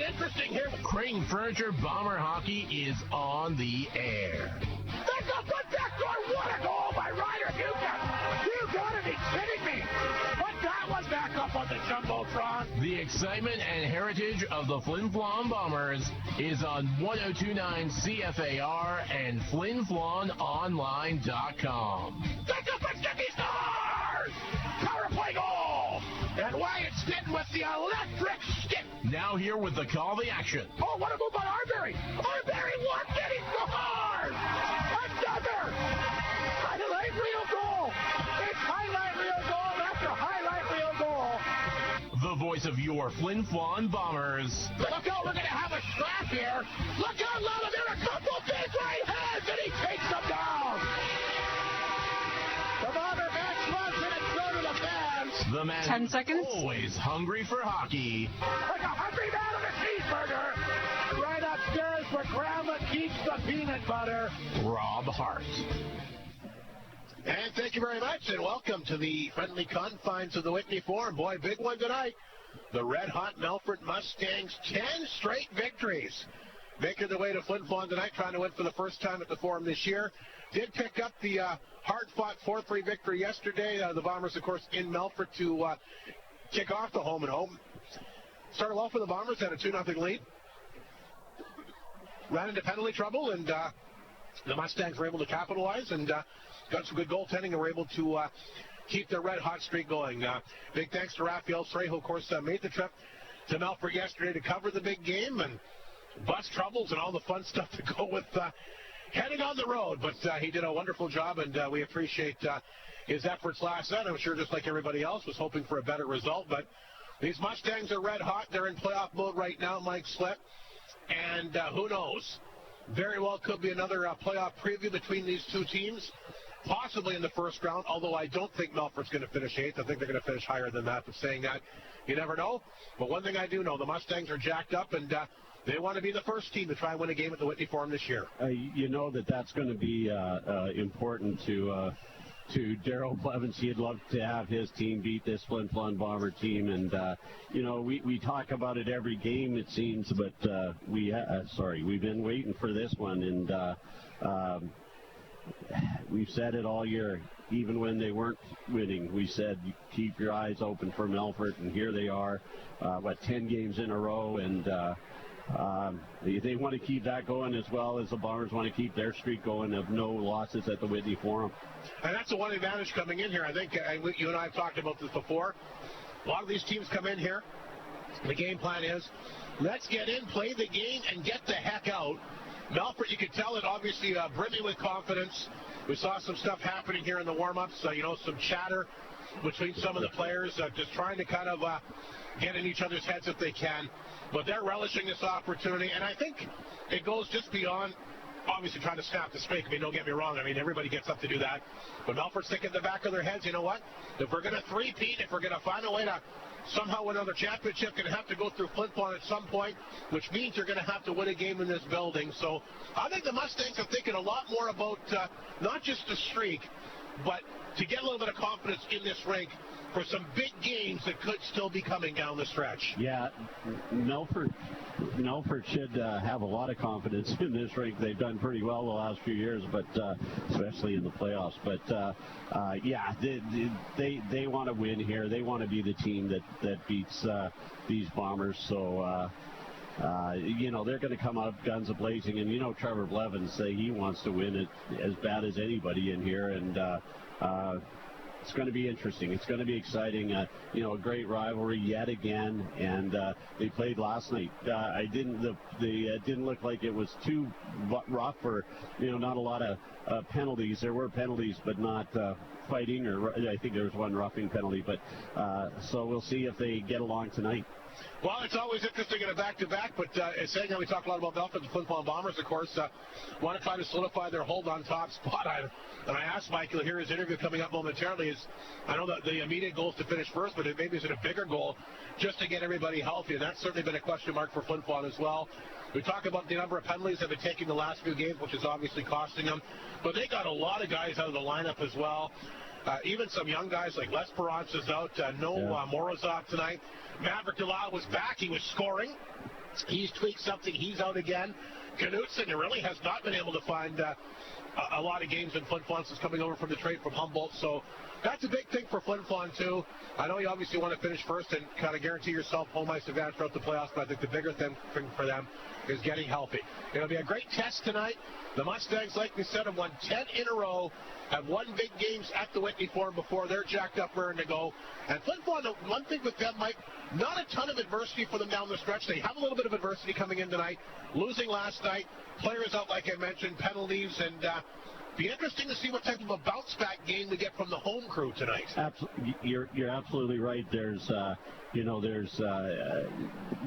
interesting here. Crane Furniture Bomber Hockey is on the air. That's a good backdoor. What a goal by Ryder Bucher. You gotta be kidding me. But that was back up on the Jumbotron. The excitement and heritage of the Flin Flon Bombers is on 1029 CFAR and FlinFlonOnline.com. That's a Pacific Stars! Power play goal! And Wyatt Stinton with the electric stick. Now here with the call to action. Oh, what a move by Arbery! Arbery, what did he score? Another highlight reel goal! It's highlight reel goal after highlight reel goal. The voice of your Flin Flon Bombers. Look out, we're going to have a scrap here. Look out, Lala, there are a couple big right hands, and he takes them down. The Bomber bench runs and it's go to the fans. The man 10 seconds. Always hungry for hockey. Like a hungry man on a cheeseburger. Right upstairs where Grandma keeps the peanut butter. Rob Hart. And thank you very much, and welcome to the friendly confines of the Whitney Forum. Boy, big one tonight. The red-hot Melfort Mustangs, 10 straight victories. Making their way to Flin Flon tonight, trying to win for the first time at the Forum this year. Did pick up the hard-fought 4-3 victory yesterday. The Bombers, of course, in Melfort to kick off the home and home. Started off with the Bombers, had a 2-0 lead. Ran into penalty trouble, and the Mustangs were able to capitalize and got some good goaltending and were able to keep their red-hot streak going. Big thanks to Rafael Srejo, of course, made the trip to Melfort yesterday to cover the big game and bus troubles and all the fun stuff to go with heading on the road. But he did a wonderful job, and we appreciate his efforts last night. I'm sure just like everybody else was hoping for a better result. But these Mustangs are red-hot. They're in playoff mode right now, Mike Slip. And who knows? Very well could be another playoff preview between these two teams, possibly in the first round, although I don't think Melfort's going to finish 8th. I think they're going to finish higher than that. But saying that, you never know. But one thing I do know, the Mustangs are jacked up, and they want to be the first team to try and win a game at the Whitney Forum this year. You know that's going to be important to Darryl Blevins. He'd love to have his team beat this Flin Flon Bomber team, and we talk about it every game, it seems, but we've been waiting for this one, and we've said it all year. Even when they weren't winning, we said keep your eyes open for Melfort, and here they are, 10 games in a row, and they want to keep that going as well as the Bombers want to keep their streak going of no losses at the Whitney Forum. And that's the one advantage coming in here. I think you and I have talked about this before. A lot of these teams come in here. The game plan is, let's get in, play the game, and get the heck out. Melfort, you can tell it obviously brimming with confidence. We saw some stuff happening here in the warm-ups, some chatter between some of the players, just trying to kind of get in each other's heads if they can. But they're relishing this opportunity, and I think it goes just beyond obviously trying to snap the streak. I mean, don't get me wrong. I mean, everybody gets up to do that. But Melfort's thinking in the back of their heads, you know what? If we're going to three-peat, if we're going to find a way to somehow win another championship, going to have to go through Flin Flon at some point, which means you're going to have to win a game in this building. So I think the Mustangs are thinking a lot more about not just the streak, but to get a little bit of confidence in this rink for some big games that could still be coming down the stretch. Yeah, Melfort should have a lot of confidence in this rink. They've done pretty well the last few years, but especially in the playoffs. But they want to win here. They want to be the team that beats these Bombers. So they're going to come out guns a-blazing. And Trevor Blevins say he wants to win it as bad as anybody in here. And it's going to be interesting. It's going to be exciting. A great rivalry yet again, and they played last night. It didn't look like it was too rough, or not a lot of penalties. There were penalties, but not fighting, or I think there was one roughing penalty. But so we'll see if they get along tonight. Well, it's always interesting in a back-to-back, but saying how we talk a lot about Melfort, the Flin Flon Bombers, of course, want to try to solidify their hold on top spot. And I asked Mike, you'll hear his interview coming up momentarily, I know that the immediate goal is to finish first, but maybe is it a bigger goal just to get everybody healthy? And that's certainly been a question mark for Flin Flon as well. We talk about the number of penalties they've been taking the last few games, which is obviously costing them. But they got a lot of guys out of the lineup as well. Even some young guys like Lesperance is out. Morozov tonight. Maverick Delisle was back. He was scoring. He's tweaked something. He's out again. Knutson really has not been able to find a lot of games in Flin Flon since coming over from the trade from Humboldt. So that's a big thing for Flin Flon, too. I know you obviously want to finish first and kind of guarantee yourself home ice advantage throughout the playoffs, but I think the bigger thing for them is getting healthy. It'll be a great test tonight. The Mustangs, like we said, have won 10 in a row, have won big games at the Whitney Forum before. They're jacked up, ready to go. And Flin Flon, one thing with them, Mike, not a ton of adversity for them down the stretch. They have a little bit of adversity coming in tonight, losing last night. Players out, like I mentioned, penalties, and be interesting to see what type of a bounce-back game we get from the home crew tonight. You're absolutely right.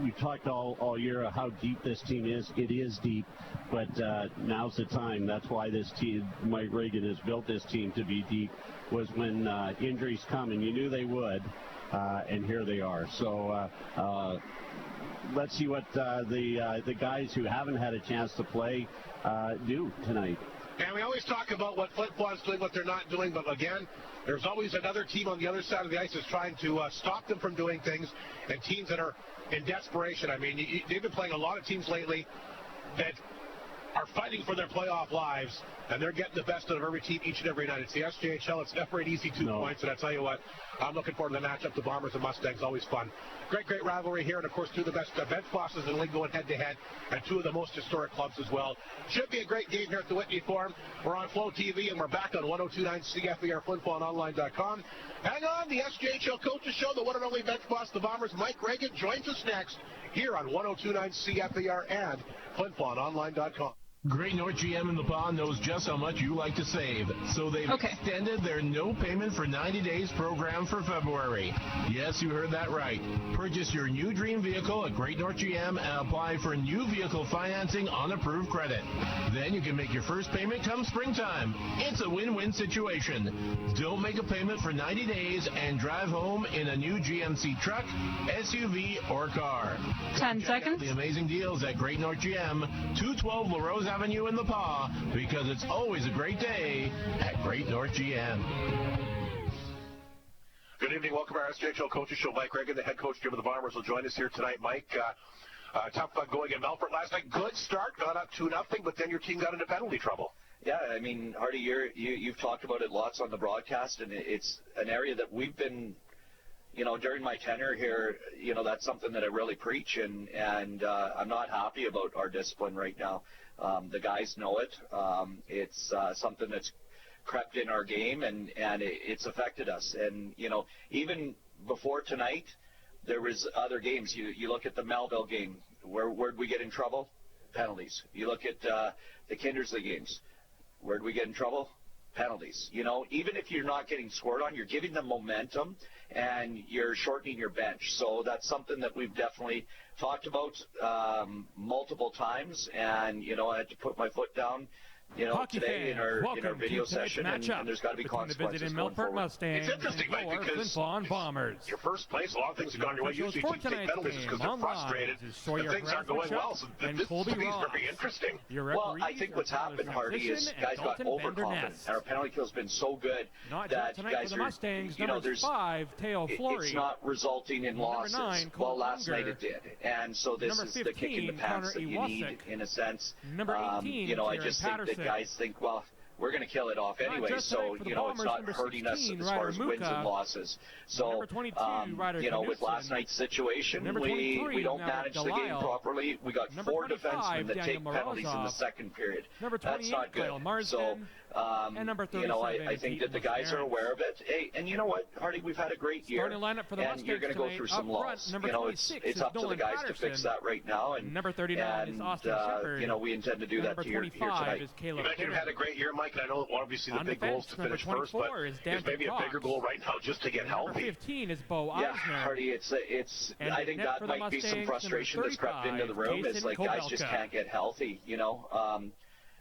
We've talked all year of how deep this team is. It is deep, but now's the time. That's why this team, Mike Reagan has built this team to be deep, was when injuries come, and you knew they would, and here they are. So let's see what the guys who haven't had a chance to play do tonight. And we always talk about what Flin Flon's doing, what they're not doing, but again, there's always another team on the other side of the ice that's trying to stop them from doing things, and teams that are in desperation. I mean, they've been playing a lot of teams lately that are fighting for their playoff lives, and they're getting the best out of every team each and every night. It's the SJHL. It's never an easy 2 points, and I tell you what, I'm looking forward to the matchup. The Bombers and Mustangs, always fun. Great rivalry here, and of course, two of the best bench bosses in the league going head-to-head, and two of the most historic clubs as well. Should be a great game here at the Whitney Forum. We're on Flow TV, and we're back on 1029 CFER, FlinFlonOnline.com. Hang on, the SJHL Coaches Show, the one and only bench boss, the Bombers, Mike Reagan, joins us next here on 1029 CFER and FlinFlonOnline.com. Great North GM in the Pond knows just how much you like to save, so they've extended their no payment for 90 days program for February. Yes, you heard that right. Purchase your new dream vehicle at Great North GM and apply for new vehicle financing on approved credit. Then you can make your first payment come springtime. It's a win-win situation. Don't make a payment for 90 days and drive home in a new GMC truck, SUV, or car. 10 seconds. The amazing deals at Great North GM, 212 LaRose Avenue in the Paw, because it's always a great day at Great North GM. Good evening. Welcome to our SJHL Coaches Show. Mike Reagan, the head coach of the Bombers, will join us here tonight. Mike, tough going in Melfort last night. Good start, got up 2-0, but then your team got into penalty trouble. Yeah, I mean, Hardy, you've talked about it lots on the broadcast, and it's an area that we've been, during my tenure here, that's something that I really preach, and I'm not happy about our discipline right now. The guys know it. It's something that's crept in our game, and it's affected us. And, even before tonight, there was other games. You look at the Melville game. Where'd we get in trouble? Penalties. You look at the Kindersley games. Where'd we get in trouble? Penalties. Even if you're not getting scored on, you're giving them momentum, and you're shortening your bench. So that's something that we've definitely talked about multiple times, and I had to put my foot down today in our video session, and there's got to be consequences going forward. It's interesting, Mike, because Flin Flon Bombers. Your first place, a lot of things have gone your way. Usually teams take penalties because they're frustrated and things aren't going well. So this is very interesting. Well, I think what's happened, Hardy, is guys got overconfident, and our penalty kill's been so good that guys are, it's not resulting in losses. Well, last night it did, and so this is the kick in the pants that you need, in a sense. I just think that guys think, well, we're going to kill it off anyway, so, it's not hurting us as far as wins and losses. So, with last night's situation, we don't manage the game properly. We got 4 defensemen that take penalties in the second period. That's not good. So, I think that the guys are aware of it. Hey, and you know what, Hardy, we've had a great year, and you're going to go through some loss. It's up to the guys to fix that right now, and we intend to do that here tonight. You mentioned you've had a great year, Mike, and I know obviously the big goal is to finish first, but is maybe a bigger goal right now just to get healthy. 15 is Bo Eisner. Yeah, Hardy, I think that might be some frustration that's crept into the room. It's like guys just can't get healthy,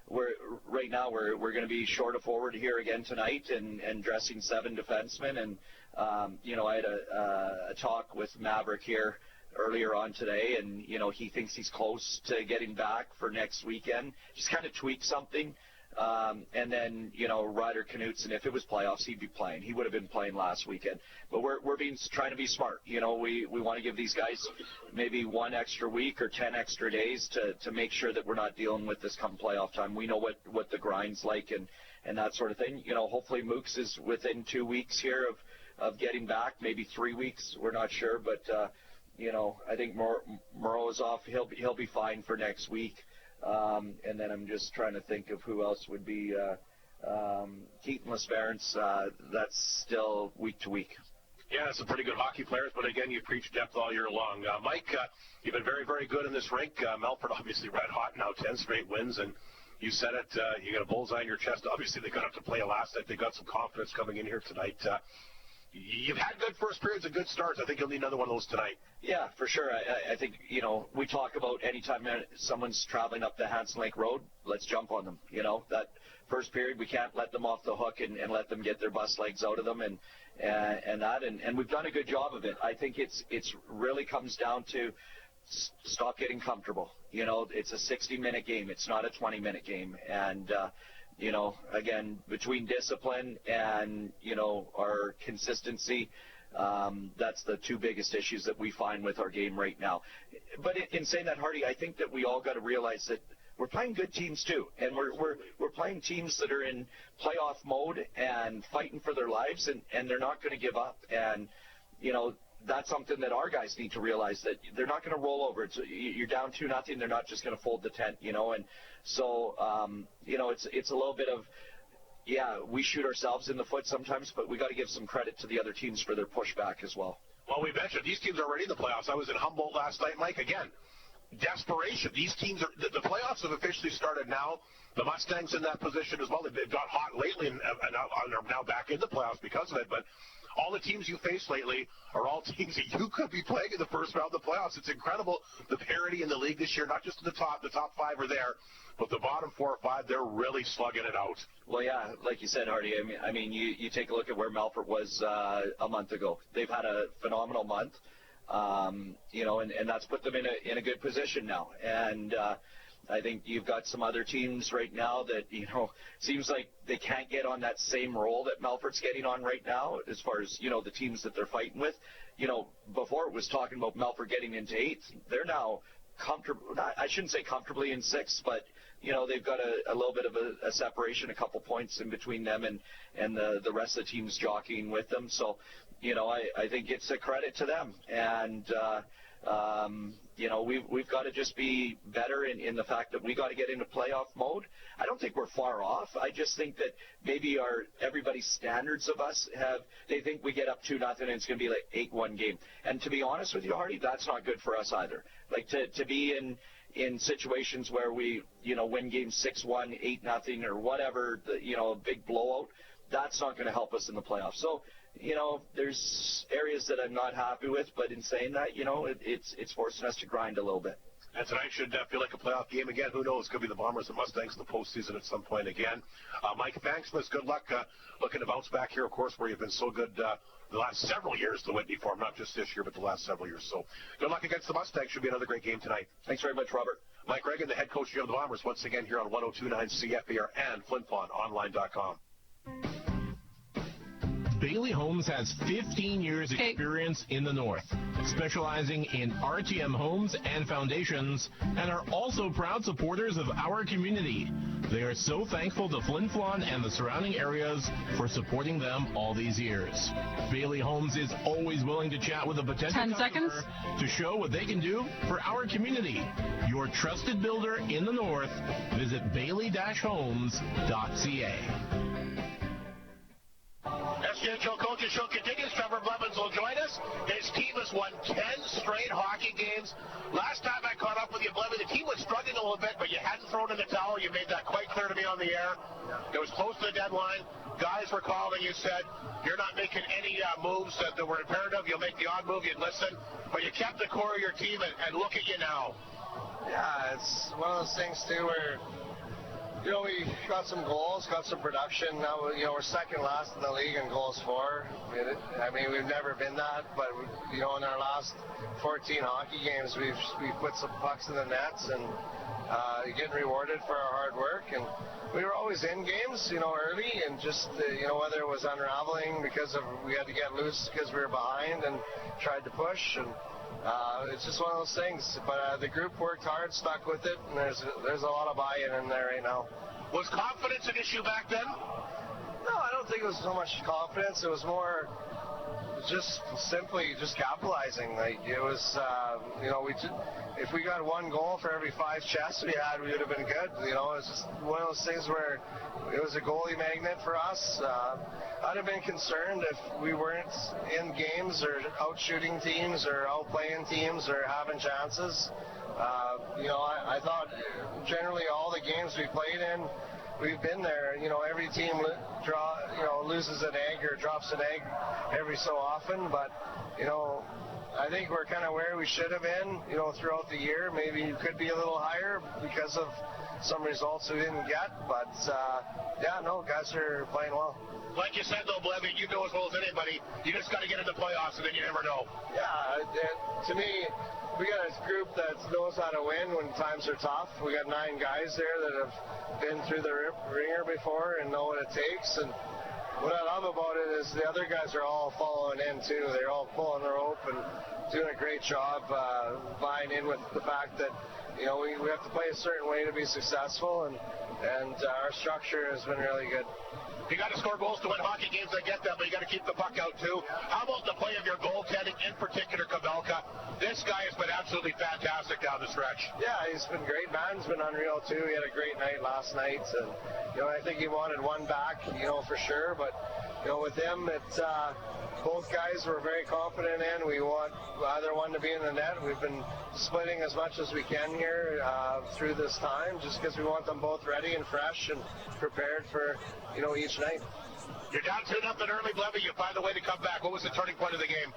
Right now we're going to be short of forward here again tonight, and dressing 7 defensemen, and I had a talk with Maverick here earlier on today, and he thinks he's close to getting back for next weekend. Just kind of tweak something. And then, Ryder Knutson, if it was playoffs, he'd be playing. He would have been playing last weekend. But we're trying to be smart. We want to give these guys maybe 1 extra week or 10 extra days to make sure that we're not dealing with this come playoff time. We know what the grind's like and that sort of thing. Hopefully Mooks is within 2 weeks here of getting back, maybe 3 weeks. We're not sure, but I think Moreau is off. He'll be fine for next week. And then I'm just trying to think of who else would be Keaton LaSperance. That's still week to week. Yeah, some pretty good hockey players, but again, you preach depth all year long. Mike, you've been very, very good in this rink. Melfort obviously red hot now, 10 straight wins, and you said it, you got a bullseye in your chest. Obviously, they got up to play last night. They got some confidence coming in here tonight. You've had good first periods and good starts. I think you'll need another one of those tonight. Yeah, for sure. I think, we talk about anytime someone's traveling up the Hanson Lake Road, let's jump on them. That first period, we can't let them off the hook and let them get their bus legs out of them and we've done a good job of it. I think it's really comes down to stop getting comfortable. It's a 60-minute game. It's not a 20-minute game. And, again, between discipline and, our consistency, that's the two biggest issues that we find with our game right now. But in saying that, Hardy, I think that we all got to realize that we're playing good teams too, and we're playing teams that are in playoff mode and fighting for their lives, and they're not going to give up. And that's something that our guys need to realize, that they're not going to roll over. You're down 2-0. They're not just going to fold the tent, and so it's a little bit of, we shoot ourselves in the foot sometimes, but we got to give some credit to the other teams for their pushback as well. Well, we mentioned these teams are already in the playoffs. I was in Humboldt last night, Mike. Again, desperation. These teams the playoffs have officially started now. The Mustangs in that position as well. They've got hot lately and are now back in the playoffs because of it. But all the teams you faced lately are all teams that you could be playing in the first round of the playoffs. It's incredible, the parity in the league this year, not just in the top. The top 5 are there, but the bottom 4 or 5, they're really slugging it out. Well, yeah, like you said, Hardy, I mean, you take a look at where Melfort was a month ago. They've had a phenomenal month, and that's put them in a good position now. And I think you've got some other teams right now that, seems like they can't get on that same roll that Melfort's getting on right now as far as, the teams that they're fighting with. Before it was talking about Melfort getting into 8th. They're now comfortable. I shouldn't say comfortably in 6th, but, they've got a little bit of a separation, a couple points in between them and the rest of the teams jockeying with them. So, I think it's a credit to them. And, we've got to just be better in the fact that we got to get into playoff mode. I don't think we're far off. I just think that maybe everybody's standards of us they think we get up 2-0 and it's going to be like 8-1 game. And to be honest with you, Hardy, that's not good for us either. Like to be in situations where we, win games 6-1, 8-0 or whatever, a big blowout, that's not going to help us in the playoffs. So, there's areas that I'm not happy with, but in saying that, it's forcing us to grind a little bit. And tonight should feel like a playoff game again. Who knows? Could be the Bombers and Mustangs in the postseason at some point again. Mike, thanks for this. Good luck looking to bounce back here, of course, where you've been so good the last several years, the Whitney Farm, not just this year, but the last several years. So good luck against the Mustangs. Should be another great game tonight. Thanks very much, Robert. Mike Reagan, the head coach of the Bombers, once again here on 102.9 CFAR and FlinFlonOnline.com. Bailey Homes has 15 years experience in the North, specializing in RTM homes and foundations, and are also proud supporters of our community. They are so thankful to Flin Flon and the surrounding areas for supporting them all these years. Bailey Homes is always willing to chat with a potential customer to show what they can do for our community. Your trusted builder in the North. Visit bailey-homes.ca. SJHL Coaches Show continues. Trevor Blevins will join us. His team has won 10 straight hockey games. Last time I caught up with you, Blevins, the team was struggling a little bit, but you hadn't thrown in the towel. You made that quite clear to me on the air. It was close to the deadline. Guys were called, and you said you're not making any moves that were imperative. You'll make the odd move. You'd listen. But you kept the core of your team, and look at you now. Yeah, it's one of those things, too, where You know, we got some goals, got some production. Now, you know, we're second last in the league in goals for. I mean, we've never been that, but you know, in our last 14 hockey games, we've put some pucks in the nets and getting rewarded for our hard work. And we were always in games, you know, early, and just you know, whether it was unraveling because we had to get loose because we were behind and tried to push, and it's just one of those things. But the group worked hard, stuck with it, and there's a lot of buy-in in there right now. Was confidence an issue back then? No, I don't think it was so much confidence. It was more just simply just capitalizing. Like, it was, you know, if we got one goal for every 5 chests we had, we would have been good. You know, it's just one of those things where it was a goalie magnet for us. I'd have been concerned if we weren't in games or out shooting teams or out playing teams or having chances. You know, I thought generally all the games we played in, we've been there. You know, every team loses an egg or drops an egg every so often, but you know, I think we're kind of where we should have been, you know, throughout the year. Maybe you could be a little higher because of some results we didn't get, but yeah, no, guys are playing well. Like you said, though, Blevy, you know as well as anybody, you just got to get in the playoffs, and then you never know. Yeah, to me, we got a group that knows how to win when times are tough. We got 9 guys there that have been through the ringer before and know what it takes. And what I love about it is the other guys are all following in too. They're all pulling the rope and doing a great job buying in with the fact that, you know, we have to play a certain way to be successful, and our structure has been really good. You got to score goals to win hockey games, I get that, but you got to keep the puck out too. How about the play of your goaltending, in particular Kabelka? This guy has been absolutely fantastic down the stretch. Yeah, he's been great. Man's been unreal too. He had a great night last night, and you know, I think he wanted one back, you know, for sure. But you know, with him, both guys were very confident in. We want either one to be in the net. We've been splitting as much as we can here through this time, just because we want them both ready and fresh and prepared for, you know, each night. You're down 2-0 early, Blevy. You find a way to come back. What was the turning point of the game?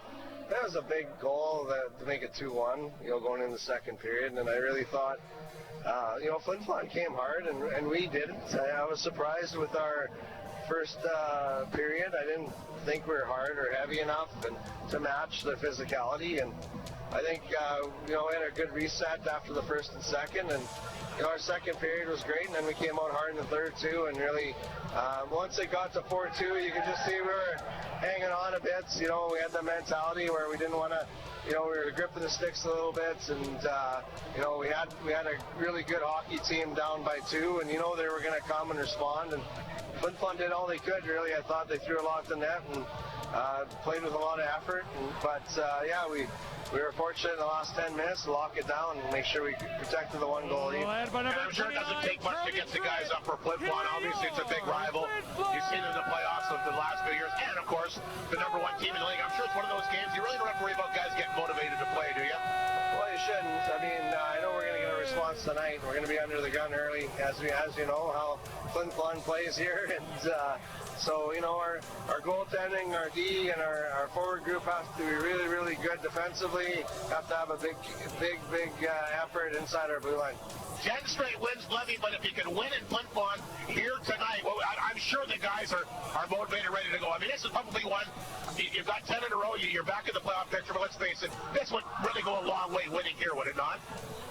That was a big goal to make it 2-1, you know, going in the second period. And I really thought, you know, Flin Flon came hard, and we didn't. I was surprised with our first period. I didn't think we were hard or heavy enough to match their physicality. And I think, you know, we had a good reset after the first and second. And you know, our second period was great, and then we came out hard in the third too, and really, once it got to 4-2, you could just see we were hanging on a bit. You know, we had the mentality where we didn't want to, you know, we were gripping the sticks a little bit, and you know, we had a really good hockey team down by 2, and you know, they were going to come and respond, and Flin Flon did all they could. Really, I thought they threw a lot at the net and played with a lot of effort, but yeah, we were fortunate in the last 10 minutes to lock it down and make sure we protected the 1 goal lead. I'm sure it doesn't take much to get the guys up for Flin Flon. Obviously, it's a big rival. You've seen it in the playoffs of the last few years, and of course, the #1 team in the league. I'm sure it's one of those games you really don't have to worry about guys getting motivated to play, do you? Well, you shouldn't. I mean, I know we're going to get a response tonight. We're going to be under the gun early, as you know how Flin Flon plays here, and so, you know, our goaltending, our D, and our forward group has to be really, really good defensively. Have to have a big effort inside our blue line. 10 straight wins, Blevy, but if you can win in Flin Flon here tonight, well, I'm sure the guys are motivated, ready to go. I mean, this is probably one, you've got 10 in a row, you're back in the playoff picture, but let's face it, this would really go a long way winning here, would it not?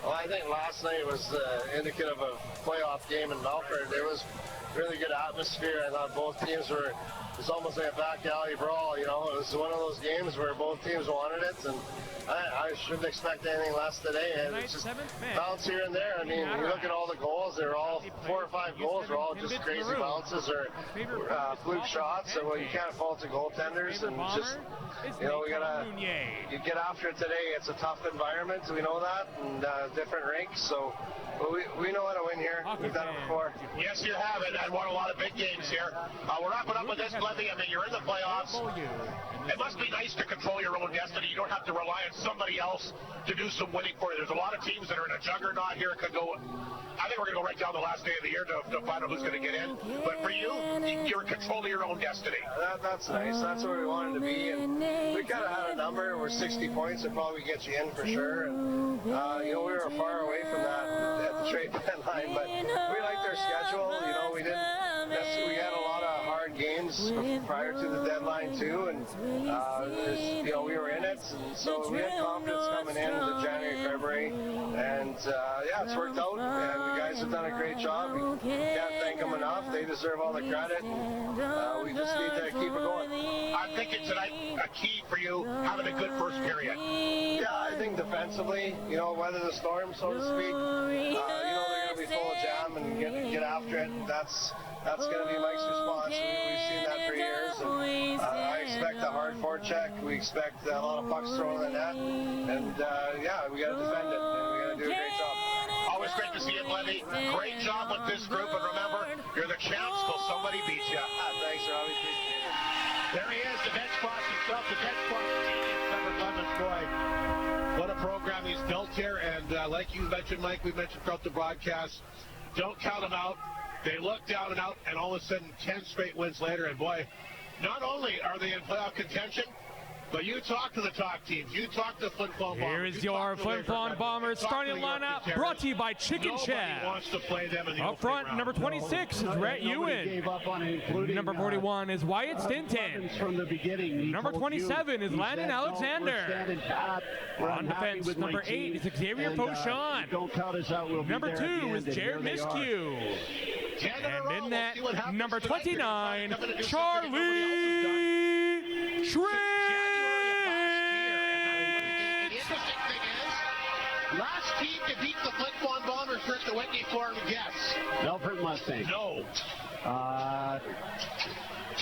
Well, I think last night was indicative of a playoff game in Melfort. There was really good atmosphere. I thought both teams it was almost like a back alley brawl, you know. It was one of those games where both teams wanted it, and I shouldn't expect anything less today. And it's just bounce here and there. I mean, you look at all the goals, they're all 4 or 5 goals, they're all just crazy bounces or fluke shots. So, well, you can't fault the goaltenders, and just, you know, you get after it today. It's a tough environment, we know that, and different rinks, so we know how to win here. We've done it before. Yes, you have it, and won a lot of big games here. We're wrapping up with this, Blevy. I mean, you're in the playoffs. It must be nice to control your own destiny. You don't have to rely on somebody else to do some winning for you. There's a lot of teams that are in a juggernaut here. It could go, I think we're going to go right down the last day of the year to find out who's going to get in. But for you, you're in control of your own destiny. That's nice. That's where we wanted to be. And we kind of had a number. We're 60 points. It probably gets you in for sure. And, you know, we were far away from that at the trade deadline. But we liked our schedule. You know, we had a lot of hard games prior to the deadline too, and you know, we were in it, and so we had confidence coming into January, February, and yeah, it's worked out, and the guys have done a great job. We can't thank them enough. They deserve all the credit. We just need to keep it going. I'm thinking tonight a key for you having a good first period. Yeah, I think defensively, you know, weather the storm, so to speak. You know, they're going to be full of jam and get after it. That's going to be Mike's response. We've seen that for years. And I expect a hard forecheck. We expect a lot of pucks thrown in the net. And yeah, we got to defend it, and we got to do a great job. Always great to see you, Levy. Great job with this group, and remember, you're the champs till somebody beats you. Thanks, Robbie. Appreciate it. There he is, the bench boss himself, the bench boss. Boy, what a program he's built here, and like you mentioned, Mike, we mentioned throughout the broadcast, don't count them out. They look down and out, and all of a sudden, 10 straight wins later, and boy, not only are they in playoff contention, but you talk to the top teams. You talk to Flin Flon Bombers. Here is your Flin Flon Bombers starting lineup, brought to you by Chicken Shack. Wants to play them in the up front, round. number 26 is Rhett Ewan. Number 41 is Wyatt Stinton. From the beginning, number 27 is Landon Alexander. On defense, number 8 is Xavier Pochon. Don't count us out. We'll number 2 is Jared Miskew. And in that, number 29, Charlie Schramm. Last team to beat the Flin Flon Bombers for the Whitney Farm, yes. Melfort Mustangs. No.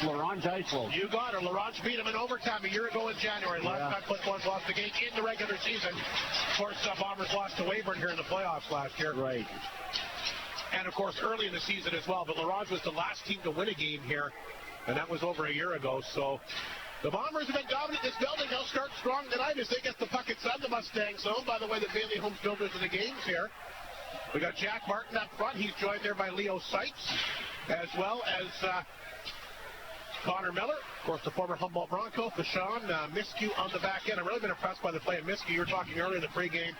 Laurent Geisel. You got her. Laurent beat him in overtime a year ago in January. Last time Flin Flon lost the game in the regular season. Of course, Bombers lost to Weyburn here in the playoffs last year. Right. And, of course, early in the season as well. But Laurent was the last team to win a game here, and that was over a year ago. So the Bombers have been dominant in this building. They'll start strong tonight as they get the puck inside the Mustang zone. By the way, the Bailey Homes builders of the games here. We got Jack Martin up front. He's joined there by Leo Seitz, as well as Connor Miller, of course, the former Humboldt Bronco. Vashon Miskew on the back end. I've really been impressed by the play of Miskew. You were talking earlier in the pregame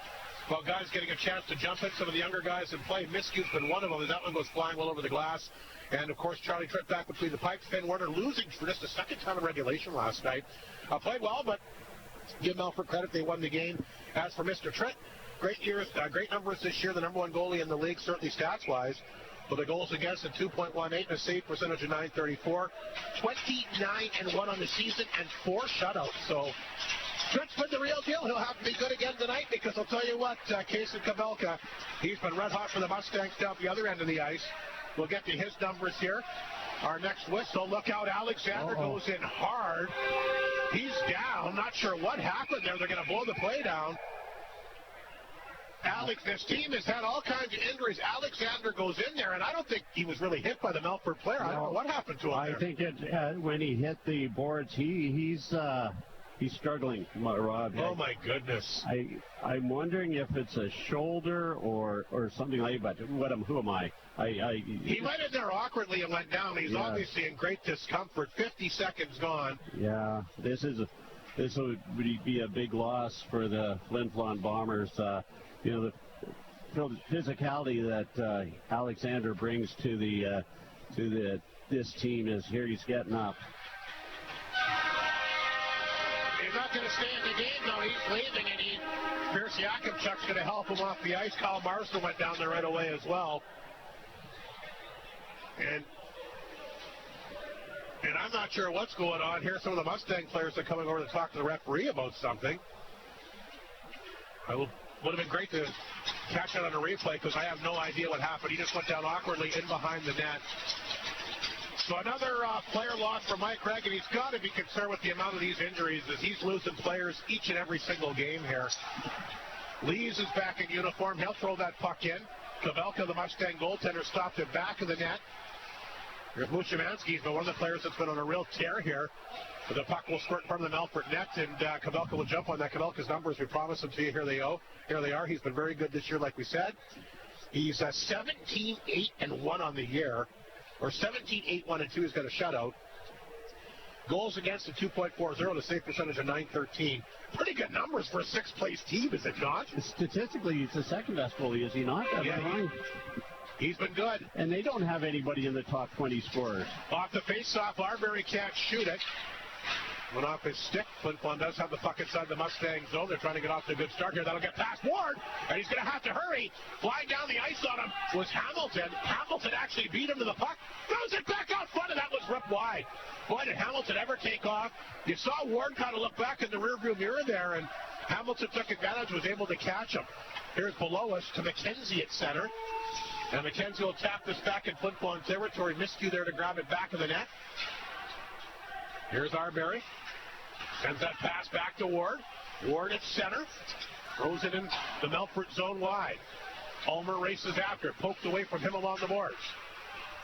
about guys getting a chance to jump in, some of the younger guys in play. Miskew's been one of them, as that one goes flying well over the glass. And, of course, Charlie Tripp back between the pipes. Finn Werner losing for just the second time in regulation last night. Played well, but give Melfort credit. They won the game. As for Mr. Trent, great years, great numbers this year. The number one goalie in the league, certainly stats-wise. With the goals against at 2.18 and a save percentage of .934. 29-1 on the season and 4 shutouts. So Trent's been the real deal. He'll have to be good again tonight because I'll tell you what, Casey Kabelka, he's been red hot for the Mustangs down the other end of the ice. We'll get to his numbers here. Our next whistle, look out, Alexander goes in hard. He's down. Not sure what happened there. They're going to blow the play down. Alex, this team has had all kinds of injuries. Alexander goes in there, and I don't think he was really hit by the Melfort player. I don't know what happened to him I think when he hit the boards, he's struggling, Rob. Oh, my goodness. I'm wondering if it's a shoulder or something like that. But who am I? He went in there awkwardly and went down. He's obviously in great discomfort. 50 seconds gone. Yeah, this would be a big loss for the Flin Flon Bombers. You know, the physicality that Alexander brings to this team is here. He's getting up. He's not going to stay in the game, though. He's leaving, and Pierce Yakimchuk's going to help him off the ice. Kyle Marsden went down there right away as well. And I'm not sure what's going on here. Some of the Mustang players are coming over to talk to the referee about something. Would have been great to catch it on a replay because I have no idea what happened. He just went down awkwardly in behind the net. So another player loss for Mike Craig, and he's got to be concerned with the amount of these injuries as he's losing players each and every single game here. Lees is back in uniform. He'll throw that puck in. Kabelka, the Mustang goaltender, stopped it back of the net. Here's Mushimansky's been one of the players that's been on a real tear here. But the puck will squirt from the Melfort net, and Kabelka will jump on that. Kabelka's numbers, we promised them to you. Here they are. He's been very good this year, like we said. He's 17-8-1 on the year, or 17-8-1-2. He's got a shutout. Goals against at 2.40, the save percentage of .913. Pretty good numbers for a sixth-place team, is it not? Statistically, he's the second best goalie, is he not? Yeah, He's been good. And they don't have anybody in the top 20 scorers. Off the face-off, Arbery can't shoot it. Went off his stick. Flin Flon does have the puck inside the Mustang zone. They're trying to get off to a good start here. That'll get past Ward, and he's going to have to hurry. Flying down the ice on him was Hamilton. Hamilton actually beat him to the puck. Throws it back out front, and that was ripped wide. Boy, did Hamilton ever take off. You saw Ward kind of look back in the rearview mirror there, and Hamilton took advantage, was able to catch him. Here's below us to McKenzie at center. And McKenzie will tap this back in Flin Flon territory. Miscue there to grab it back of the net. Here's Arbery. Sends that pass back to Ward. Ward at center. Throws it in the Melfort zone wide. Ulmer races after it. Poked away from him along the boards.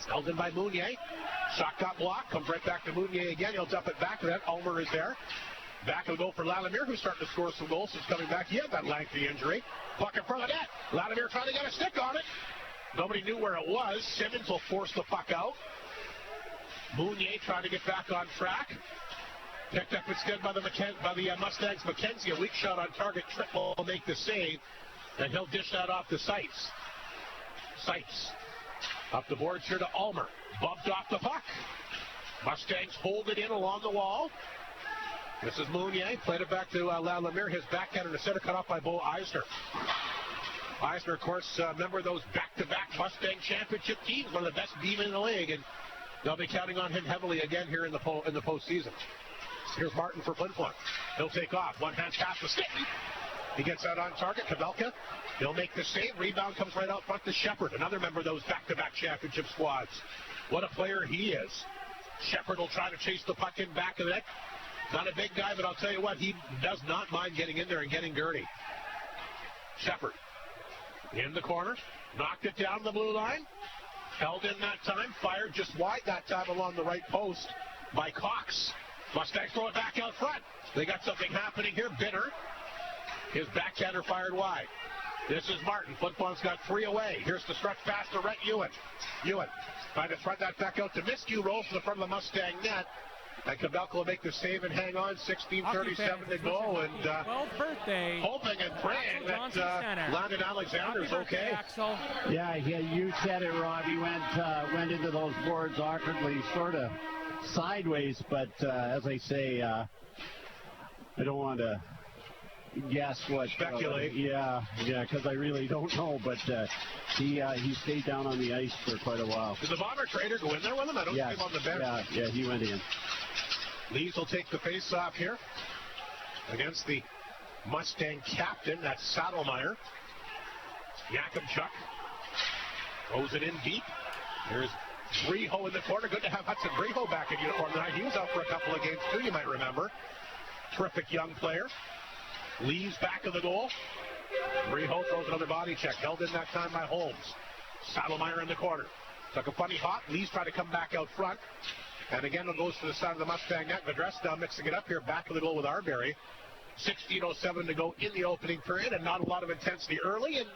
Held in by Mounier. Shot got blocked. Comes right back to Mounier again. He'll dump it back to that. Ulmer is there. Back of the goal for Lalimier, who's starting to score some goals since coming back. He had that lengthy injury. Puck in front of the net. Lalimier trying to get a stick on it. Nobody knew where it was. Simmons will force the puck out. Mounier trying to get back on track. Picked up instead by the Mustangs. McKenzie, a weak shot on target. Triple will make the save. And he'll dish that off to Seitz. Seitz. Up the boards here to Ulmer. Bumped off the puck. Mustangs hold it in along the wall. This is Mounier. Played it back to Lalimier. His backhand in the center cut off by Bo Eisner. Eisner, of course, member of those back-to-back Mustang championship teams, one of the best D-men in the league, and they'll be counting on him heavily again here in the postseason. Here's Martin for Flin Flon. He'll take off. One-hand pass to Stickney. He gets out on target. Kabelka, he'll make the save. Rebound comes right out front to Shepard, another member of those back-to-back championship squads. What a player he is. Shepard will try to chase the puck in back of the net. Not a big guy, but I'll tell you what, he does not mind getting in there and getting dirty. Shepard. In the corner, knocked it down the blue line, held in that time, fired just wide that time along the right post by Cox. Mustangs throw it back out front. They got something happening here. Bitter, his backhander fired wide. This is Martin. Flin Flon's got 3 away. Here's the stretch pass to Rhett Ewan. Ewan trying to front that back out to Miscue, rolls to the front of the Mustang net. And Kabelka will make the save and hang on. 16:37 to go. And 12th birthday. Hoping and praying that Landon Alexander's okay. Axel. Yeah, you said it, Rob. He went into those boards awkwardly, sort of sideways. But as I say, I don't want to guess what. Speculate. Yeah, because I really don't know. But he stayed down on the ice for quite a while. Did the Bomber trader go in there with him? I don't see him on the bench. Yeah, he went in. Lees will take the face-off here against the Mustang captain. That's Saddlemeyer. Yakimchuk throws it in deep. Here's Breho in the corner. Good to have Hudson Breho back in uniform tonight. He was out for a couple of games too, you might remember. Terrific young player. Lees back of the goal. Breho throws another body check. Held in that time by Holmes. Saddlemeyer in the corner. Took a funny hop. Lees tried to come back out front. And again, it goes to the side of the Mustang net. Madress now mixing it up here. Back of the goal with Arbery. 16:07 to go in the opening period, and not a lot of intensity early. And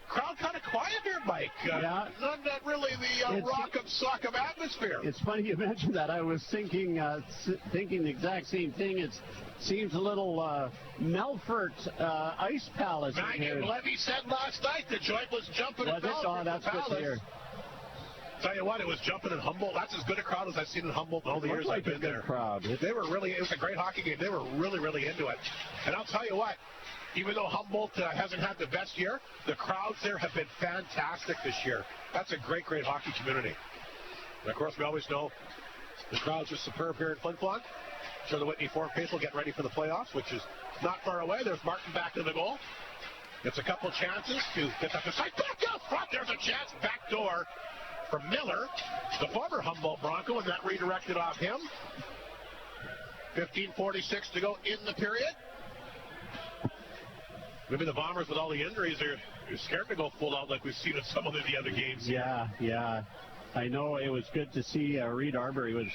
crowd kind of quiet here, Mike. Not really the rock of sock of atmosphere. It's funny you mentioned that. I was thinking the exact same thing. It seems a little Melfort Ice Palace. Maggie Levy said last night the joint was jumping and Melfort. Oh, that's good to hear. Tell you what, it was jumping in Humboldt. That's as good a crowd as I've seen in Humboldt in all the years I've been there. Crowd. They were really, it was a great hockey game. They were really, really into it. And I'll tell you what, even though Humboldt hasn't had the best year, the crowds there have been fantastic this year. That's a great, great hockey community. And of course, we always know the crowds are superb here in Flin Flon. So the Whitney Forum Pace will get ready for the playoffs, which is not far away. There's Martin back to the goal. Gets a couple chances to get that to sight. Back out front. There's a chance. Back door for Miller, the former Humboldt Bronco, and that redirected off him. 15:46 to go in the period. Maybe the Bombers, with all the injuries, are scared to go full out like we've seen in some of the other games. Yeah. I know it was good to see Reed Arbery was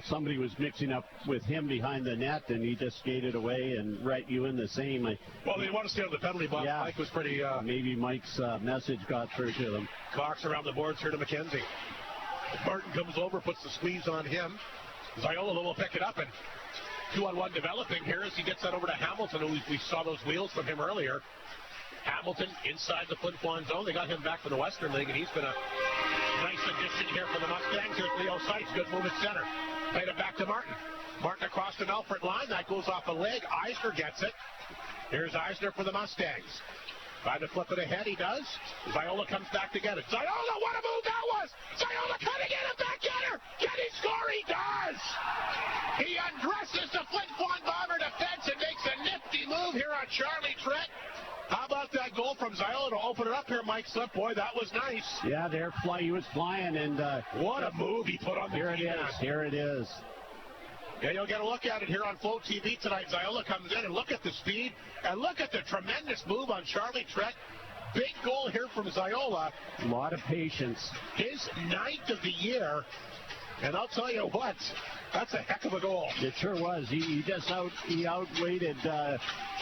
somebody was mixing up with him behind the net, and he just skated away, and Rhett Ewan the same. Well, they want to stay on the penalty box. Yeah. Mike was pretty... maybe Mike's message got through to them. Cox around the boards here to McKenzie. Martin comes over, puts the squeeze on him. Ziola will pick it up, and 2-on-1 developing here as he gets that over to Hamilton. We saw those wheels from him earlier. Hamilton inside the Flin Flon zone. They got him back from the Western League, and he's been a nice addition here for the Mustangs. Here's Leo Seitz. Good move at center. Played it back to Martin. Martin across the Melfort line. That goes off a leg. Eisner gets it. Here's Eisner for the Mustangs. Trying to flip it ahead. He does. Ziola comes back to get it. Ziola, what a move that was! Ziola cutting in a backhander. Can he score? He does! He undresses the Flin Flon Bomber defense and makes a nifty move here on Charlie Trent. How about that goal from Ziola to open it up here, Mike Slip? Boy, that was nice. Yeah, he was flying, and what a move he put on the Here it is. Here it is. Yeah, you'll get a look at it here on Flow TV tonight. Ziola comes in, and look at the speed, and look at the tremendous move on Charlie Trent. Big goal here from Ziola. A lot of patience. His 9th of the year, and I'll tell you what, that's a heck of a goal. It sure was. He just outweighted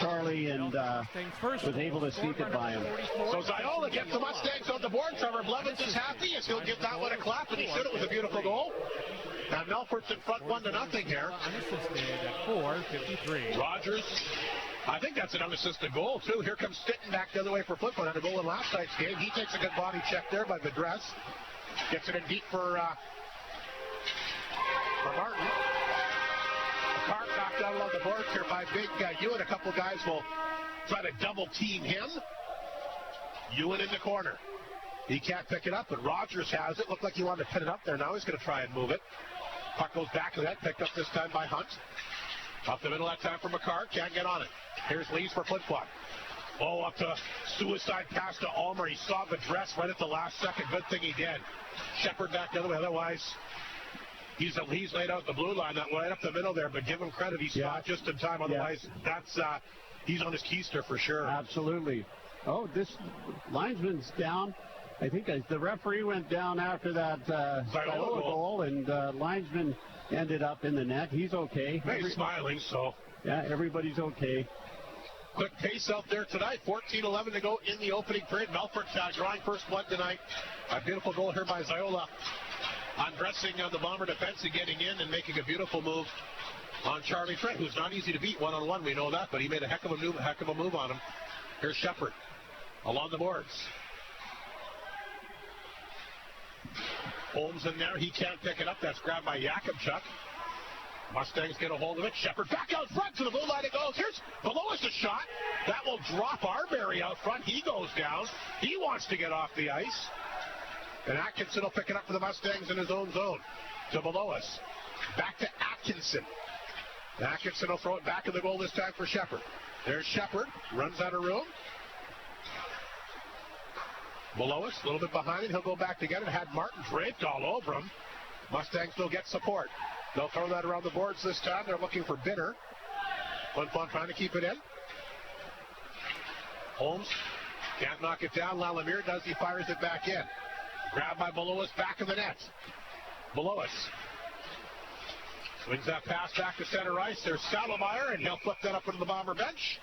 Charlie and was able to sneak it by him. So Ziola gets the Mustangs on the board. Trevor Blevins is happy as he'll give that one a clap, and he should. It was a beautiful goal. And Melfort's in front 1-0 here. Unassisted at 4:53. Rogers, I think that's an unassisted goal, too. Here comes Stitton back the other way for Flin Flon. Had a goal in last night's game. He takes a good body check there by Madras. Gets it in deep for Martin. The car knocked out along the boards here by Big Ewan. A couple guys will try to double team him. Ewan in the corner. He can't pick it up, but Rogers has it. Looked like he wanted to pin it up there. Now he's going to try and move it. Puck goes back to that. Picked up this time by Hunt. Up the middle that time for McCarr. Can't get on it. Here's Lees for Flin Flon. Oh, up to suicide pass to Ulmer. He saw the dress right at the last second. Good thing he did. Shepard back the other way. Otherwise, he's laid out the blue line. That right up the middle there. But give him credit. He saw it just in time. Otherwise, that's he's on his keister for sure. Absolutely. Oh, this linesman's down. I think the referee went down after that Ziola goal, and linesman ended up in the net. He's okay. He's smiling, so. Yeah, everybody's okay. Quick pace out there tonight. 14:11 to go in the opening period. Melfort drawing first blood tonight. A beautiful goal here by Ziola. Undressing on the Bomber defense and getting in and making a beautiful move on Charlie Trent, who's not easy to beat one-on-one. We know that, but he made a heck of a move on him. Here's Shepard along the boards. Holmes in there. He can't pick it up. That's grabbed by Yakubchuk. Mustangs get a hold of it. Shepard back out front to the blue line. It goes. Here's below us a shot. That will drop Arbery out front. He goes down. He wants to get off the ice. And Atkinson will pick it up for the Mustangs in his own zone. To below us. Back to Atkinson. Atkinson will throw it back in the goal this time for Shepard. There's Shepard. Runs out of room. Below us, a little bit behind him. He'll go back to get it. Had Martin draped all over him. Mustangs will get support. They'll throw that around the boards this time. They're looking for Bitter. Flin Flon trying to keep it in. Holmes can't knock it down. Lalamere does. He fires it back in. Grabbed by Belowas, back in the net. Belowas swings that pass back to center ice. There's Salomire, and he'll flip that up into the Bomber bench.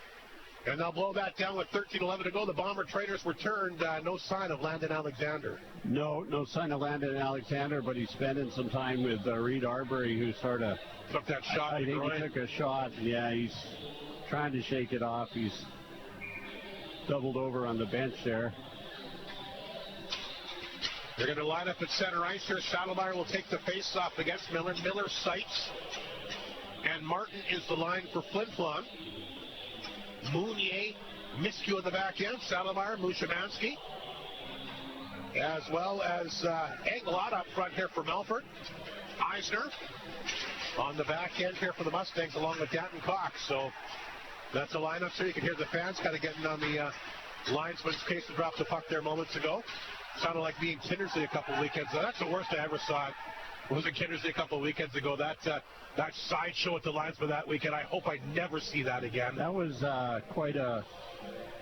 And they'll blow that down with 13:11 to go. The Bomber traders returned. No sign of Landon Alexander. No sign of Landon Alexander, but he's spending some time with Reed Arbery, who sort of took that shot. I think he took a shot. Yeah, he's trying to shake it off. He's doubled over on the bench there. They're going to line up at center ice here. Salomire will take the face-off against Miller. Miller Seitz. And Martin is the line for Flin Flon. Mounier, Miskew in the back end, Salomire, Mushimansky, as well as Englot up front here for Melfort. Eisner on the back end here for the Mustangs along with Danton Cox. So that's a lineup, so you can hear the fans kind of getting on the linesman's case to drop the puck there moments ago. Sounded like being Kindersley a couple of weekends ago. That's the worst I ever saw it. Was it Kindersley a couple of weekends ago? That sideshow at the linesman that weekend. I hope I never see that again. That was quite a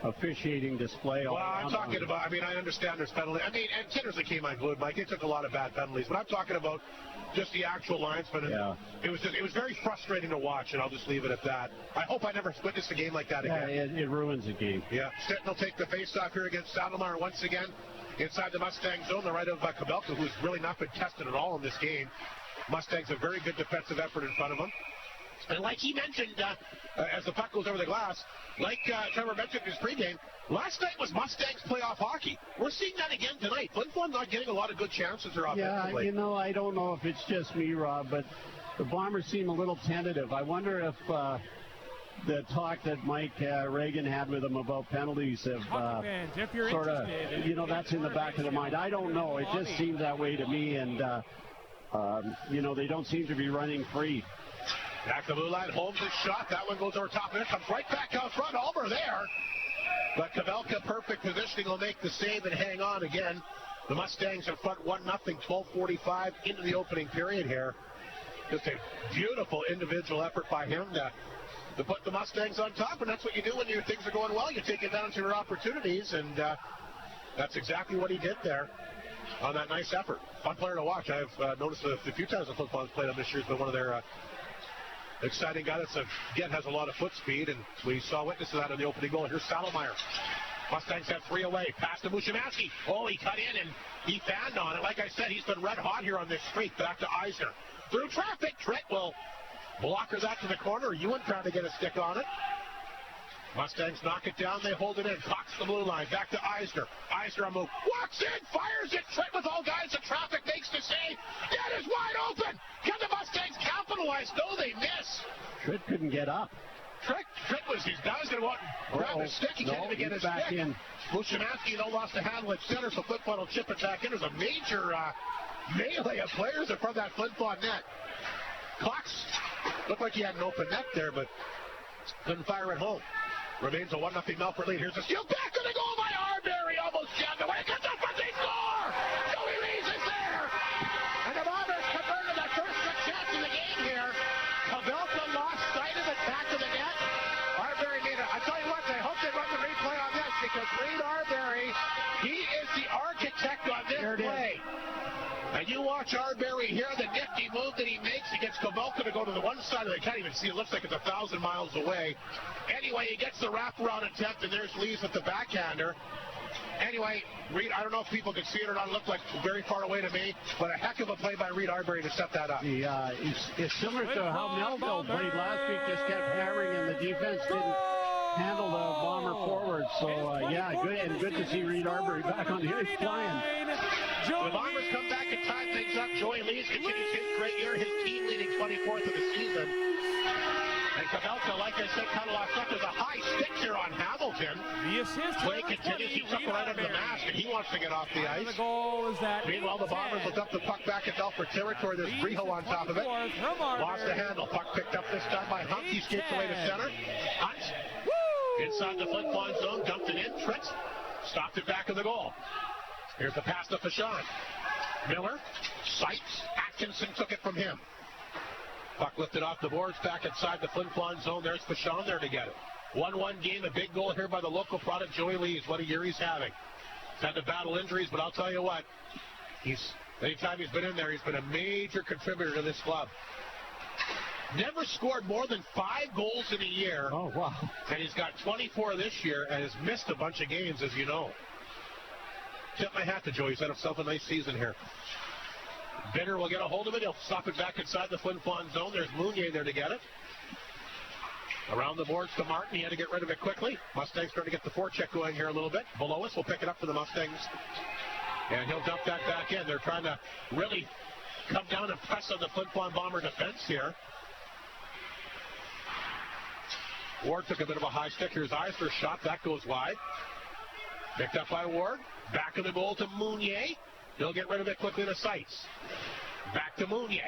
officiating display. Well, I'm talking about, I understand there's penalty. And Kindersley came unglued, Mike. They took a lot of bad penalties. But I'm talking about just the actual linesman. Yeah. It was very frustrating to watch, and I'll just leave it at that. I hope I never witness a game like that again. Yeah, it ruins a game. Yeah. Stetton will take the face-off here against Salomire once again. Inside the Mustang zone, the right of Kabelka, who's really not been tested at all in this game. Mustangs a very good defensive effort in front of him. And like he mentioned, as the puck goes over the glass, like Trevor mentioned in his pregame, last night was Mustangs playoff hockey. We're seeing that again tonight. Flin Flon not getting a lot of good chances or offensively. Yeah, I don't know if it's just me, Rob, but the Bombers seem a little tentative. I wonder if the talk that Mike Reagan had with him about penalties have sort of, that's in the back of their mind. I don't know. It just seems that way to me, and, they don't seem to be running free. Back to the blue line, Holmes' shot. That one goes over top. It comes right back out front. Ulmer there. But Kavelka, perfect positioning, will make the save and hang on again. The Mustangs are front 1-0, 12:45 into the opening period here. Just a beautiful individual effort by him to put the Mustangs on top, and that's what you do when your things are going well. You take advantage of your opportunities, and that's exactly what he did there on that nice effort. Fun player to watch. I've noticed a few times the Flin Flon's played on this year. He's been one of their exciting guys that, again, has a lot of foot speed, and we saw witnesses of that in the opening goal. Here's Salomeyer. Mustangs have 3 away. Pass to Mushimaski. Oh, he cut in, and he fanned on it. Like I said, he's been red hot here on this streak. Back to Eisner. Through traffic. Trent will blocker that to the corner. Ewan trying to get a stick on it. Mustangs knock it down. They hold it in. Cox the blue line. Back to Eisner. Eisner on move. Walks in. Fires it. Trent with all guys in traffic. Makes the save. That is wide open. Can the Mustangs capitalize? No, they miss. Trent couldn't get up. Trent was, he's now going to go out and grab his stick. He can't even get his back stick. In. Mushimaski, lost the handle at center, so Flin Flon will chip it back in. There's a major melee of players in front of that Flin Flon net. Cox looked like he had an open net there, but couldn't fire it home. Remains a 1-0 Melfort lead. Here's a steal back to the goal by Arbery. Almost jammed away. Comes up and they score! Joey Lees is there! And the Bombers converted their first success in the game here. Kavelka lost sight of it back to the net. Arbery made it. I tell you what, I hope they run the replay on this because Reed Arbery, he is the architect on this play. And you watch Arbery here, the nifty move that he makes against Kavelka to go to the one side of the, can't even see, it looks like it's 1,000 miles away. Anyway, he gets the wraparound attempt, and there's Lees with the backhander. Anyway, Reed, I don't know if people can see it or not. It looked like very far away to me, but a heck of a play by Reed Arbery to set that up. It's similar to how Melville played last week, just kept hammering, and the defense didn't handle the Bomber forward. So, good to see Reed Arbery back on the ice flying. The Bombers come back and tie things up. Joey Lees continues his great year, his team leading 24th of the season. And Kavelka, like I said, kind of lost up. There's a high stick here on Hamilton. The assist. Play continues. He's up right under the mask, and he wants to get off the ice. The goal is that. Meanwhile, the Bombers look up the puck back at Melfort territory. There's Brijo on top of it. Lost the handle. Puck picked up this time by Hunt. He skates away to center. Hunt. Inside the Flin Flon zone. Dumped it in. Trent stopped it back of the goal. Here's the pass to Fashon. Miller. Sykes. Atkinson took it from him. Puck lifted off the boards back inside the Flin Flon zone. There's Fashon there to get it. 1-1 game, a big goal here by the local product, Joey Lees. What a year he's having. He's had to battle injuries, but I'll tell you what, anytime he's been in there, he's been a major contributor to this club. Never scored more than 5 goals in a year. Oh, wow. And he's got 24 this year and has missed a bunch of games, as you know. Tip my hat to Joey. He's had himself a nice season here. Bitter will get a hold of it. He'll stop it back inside the Flin Flon zone. There's Mounier there to get it. Around the boards to Martin. He had to get rid of it quickly. Mustangs trying to get the forecheck going here a little bit. Below us will pick it up for the Mustangs. And he'll dump that back in. They're trying to really come down and press on the Flin Flon Bomber defense here. Ward took a bit of a high stick. Here's Eisner's shot. That goes wide. Picked up by Ward. Back of the goal to Mounier. He'll get rid of it quickly to Seitz. Back to Mounier.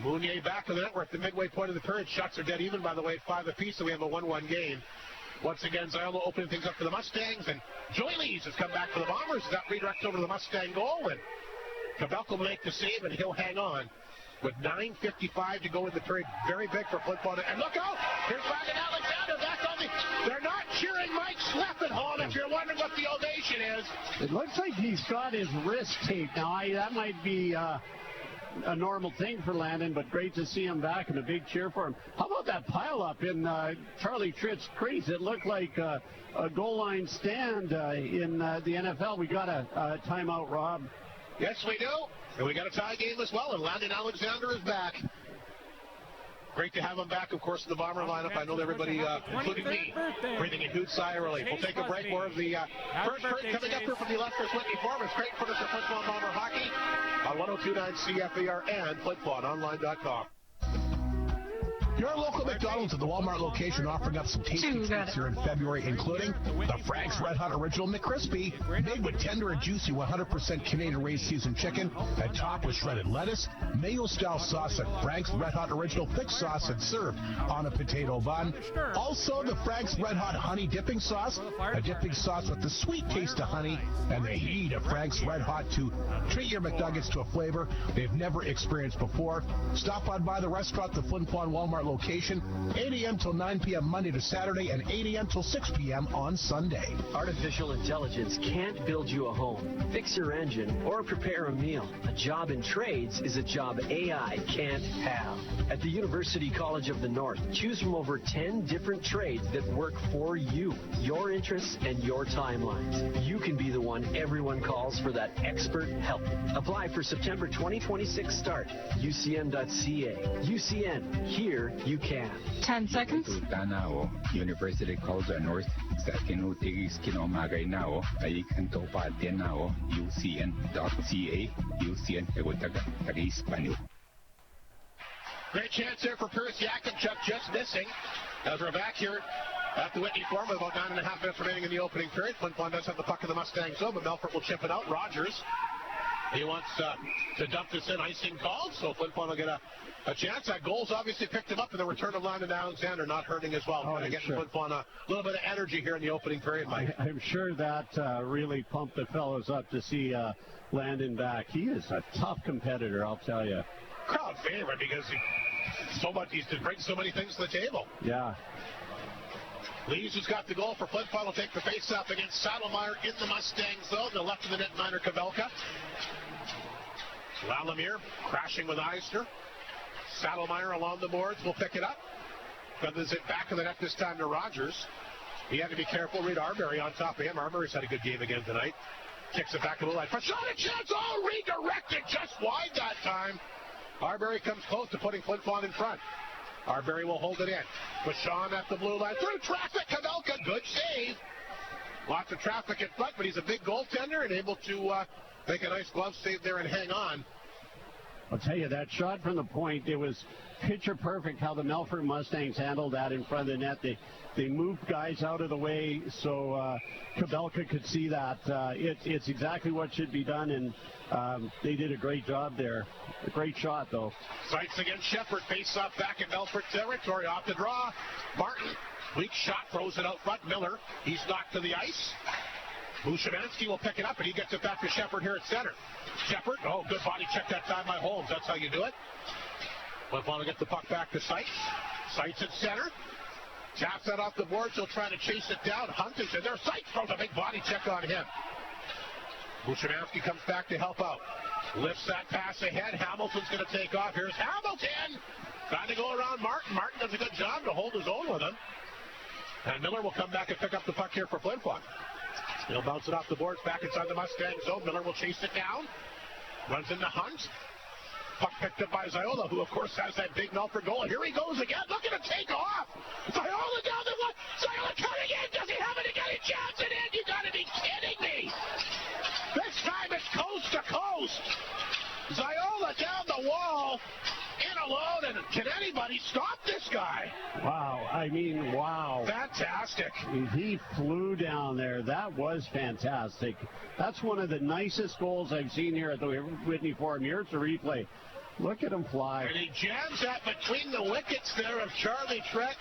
Mounier back to the net. We're at the midway point of the period. Shots are dead even, by the way, at 5 apiece, so we have a 1-1 game. Once again, Ziola opening things up for the Mustangs, and Joey Lees has come back for the Bombers. That redirects over to the Mustang goal, and Kavelka will make the save, and he'll hang on. With 9:55 to go in the period. Very big for Flin Flon. And look out! Here's Brandon Alexander back on the... They're not cheering Mike Schlepp at home, if you're wondering what the ovation is. It looks like he's got his wrist taped. Now, that might be a normal thing for Landon, but great to see him back and a big cheer for him. How about that pileup in Charlie Tritt's crease? It looked like a goal line stand in the NFL. We got a timeout, Rob. Yes, we do. And we got a tie game as well, and Landon Alexander is back. Great to have him back, of course, in the Bomber lineup. I know everybody, including me, breathing a huge sigh of relief. We'll take a break. More of the first break coming up here from the Illustrious Whitney Farm. It's great for us at Flin Flon Bomber Hockey on 102.9 CFAR and FlinFlonOnline.com. Your local McDonald's at the Walmart location offering up some tasty treats here in February, including the Frank's Red Hot Original McCrispy, made with tender and juicy 100% Canadian raised seasoned chicken, and topped with shredded lettuce, mayo-style sauce, and Frank's Red Hot Original thick sauce, and served on a potato bun. Also, the Frank's Red Hot Honey Dipping Sauce, a dipping sauce with the sweet taste of honey, and the heat of Frank's Red Hot to treat your McNuggets to a flavor they've never experienced before. Stop on by the restaurant, the Flin Flon Walmart location, 8 a.m. till 9 p.m. Monday to Saturday, and 8 a.m. till 6 p.m. on Sunday. Artificial intelligence can't build you a home, fix your engine, or prepare a meal. A job in trades is a job AI can't have. At the University College of the North, choose from over 10 different trades that work for you, your interests, and your timelines. You can be the one everyone calls for that expert help. Apply for September 2026 start. UCN.ca. UCN. Here you can. 10 seconds. Danao, University College of North, sa kinutigis kinomagay nao, ay kanto pa din nao, UCN.ca, UCN, taga-Hispano. Great chance there for Pierce Yakimchuk, just missing. As we're back here at the Whitney Forum with about 9.5 minutes remaining in the opening period. Flin Flon does have the puck in the Mustangs zone, but Melfort will chip it out. Rogers, he wants to dump this in, icing called, so Flin Flon will get a chance. That goal's obviously picked him up, and the return of Landon Alexander not hurting as well. Trying to get Flin Flon a little bit of energy here in the opening period, Mike. I'm sure that really pumped the fellows up to see Landon back. He is a tough competitor, I'll tell you. Crowd favorite because he brings so many things to the table. Yeah. Lees, who's got the goal for Flin Flon, will take the face-off against Saddlemeyer in the Mustang zone. The left of the netminder, Kabelka. Lalamier crashing with Eisner. Saddlemeyer along the boards will pick it up. Feathers it back of the net this time to Rogers. He had to be careful. Reed Arbery on top of him. Arbery's had a good game again tonight. Kicks it back to the line. Shot a chance. Oh, redirected just wide that time. Arbery comes close to putting Flin Flon in front. Arbery will hold it in. Bashan at the blue line. Through traffic. Kabelka, good save. Lots of traffic in front, but he's a big goaltender and able to make a nice glove save there and hang on. I'll tell you, that shot from the point, it was picture perfect how the Melfort Mustangs handled that in front of the net. They moved guys out of the way so Kabelka could see that. It's exactly what should be done, and they did a great job there. A great shot, though. Sights against Shepard. Face off back in Melfort territory. Off the draw. Martin. Weak shot. Throws it out front. Miller. He's knocked to the ice. Bushimansky will pick it up, and he gets it back to Shepard here at center. Shepard. Oh, good body check that time by Holmes. That's how you do it. Flin Flon will get the puck back to Sights. Sights at center. Taps that off the boards. He'll try to chase it down. Hunt is in there. Sights throws a big body check on him. Bushimansky comes back to help out. Lifts that pass ahead. Hamilton's going to take off. Here's Hamilton. Trying to go around Martin. Martin does a good job to hold his own with him. And Miller will come back and pick up the puck here for Flin Flon. He'll bounce it off the boards back inside the Mustang zone. Miller will chase it down. Runs into Hunt. Puck picked up by Ziola, who, of course, has that big Melfort goal. Here he goes again. Look at him take off. Ziola down the one. Ziola coming in. Does he have it again? Johnson in. You got to be kidding me. This time it's coast to coast. Ziola down the wall. In alone, and can anybody stop this guy? Wow, I mean, wow. Fantastic. He flew down there. That was fantastic. That's one of the nicest goals I've seen here at the Whitney Forum. Here's the replay. Look at him fly. And he jams that between the wickets there of Charlie Trett.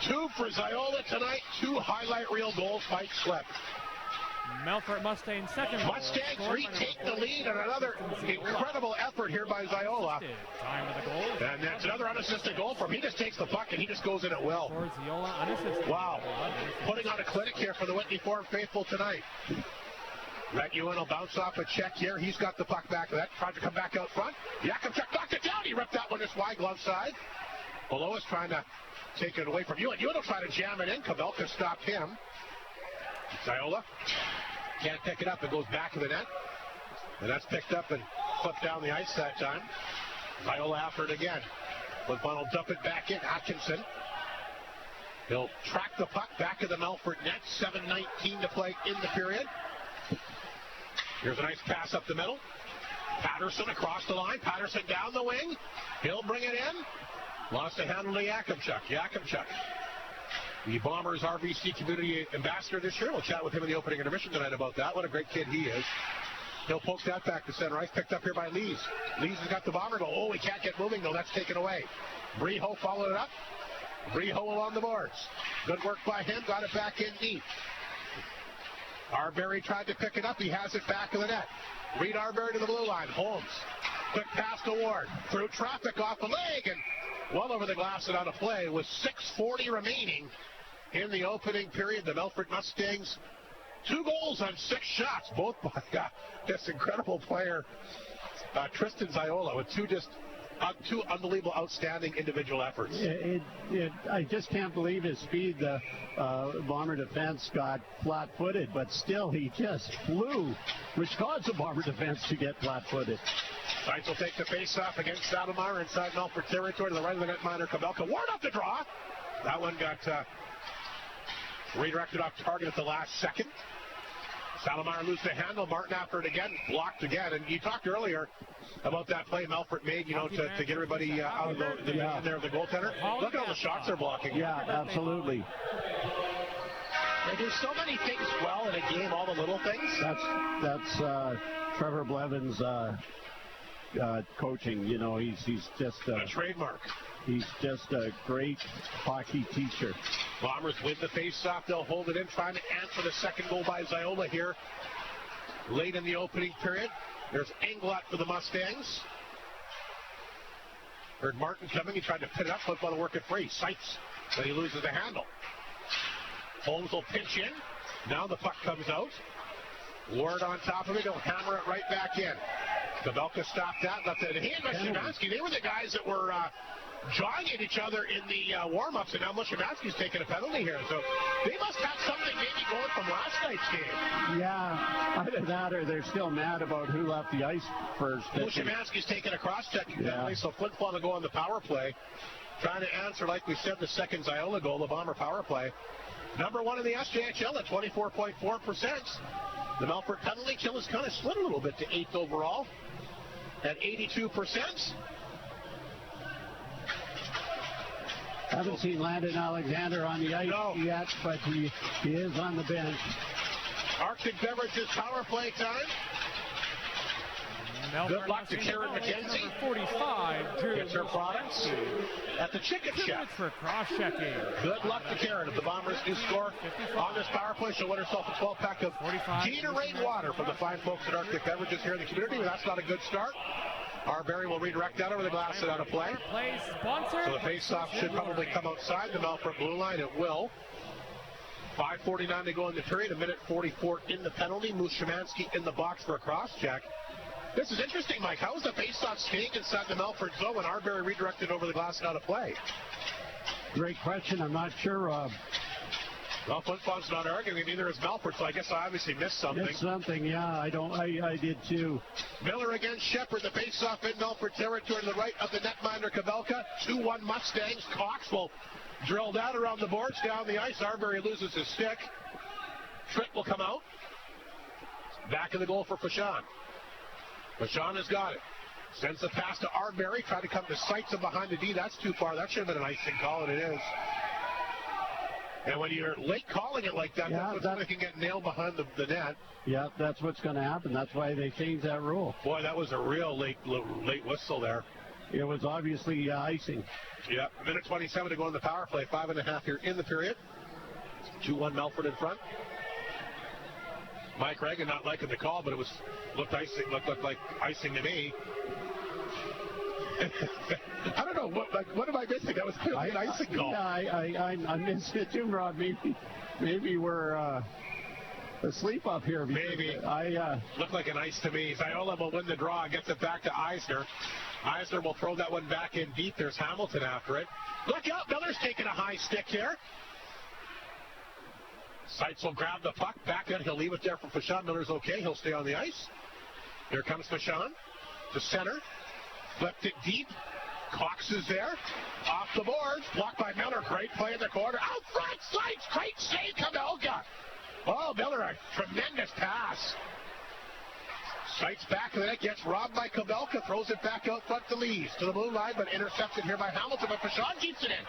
2 for Ziola tonight, 2 highlight reel goals, Mike Slip. Melfort Mustangs second. Mustangs retake the lead, and another incredible effort here by Ziola. And that's another unassisted goal from him. He just takes the puck and he just goes in at will. Wow. Putting on a clinic here for the Whitney Forum faithful tonight. Rhett Ewan will bounce off a check here. He's got the puck back. That tried to come back out front. Yakimchuk knocked it down. He ripped that one just wide glove side. Below is trying to take it away from Ewan. Ewan will try to jam it in. Kabelka stopped him. Ziola can't pick it up. It goes back to the net. And that's picked up and flipped down the ice that time. Ziola after it again. Flin Flon will dump it back in. Atkinson. He'll track the puck back to the Melfort net. 7:19 to play in the period. Here's a nice pass up the middle. Patterson across the line. Patterson down the wing. He'll bring it in. Lost a handle to Yakimchuk. Yakimchuk, the Bombers RBC Community Ambassador this year. We'll chat with him in the opening intermission tonight about that. What a great kid he is. He'll poke that back to center ice. Picked up here by Lees. Lees has got the Bomber goal. Oh, he can't get moving, though. That's taken away. Breho followed it up. Breho along the boards. Good work by him. Got it back in deep. Arbery tried to pick it up. He has it back in the net. Reed Arbery to the blue line. Holmes. Quick pass to Ward. Through traffic off the leg and well over the glass and out of play with 6:40 remaining in the opening period. The Melfort Mustangs, 2 goals on 6 shots, both by this incredible player, Tristan Ziola, with two unbelievable, outstanding individual efforts. I just can't believe his speed. The Bomber defense got flat-footed, but still he just flew, which caused the Bomber defense to get flat-footed. Seitz will take the face-off against Salomar inside Melfort territory to the right of the netminder, Kabelka. Ward up the draw. That one got redirected off target at the last second. Salomar loses the handle. Martin after it again, blocked again. And you talked earlier about that play Melfort made, to get everybody out of the in there of the goaltender. Look at all the shots they're blocking. Yeah, absolutely. They do so many things well in a game, all the little things. That's Trevor Blevins' coaching. He's just a trademark. He's just a great hockey teacher. Bombers win the face-off. They'll hold it in, trying to answer the second goal by Ziola here late in the opening period. There's Englot for the Mustangs. Heard Martin coming. He tried to pin it up. Flip on the work it free. Seitz, but he loses the handle. Holmes will pinch in. Now the puck comes out. Ward on top of it. He'll hammer it right back in. Kabelka stopped that. Left it. He and Mushimansky, they were the guys that were jawing at each other in the warm-ups, and now Mushimansky's taking a penalty here. So they must have something maybe going from last night's game. Yeah, either that or they're still mad about who left the ice first. Mushimansky's taking a cross-checking penalty, so Flin Flon will go on the power play. Trying to answer, like we said, the second Ziola goal, the Bomber power play. Number 1 in the SJHL at 24.4%. The Melfort penalty kill has kind of slid a little bit to 8th overall at 82%. Haven't seen Landon Alexander on the ice yet, but he is on the bench. Arctic Beverages power play time. Good luck to Karen McKenzie. Number 45, Drew. Gets her products at the Chicken Shack. For cross-checking. Good luck to Karen. If the Bombers do score on this power play, she'll win herself a 12-pack of Gatorade water from the fine folks at Arctic Beverages here in the community. That's not a good start. Arbery will redirect that over the glass and out of play. So the face-off should probably come outside the Melfort blue line. It will. 5:49 to go in the period. 1:44 in the penalty. Mushimansky in the box for a cross-check. This is interesting, Mike. How is the face-off staying inside the Melfort zone when Arbery redirected over the glass and out of play? Great question. I'm not sure. Well, Flin Flon's not arguing, neither is Melfort, so I guess I obviously missed something. Missed something, yeah. I did too. Miller against Shepard. The face-off in Melfort territory to the right of the netminder Kabelka. 2-1 Mustangs. Cox will drill that around the boards down the ice. Arbery loses his stick. Tritt will come out. Back in the goal for Fashan. Fashan has got it. Sends the pass to Arbery. Tried to come to Seitz and behind the D. That's too far. That should have been an icing call, and it is. And when you're late calling it like that, that's when it can get nailed behind the net. Yeah, that's what's going to happen. That's why they changed that rule. Boy, that was a real late whistle there. It was obviously icing. Yeah, 1:27 to go in the power play. 5.5 here in the period. 2-1 Melfort in front. Mike Reagan not liking the call, but it looked like icing to me. I don't know what am I missing? That was clearly an icing call. Yeah, I missed it too, Rob. Maybe we're asleep up here. Maybe. Looked like an ice to me. Ziola will win the draw and gets it back to Eisner. Eisner will throw that one back in deep. There's Hamilton after it. Look out! Miller's taking a high stick here. Seitz will grab the puck back in. He'll leave it there for Fashan. Miller's okay. He'll stay on the ice. Here comes Fashan to center. Flipped it deep. Cox is there. Off the boards. Blocked by Miller. Great play in the corner. Out front. Sites. Great save, Kabelka. Oh, Miller, a tremendous pass. Sights back of the net, gets robbed by Kabelka, throws it back out front to Lees, to the blue line, but intercepted here by Hamilton, but Fashawn keeps it in.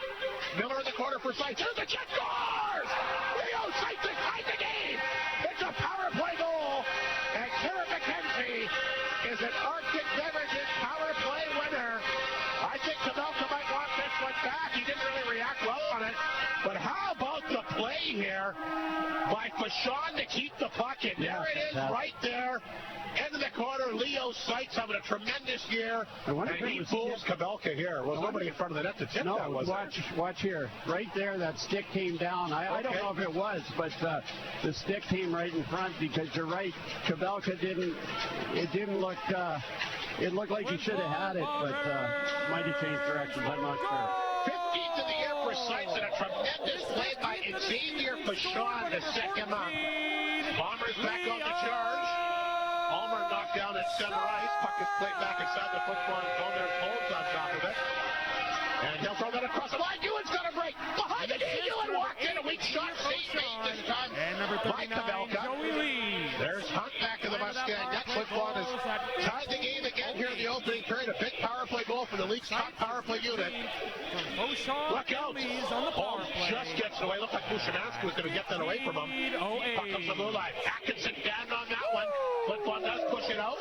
Miller in the corner for Sights. Here's the check, scores! Leo Sights has tied the game! It's a power play goal, and Kieran McKenzie is an Arctic Beverages power play winner. I think Kabelka might want this one back. He didn't really react well on it, but how about the play here by Fashawn to keep the puck in? There it is, right there. Into the corner, Leo Sights having a tremendous year, and he fools Kabelka here. Was nobody in front of the net to tip that, was watch here. Right there, that stick came down. I don't know if it was, but the stick came right in front, because you're right, Kabelka didn't look, it looked like he should have had it, but might have changed directions, I'm not sure. 15th of the year for Sights, and a tremendous play by Xavier Fashawn to set him up. Bombers back on the charge. Ulmer knocked down at center ice. Puck is played back inside the Flin Flon zone. There's Holmes on top of it. And he'll throw that across the line. Ewan's got a break. Behind the knee, Ewan walked in. A weak shot. Safe made this time by Kabelka. There's Hunt back to the Mustang net. Flin Flon has tied the game again here in the opening period. A big power play goal for the league's top power play unit. Look out. Holmes just gets it away. Looked like Mushanowski was going to get that away from him. Puck comes the blue line. Atkinson down on that one. Flin Flon does push it out.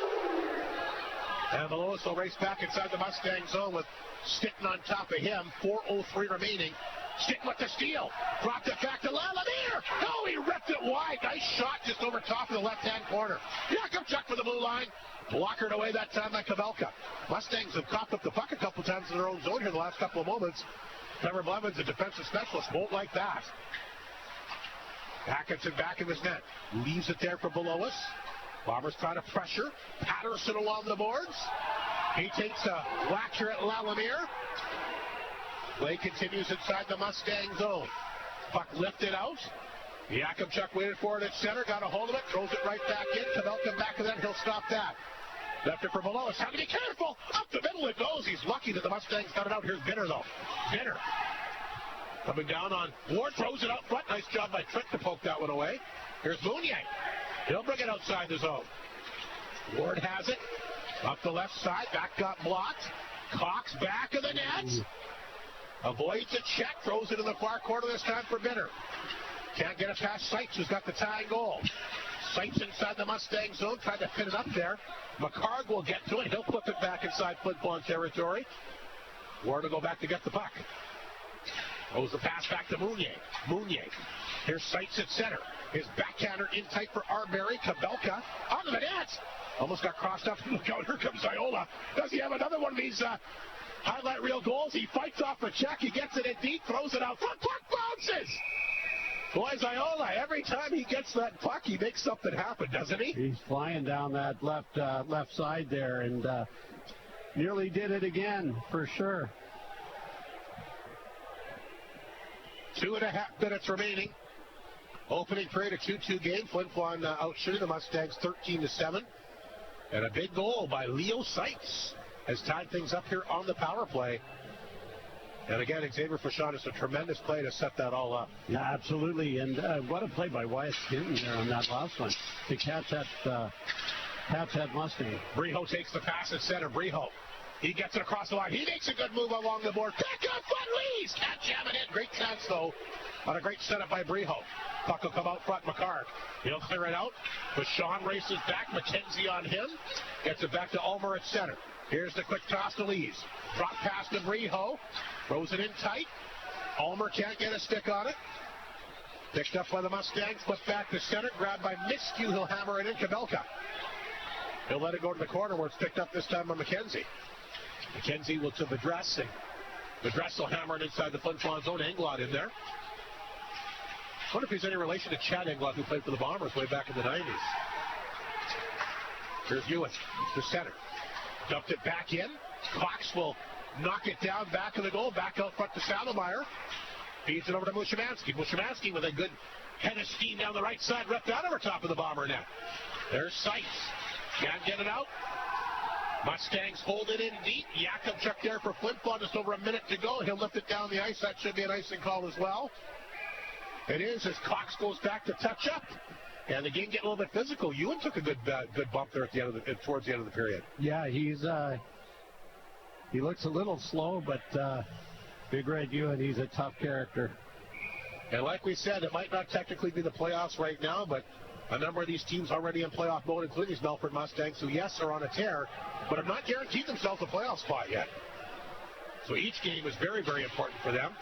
And Lewis will race back inside the Mustang zone with Stinton on top of him. 4:03 remaining. Stinton with the steal. Dropped it back to Lalamier. Oh, he ripped it wide. Nice shot just over top of the left-hand corner. Jakubchuk for the blue line. Blockered away that time by Kabelka. Mustangs have coughed up the puck a couple times in their own zone here the last couple of moments. Trevor Blevins, a defensive specialist, won't like that. Atkinson back in his net. Leaves it there for Belois. Bombers trying to pressure. Patterson along the boards. He takes a whack here at Lalamier. Play continues inside the Mustang zone. Puck lifted out. Jakubchuk waited for it at center. Got a hold of it. Throws it right back in. Kabelka back of that. He'll stop that. Left it for Belois. Have to be careful. Up the middle it goes. He's lucky that the Mustangs got it out. Here's Binner, though. Binner coming down on Ward. Throws it out front. Nice job by Trick to poke that one away. Here's Mounier. He'll bring it outside the zone. Ward has it. Up the left side. Back got blocked. Cox back of the net. Avoids a check. Throws it in the far corner this time for Binner. Can't get it past Sights, who's got the tying goal. Sights inside the Mustang zone. Tried to pin it up there. McCarg will get to it. He'll flip it back inside Flin Flon territory. Ward to go back to get the puck. Throws the pass back to Mounier. Mounier. Here's Sights at center. His backhander in tight for Arbery. Kabelka onto the net. Almost got crossed up. Look out, here comes Iola. Does he have another one of these highlight reel goals? He fights off a check. He gets it in deep, throws it out front. Puck bounces. Boys, Iola, every time he gets that puck, he makes something happen, doesn't he? He's flying down that left side there, and nearly did it again, for sure. 2.5 minutes remaining. Opening period, a 2-2 game. Flin Flon outshooting the Mustangs 13-7. And a big goal by Leo Sights has tied things up here on the power play. And again, Xavier Fashawn is a tremendous play to set that all up. Yeah, absolutely. And what a play by Wyatt Stinton there on that last one to catch that Mustang. Breho takes the pass at center. Breho. He gets it across the line. He makes a good move along the board. Back up front, Lees. Can't jam it in. Great chance, though, on a great setup by Breho. Puck will come out front. McCarg. He'll clear it out. Fashawn races back. McKenzie on him. Gets it back to Ulmer at center. Here's the quick toss to Lees. Drop pass to Breho. Throws it in tight. Ulmer can't get a stick on it. Picked up by the Mustangs. Flipped back to center. Grabbed by Miskew. He'll hammer it in. Kabelka. He'll let it go to the corner where it's picked up this time by McKenzie. McKenzie will to Vedress. Vedress will hammer it inside the Flin Flon zone. Englot in there. I wonder if he's any relation to Chad Englot, who played for the Bombers way back in the 90s. Here's Ewan to center. Dumped it back in. Cox will knock it down back of the goal. Back out front to Saddlemeyer. Feeds it over to Mushimansky. Mushimansky with a good head of steam down the right side. Ripped out over top of the Bomber net. There's Sights. Can't get it out. Mustangs hold it in deep. Yakimchuk there for Flin Flon, just over a minute to go. He'll lift it down the ice. That should be an icing call as well. It is as Cox goes back to touch up. And the game getting a little bit physical. Ewan took a good bump there at the end of towards the end of the period. Yeah, he looks a little slow, but Big Red Ewan, he's a tough character. And like we said, it might not technically be the playoffs right now, but a number of these teams already in playoff mode, including these Melfort Mustangs, who, yes, are on a tear, but have not guaranteed themselves a playoff spot yet. So each game is very, very important for them.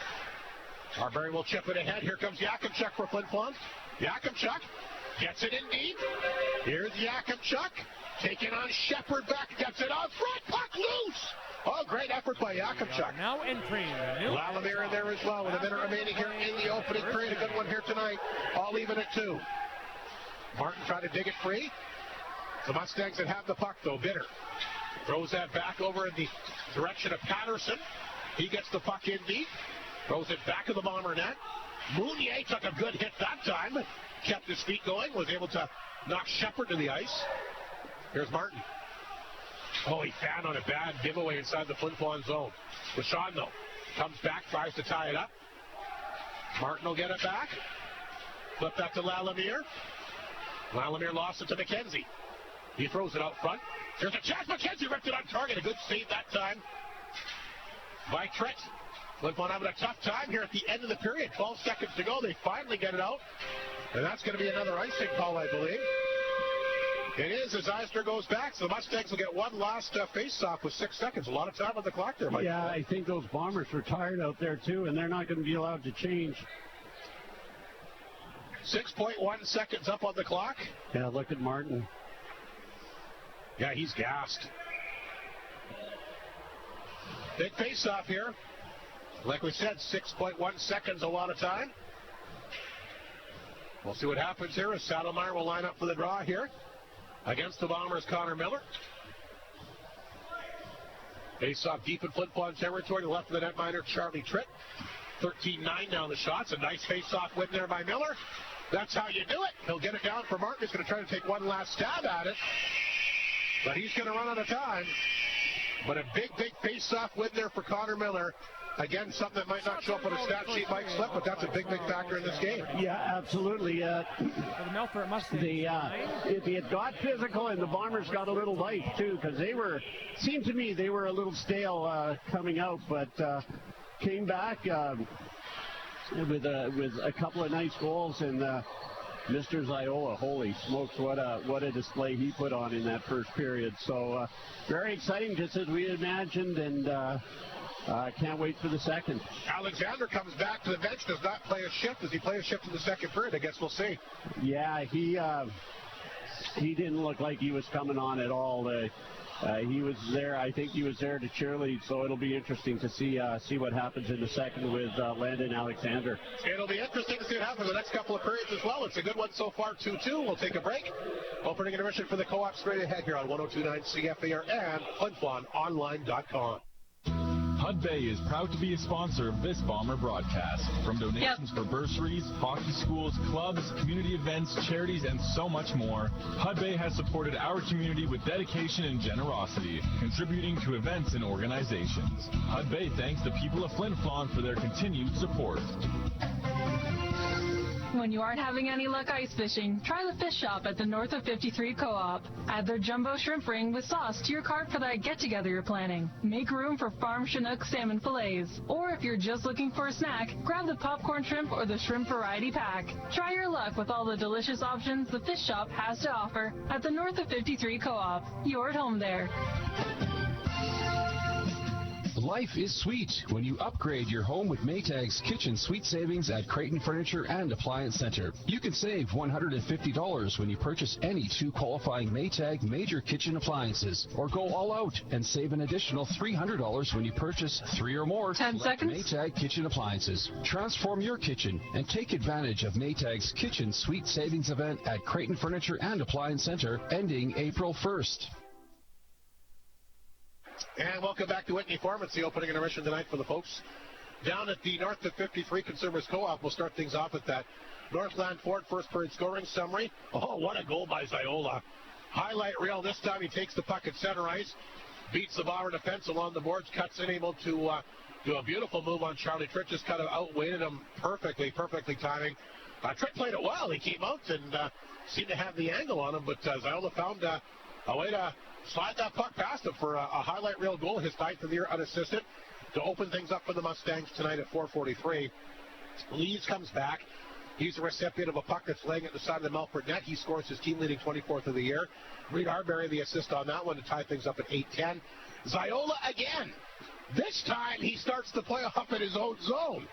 Carberry will chip it ahead. Here comes Yakimchuk for Flin Flon. Yakimchuk gets it in deep. Here's Yakimchuk taking on Shepard back. Gets it on front. Puck loose. Oh, great effort by Yakimchuk. Now entering the new Lalomir in there as well with a minute remaining here in the opening period. A good one here tonight. All even at 2. Martin trying to dig it free. The Mustangs that have the puck, though. Bitter throws that back over in the direction of Patterson. He gets the puck in deep. Throws it back of the Bomber net. Mounier took a good hit that time. Kept his feet going. Was able to knock Shepard to the ice. Here's Martin. Oh, he found on a bad giveaway inside the Flin Flon zone. Rashawn, though, comes back, tries to tie it up. Martin will get it back. Flip that to Lalomir. Lalomir lost it to McKenzie. He throws it out front. There's a chance. McKenzie ripped it on target. A good save that time by Trent. Flin Flon having a tough time here at the end of the period. 12 seconds to go. They finally get it out. And that's going to be another icing call, I believe. It is as Eisner goes back. So the Mustangs will get one last face-off with 6 seconds. A lot of time on the clock there, Mike. Yeah, I think those Bombers were tired out there, too, and they're not going to be allowed to change. 6.1 seconds up on the clock. Yeah, look at Martin. Yeah, he's gassed. Big face-off here. Like we said, 6.1 seconds, a lot of time. We'll see what happens here as Saddlemeyer will line up for the draw here against the Bombers' Connor Miller. Face-off deep in Flin Flon territory to the left of the netminder, Charlie Tritt. 13-9 down the shots. A nice face-off win there by Miller. That's how you do it. He'll get it down for Martin. He's going to try to take one last stab at it. But he's going to run out of time. But a big face-off win there for Connor Miller. Again, something that might not show up on a stat sheet, Mike Slip, but that's a big factor in this game. Yeah, absolutely. It got physical, and the Bombers got a little life, too, because seemed to me they were a little stale coming out, but came back with a couple of nice goals, and Mr. Ziola, holy smokes, what a display he put on in that first period. So very exciting, just as we had imagined, and can't wait for the second. Alexander comes back to the bench, does not play a shift. Does he play a shift in the second period? I guess we'll see. Yeah, he didn't look like he was coming on at all. He was there. I think he was there to cheerlead, so it'll be interesting to see what happens in the second with Landon Alexander. It'll be interesting to see what happens in the next couple of periods as well. It's a good one so far, 2-2. We'll take a break. Opening intermission for the Co-op straight ahead here on 102.9 CFAR and FlinFlonOnline.com. Hud Bay is proud to be a sponsor of this Bomber broadcast. From donations for bursaries, hockey schools, clubs, community events, charities, and so much more, Hud Bay has supported our community with dedication and generosity, contributing to events and organizations. Hud Bay thanks the people of Flin Flon for their continued support. When you aren't having any luck ice fishing, try the fish shop at the North of 53 Co-op. Add their jumbo shrimp ring with sauce to your cart for that get-together you're planning. Make room for farm Chinook salmon fillets. Or if you're just looking for a snack, grab the popcorn shrimp or the shrimp variety pack. Try your luck with all the delicious options the fish shop has to offer at the North of 53 Co-op. You're at home there. Life is sweet when you upgrade your home with Maytag's Kitchen Suite Savings at Creighton Furniture and Appliance Center. You can save $150 when you purchase any 2 qualifying Maytag major kitchen appliances, or go all out and save an additional $300 when you purchase 3 or more 10 seconds. Maytag kitchen appliances. Transform your kitchen and take advantage of Maytag's Kitchen Suite Savings event at Creighton Furniture and Appliance Center ending April 1st. And welcome back to Whitney Farm. It's the opening intermission tonight for the folks down at the North of 53 Consumers Co-op. We'll start things off with that Northland Ford first period scoring summary. Oh, what a goal by Ziola. Highlight reel. This time he takes the puck at center ice. beats the Bomber defense along the boards, cuts in, able to do a beautiful move on Charlie Tritt, just kind of outweighted him perfectly timing. Tritt played it well. He came out and seemed to have the angle on him, but Ziola found a way to slide that puck past him for a highlight reel goal, his 9th of the year unassisted, to open things up for the Mustangs tonight at 4:43. Lees comes back. He's the recipient of a puck that's laying at the side of the Melfort net. He scores his team-leading 24th of the year. Reed Arbery, the assist on that one, to tie things up at 8:10. Ziola again. This time he starts to play off in his own zone.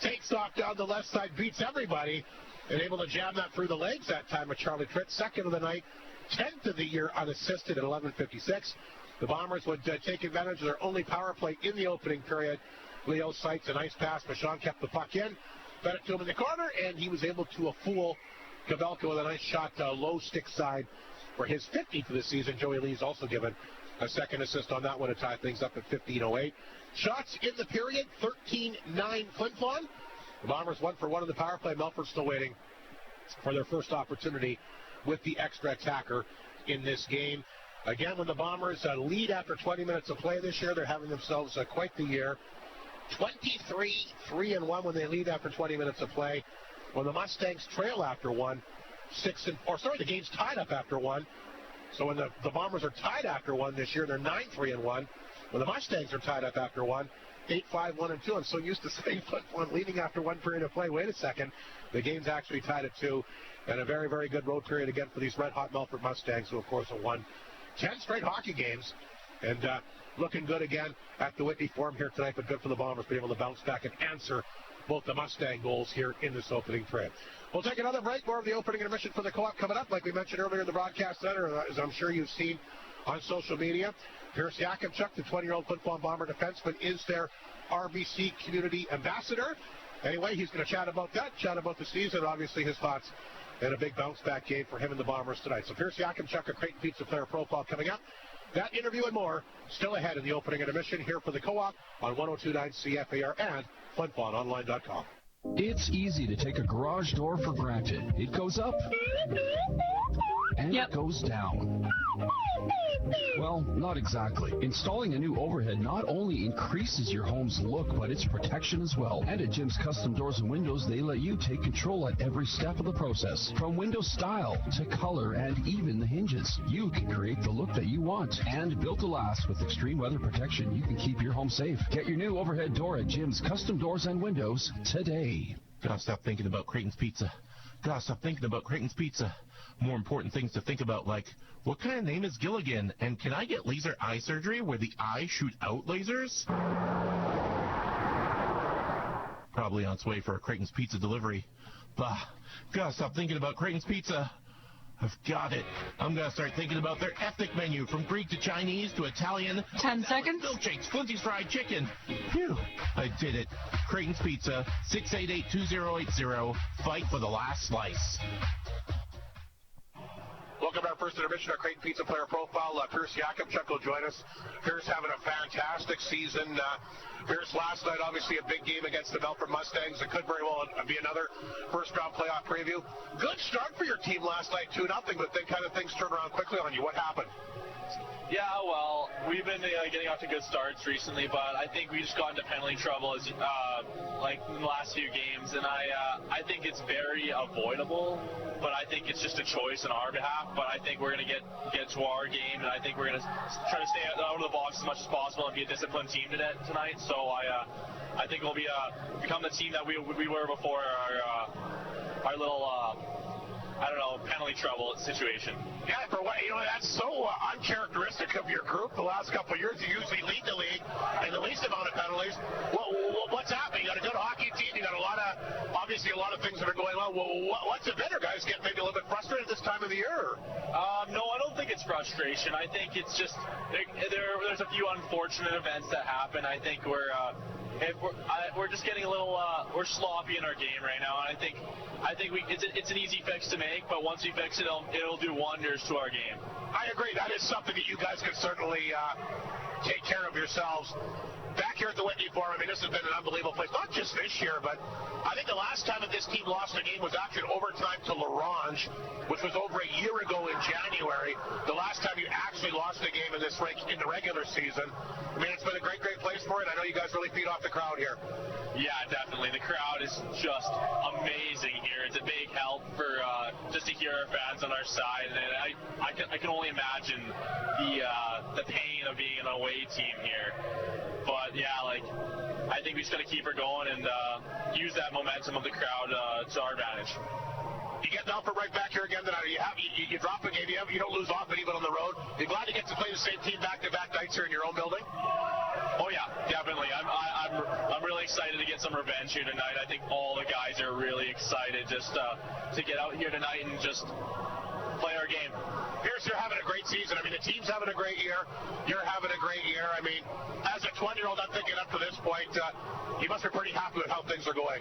Takes off down the left side, beats everybody, and able to jam that through the legs that time with Charlie Tritt. 2nd of the night, 10th of the year unassisted at 11:56. The Bombers would take advantage of their only power play in the opening period. Leo Seitz, a nice pass. Michon kept the puck in, fed it to him in the corner, and he was able to fool Kabelka with a nice shot low stick side for his 50th for the season. Joey Lee's also given a second assist on that one to tie things up at 15:08. Shots in the period, 13-9 Flin Flon. The Bombers 1 for 1 in the power play. Melfort still waiting for their first opportunity with the extra attacker in this game. Again, when the Bombers lead after 20 minutes of play this year, they're having themselves quite the year. 23-3-1 when they lead after 20 minutes of play. When the Mustangs trail after one, the game's tied up after one. So when the Bombers are tied after one this year, they're 9-3-1. When the Mustangs are tied up after one, 8-5-1-2. I'm so used to saying Flin Flon leading after one period of play. Wait a second. The game's actually tied at 2. And a very, very good road period again for these red-hot Melfort Mustangs, who, of course, have won 10 straight hockey games. And looking good again at the Whitney Forum here tonight, but good for the Bombers being able to bounce back and answer both the Mustang goals here in this opening period. We'll take another break. More of the opening intermission for the Co-op coming up. Like we mentioned earlier in the broadcast center, as I'm sure you've seen on social media, Pierce Yakimchuk, the 20-year-old Flin Flon Bomber defenseman, is their RBC community ambassador. Anyway, he's going to chat about that, chat about the season, obviously his thoughts, and a big bounce-back game for him and the Bombers tonight. So Pierce Yakimchuk, a Creighton Pizza player profile coming up. That interview and more still ahead in the opening intermission here for the Co-op on 102.9 CFAR and FlinFlonOnline.com. It's easy to take a garage door for granted. It goes up and it goes down. Well, not exactly. Installing a new overhead not only increases your home's look, but its protection as well. And at Jim's Custom Doors and Windows, they let you take control at every step of the process. From window style to color and even the hinges, you can create the look that you want. And built to last with extreme weather protection, you can keep your home safe. Get your new overhead door at Jim's Custom Doors and Windows today. Gotta stop thinking about Creighton's Pizza. Gotta stop thinking about Creighton's Pizza. More important things to think about, like, what kind of name is Gilligan? And can I get laser eye surgery where the eyes shoot out lasers? Probably on its way for a Creighton's Pizza delivery. Bah, gotta stop thinking about Creighton's Pizza. I've got it. I'm gonna start thinking about their ethnic menu, from Greek to Chinese to Italian. 10 seconds. Milkshakes, Flinty's fried chicken. Phew, I did it. Creighton's Pizza, 688-2080. Fight for the last slice. Welcome to our first intermission, our Creighton Pizza player profile. Pierce Yakimchuk will join us. Pierce having a fantastic season. Pierce last night, obviously a big game against the Melfort Mustangs. It could very well be another first-round playoff preview. Good start for your team last night, 2-0, but then kind of things turned around quickly on you. What happened? Yeah, well, we've been getting off to good starts recently, but I think we just got into penalty trouble like in the last few games, and I think it's very avoidable, but I think it's just a choice on our behalf. But I think we're going to get to our game, and I think we're going to try to stay out of the box as much as possible and be a disciplined team tonight. So I think we'll become the team that we were before our little penalty trouble situation. Yeah, for what, that's so uncharacteristic of your group. The last couple of years, you usually lead the league in the least amount of penalties. What's happening? You got a good hockey team. You got a lot of things that are going on. What's it been? Are guys getting maybe a little bit frustrated this time of the year? No, I don't think it's frustration. I think it's just there's a few unfortunate events that happen. I think we're just getting a little we're sloppy in our game right now, and I think I think it's an easy fix to make, but once we fix it, it'll do wonders to our game. I agree. That is something that you guys could certainly take care of yourselves. Back here at the Whitney Forum, I mean, this has been an unbelievable place, not just this year, but I think the last time that this team lost a game was actually in overtime to Larange, which was over a year ago in January. The last time you actually lost a game in this rink in the regular season. I mean, it's been a great, great place for it. I know you guys really feed off the crowd here. Yeah, definitely. The crowd is just amazing here. It's a big help for just to hear our fans on our side, and I can only imagine the pain of being an away team here. But yeah, I think we just got to keep her going and use that momentum of the crowd to our advantage. You get Melfort right back here again tonight. You drop a game. You don't lose off it even on the road. You're glad to get to play the same team back-to-back nights here in your own building? Oh yeah, definitely. I'm really excited to get some revenge here tonight. I think all the guys are really excited just to get out here tonight and just play our game. Pierce, you're having a great season. I mean, the team's having a great year. You're having a great year. I mean, as a 20-year-old, I'm thinking up to this point, you must be pretty happy with how things are going.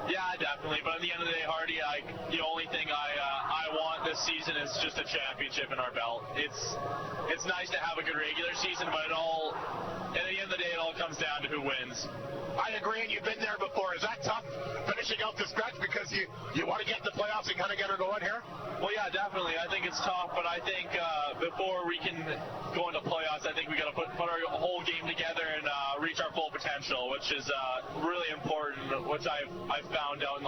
Yeah, definitely. But at the end of the day, Hardy, the only thing I want this season is just a championship in our belt. It's nice to have a good regular season, but at the end of the day, it all comes down to who wins. I agree, and you've been there before. Is that tough, finishing out the stretch, because you want to get in the playoffs and kind of get her going here? Well, yeah, definitely. I think it's tough, but I think before we can go into playoffs, I think we got to put our whole game together and reach our full potential, which is really important, which I've found out in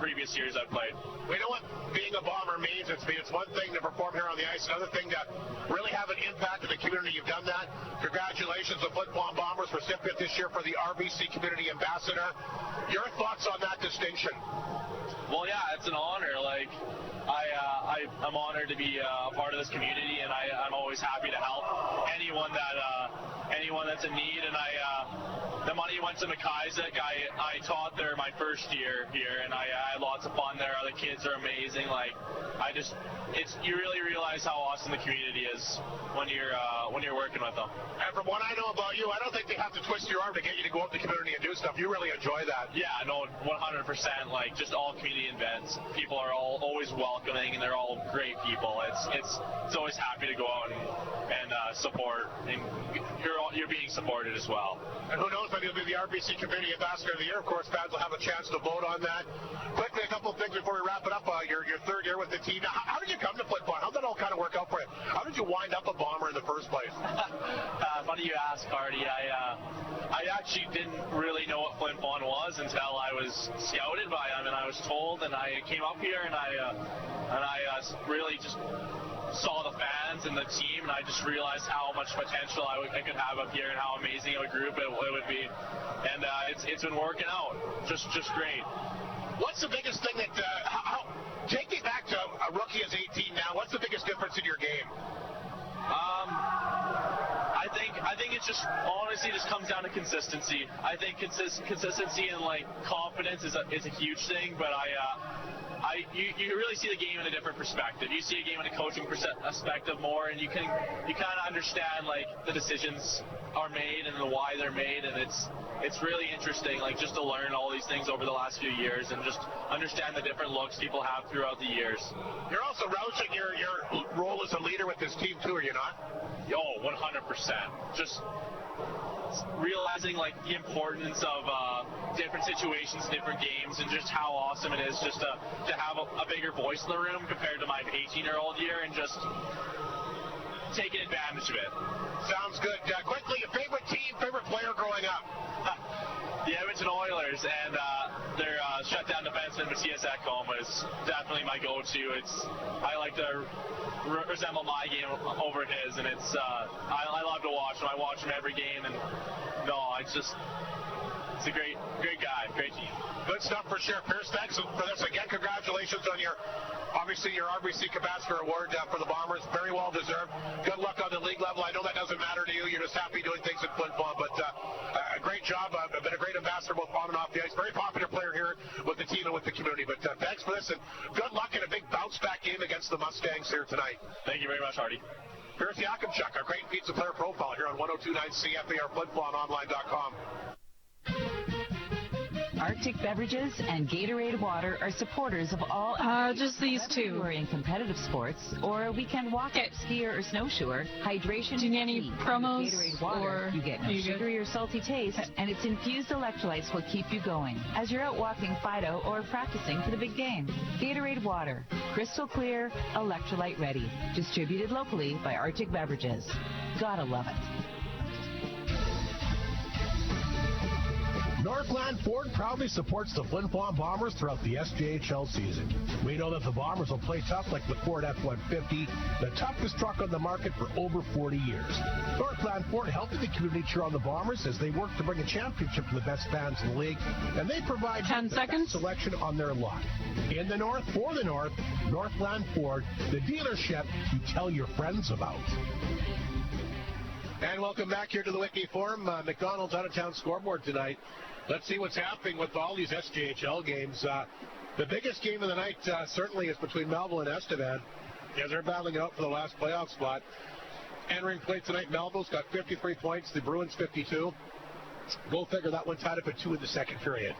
previous years I've played. We know what being a Bomber means. It's one thing to perform here on the ice, another thing to really have an impact in the community. You've done that. Congratulations, the Flin Flon Bombers recipient this year for the RBC Community Ambassador. Your thoughts on that distinction? Well, yeah, it's an honor. I'm honored to be a part of this community, and I'm always happy to help anyone that's in need. And the money went to McIsaac. I taught there my first year here, and I had lots of fun there. The kids are amazing. You really realize how awesome the community is when you're working with them. And from what I know about you, I don't think they have to twist your arm to get you to go out in the community and do stuff. You really enjoy that. Yeah, no, 100%. Just all community events. People are always welcoming, and they're all great people. It's always happy to go out and support, and you're being supported as well. And who knows, maybe you'll be the RBC Community Ambassador of the Year. Of course, fans will have a chance to vote on that. Quickly, a couple of things before we wrap it up. Your third year with the team. Now, how did you come to Flin Flon? How did that all kind of work out for you? How did you wind up a Bomber in the first place? Funny you ask, Hardy. I actually didn't really know what Flin Flon was until I was scouted by them, and I was told, and I came up here, and I really just saw the fans and the team, and I just realized how much potential I could have up here and how amazing of a group it would be. And it's been working out just great. What's the biggest thing that take me back to a rookie as 18 now? What's the biggest difference in your game? I think it just honestly just comes down to consistency. I think consistency and confidence is a huge thing, but you really see the game in a different perspective. You see a game in a coaching perspective more, and you kind of understand the decisions are made and the why they're made, and it's really interesting just to learn all these things over the last few years and just understand the different looks people have throughout the years. You're also relishing your role as a leader with this team too, are you not? Oh, 100%. Just realizing the importance of different situations, different games, and just how awesome it is just to have a bigger voice in the room compared to my 18-year-old year, and just taking advantage of it. Sounds good. Quickly, your favorite team, favorite player growing up? The Edmonton Oilers, and their shutdown defenseman Matthias Ekholm is definitely my go-to. I like to resemble my game over his, and I love to watch him. I watch him every game, and it's a great guy, great team. Good stuff for sure. Pierce, thanks for this. Again, congratulations on your RBC Ambassador Award for the Bombers. Very well deserved. Good luck on the league level. I know that doesn't matter to you. You're just happy doing things at Flin Flon, but a great job. Been a great ambassador both on and off the ice. Very popular player here with the team and with the community. But thanks for this, and good luck in a big bounce-back game against the Mustangs here tonight. Thank you very much, Hardy. Pierce Yakimchuk, our Creighton Pizza player profile here on 102.9 CFAR, FlinFlonOnline.com. Arctic Beverages and Gatorade Water are supporters of all just these two. who are in competitive sports or a weekend walker, skier, or snowshoer. Hydration. Do you need any promos? Gatorade Water, or you get no sugary or salty taste, and its infused electrolytes will keep you going as you're out walking Fido or practicing for the big game. Gatorade Water, crystal clear, electrolyte ready. Distributed locally by Arctic Beverages. Gotta love it. Northland Ford proudly supports the Flin Flon Bombers throughout the SJHL season. We know that the Bombers will play tough like the Ford F-150, the toughest truck on the market for over 40 years. Northland Ford helped the community cheer on the Bombers as they work to bring a championship to the best fans in the league, and they provide 10 seconds selection on their lot. In the North, for the North, Northland Ford, the dealership you tell your friends about. And welcome back here to the Whitney Forum. McDonald's out-of-town scoreboard tonight. Let's see what's happening with all these SJHL games. The biggest game of the night certainly is between Melville and Estevan, as they're battling it out for the last playoff spot. Entering play tonight, Melville's got 53 points, the Bruins 52. Go figure, that one tied up at 2 in the second period.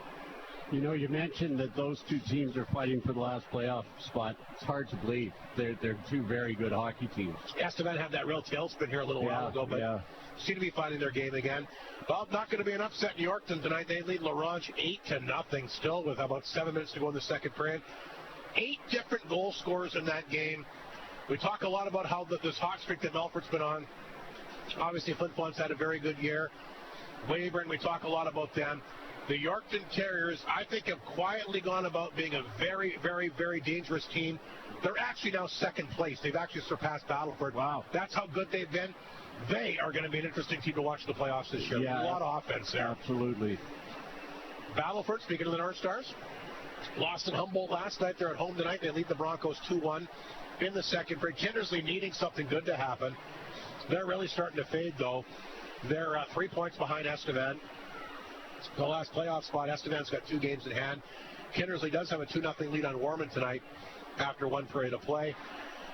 You know, you mentioned that those two teams are fighting for the last playoff spot. It's hard to believe. They're two very good hockey teams. Estevan had that real tailspin here a little while ago, but seem to be finding their game again. Well, not going to be an upset in Yorkton tonight. They lead La Ronge 8-0 still with about 7 minutes to go in the second period. 8 different goal scorers in that game. We talk a lot about how this hot streak that Melfort's been on. Obviously, Flin Flon's had a very good year. Weyburn, we talk a lot about them. The Yorkton Terriers, I think, have quietly gone about being a very, very, very dangerous team. They're actually now second place. They've actually surpassed Battleford. Wow. That's how good they've been. They are going to be an interesting team to watch the playoffs this year. Yeah, a lot of offense there. Absolutely. Battleford, speaking of the North Stars, lost in Humboldt last night. They're at home tonight. They lead the Broncos 2-1 in the second period. Kindersley needing something good to happen. They're really starting to fade, though. They're 3 points behind Estevan. The last playoff spot, Estevan's got 2 games in hand. Kindersley does have a 2-0 lead on Warman tonight after 1 period of play.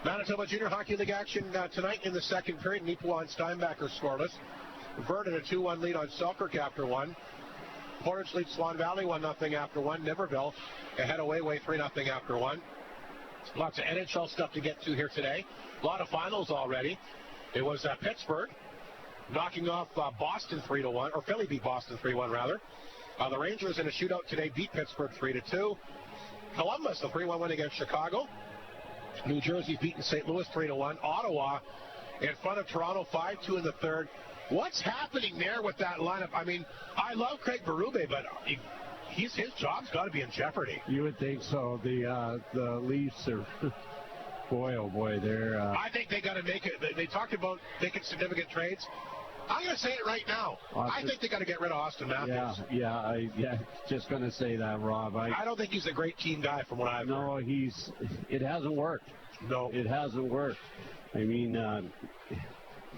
Manitoba Junior Hockey League action tonight in the second period. Neepawa and Steinbacher scoreless. Vernon a 2-1 lead on Selkirk after 1. Portage leads Swan Valley 1-0 after 1. Niverville ahead away 3-0 after 1. Lots of NHL stuff to get to here today. A lot of finals already. It was Pittsburgh knocking off Boston 3-1, or Philly beat Boston 3-1 rather. The Rangers in a shootout today beat Pittsburgh 3-2. Columbus a 3-1 win against Chicago. New Jersey's beaten St. Louis 3-1. Ottawa in front of Toronto 5-2 in the third. What's happening there with that lineup? I mean, I love Craig Berube, but his job's got to be in jeopardy. You would think so. The Leafs are, boy, oh boy, they're. I think they got to make it. They talked about making significant trades. I'm going to say it right now. I think they got to get rid of Austin Matthews. Yeah, just going to say that, Rob. I don't think he's a great team guy from what I've heard. No, it hasn't worked. No. It hasn't worked. I mean,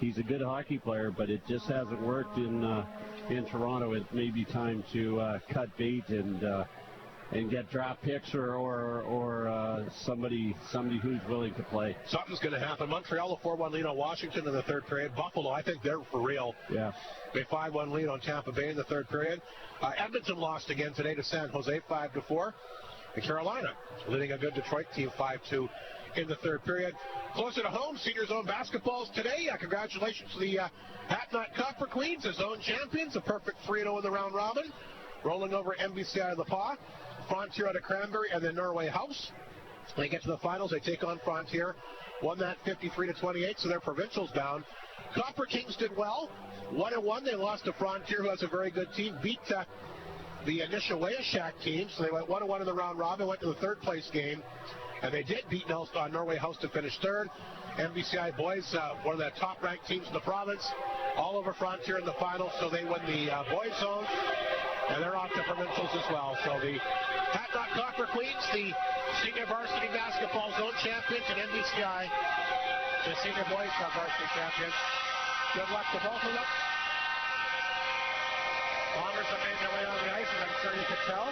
he's a good hockey player, but it just hasn't worked in Toronto. It may be time to cut bait and get draft picks or somebody who's willing to play. Something's going to happen. Montreal a 4-1 lead on Washington in the third period. Buffalo, I think they're for real. Yeah. A 5-1 lead on Tampa Bay in the third period. Edmonton lost again today to San Jose 5-4. And Carolina leading a good Detroit team 5-2 in the third period. Closer to home, Senior Zone basketballs today. Congratulations to the Hatnut Copper Queens, the zone champions. A perfect 3-0 in the round robin. Rolling over MBCI of the Paw. Frontier out of Cranberry, and then Norway House. They get to the finals. They take on Frontier. Won that 53-28, so their provincials down. Copper Kings did well. 1-1. They lost to Frontier, who has a very good team. Beat the Nishawayak team, so they went 1-1 in the round robin. Went to the third place game, and they did beat Norway House to finish third. MBCI boys, one of the top-ranked teams in the province, all over Frontier in the finals, so they win the boys zone. And they're off to provincials as well. So the Hatnut Copper Queens, the senior varsity basketball zone champions, and NBCI, the senior boys varsity champions. Good luck to both of them. Bombers have made their way on the ice, as I'm sure you can tell.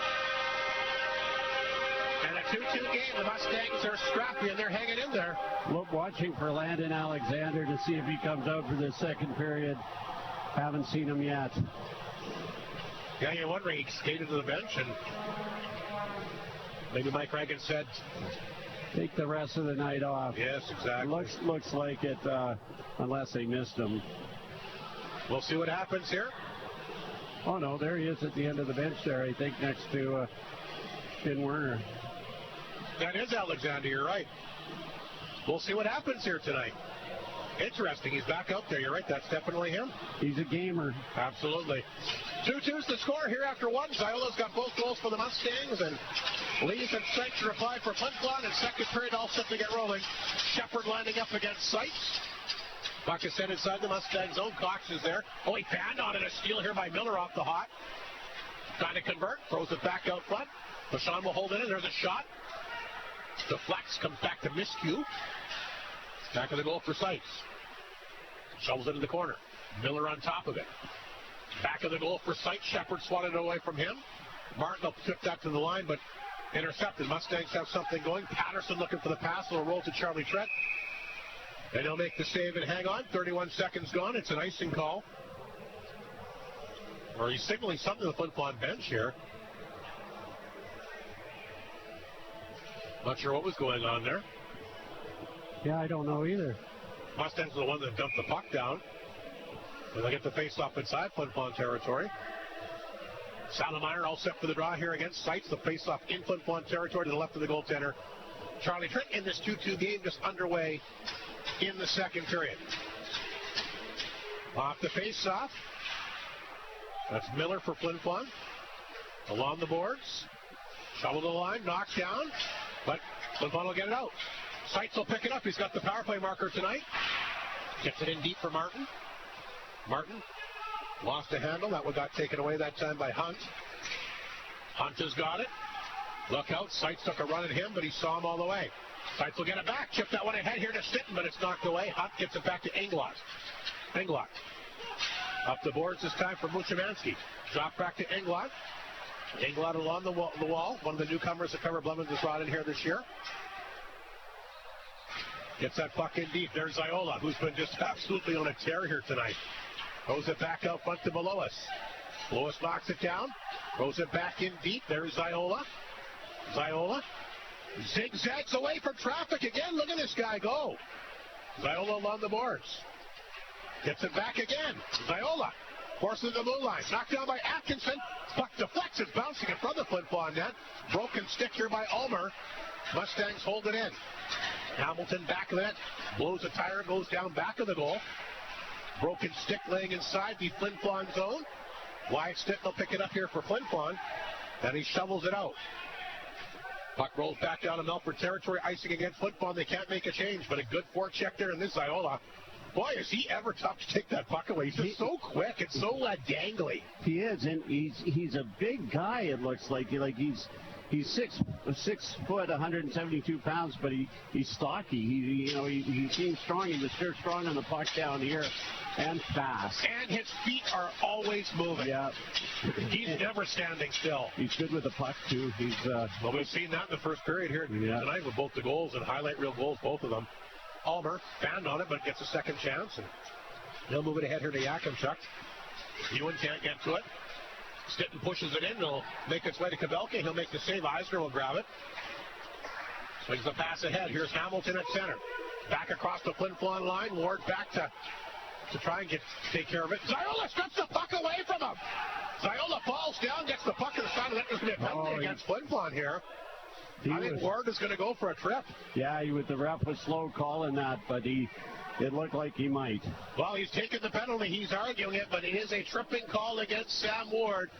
And a 2-2 game. The Mustangs are scrappy, and they're hanging in there. Look, watching for Landon Alexander to see if he comes out for the second period. Haven't seen him yet. Yeah, you're wondering, he skated to the bench, and maybe Mike Reagan said, take the rest of the night off. Yes, exactly. Looks like it, unless they missed him. We'll see what happens here. Oh, no, there he is at the end of the bench there, I think, next to Finn Werner. That is Alexander, you're right. We'll see what happens here tonight. Interesting, he's back out there, you're right, that's definitely him. He's a gamer. Absolutely. 2-2's the score here after one. Ziola's got both goals for the Mustangs, and Lee's at strength to reply for Flin Flon, and second period all set to get rolling. Shepard lining up against Seitz. Puck is sent inside the Mustang zone. Cox is there. Oh, he fanned on it. A steal here by Miller off the hot. Trying to convert. Throws it back out front. Bashan will hold it in. There's a shot. Deflects. Comes back to Miscue. Back of the goal for Seitz. Shovels it in the corner. Miller on top of it. Back of the goal for Seitz. Shepard swatted it away from him. Martin will flip that to the line, but intercepted. Mustangs have something going. Patterson looking for the pass. It'll roll to Charlie Trent. And he'll make the save and hang on. 31 seconds gone. It's an icing call. Or he's signaling something to the Flin Flon bench here. Not sure what was going on there. Yeah, I don't know either. Mustangs are the one that dumped the puck down. And they'll get the face-off inside Flin Flon territory. Salameyer all set for the draw here against Seitz. The face-off in Flin Flon territory to the left of the goaltender. Charlie Trent in this 2-2 game just underway in the second period. Off the face-off. That's Miller for Flin Flon. Along the boards. Shovel to the line, knocked down. But Flin Flon will get it out. Seitz will pick it up. He's got the power play marker tonight. Gets it in deep for Martin. Martin lost a handle. That one got taken away that time by Hunt. Hunt has got it. Look out. Seitz took a run at him, but he saw him all the way. Seitz will get it back. Chip that one ahead here to Sitton, but it's knocked away. Hunt gets it back to Englot. Englot. Up the boards this time for Muchemansky. Drop back to Englot. Englot along the wall. One of the newcomers that Trevor Blevins has brought in here this year. Gets that puck in deep. There's Ziola, who's been just absolutely on a tear here tonight. Throws it back out front to Belois. Belois knocks it down. Throws it back in deep. There's Ziola. Ziola zigzags away from traffic again. Look at this guy go. Ziola along the boards. Gets it back again. Ziola forces the blue line. Knocked down by Atkinson. Puck deflects. It's bouncing in front of the Flin Flon net. Broken stick here by Ulmer. Mustangs hold it in. Hamilton back of that. Blows a tire. Goes down back of the goal. Broken stick laying inside the Flin Flon zone. Wyatt Stitt will pick it up here for Flin Flon. And he shovels it out. Puck rolls back down to Melfort territory. Icing against Flin Flon. They can't make a change, but a good forecheck there. And this Ziola. Boy, is he ever tough to take that puck away. He's just so quick. It's so dangly. He is, and he's a big guy, it looks like. He's 6 foot, 172 pounds, but he's stocky. He seems strong. He was sure strong on the puck down here and fast. And his feet are always moving. Yeah. He's never standing still. He's good with the puck, too. Well, we've seen that in the first period here tonight with both the goals and highlight reel goals, both of them. Ulmer found on it, but gets a second chance. And he'll move it ahead here to Yakimchuk. Ewan can't get to it. Sitton pushes it in. It'll make its way to Kabelka. He'll make the save. Eisner will grab it. Swings the pass ahead. Here's Hamilton at center. Back across the Flin Flon line. Ward back to try and take care of it. Ziola strips the puck away from him. Ziola falls down, gets the puck to the side of that. There's going to be a penalty against Flin Flon here. I think Ward is going to go for a trip. Yeah, the ref was slow calling that, but it looked like he might. Well, he's taken the penalty. He's arguing it, but it is a tripping call against Sam Ward.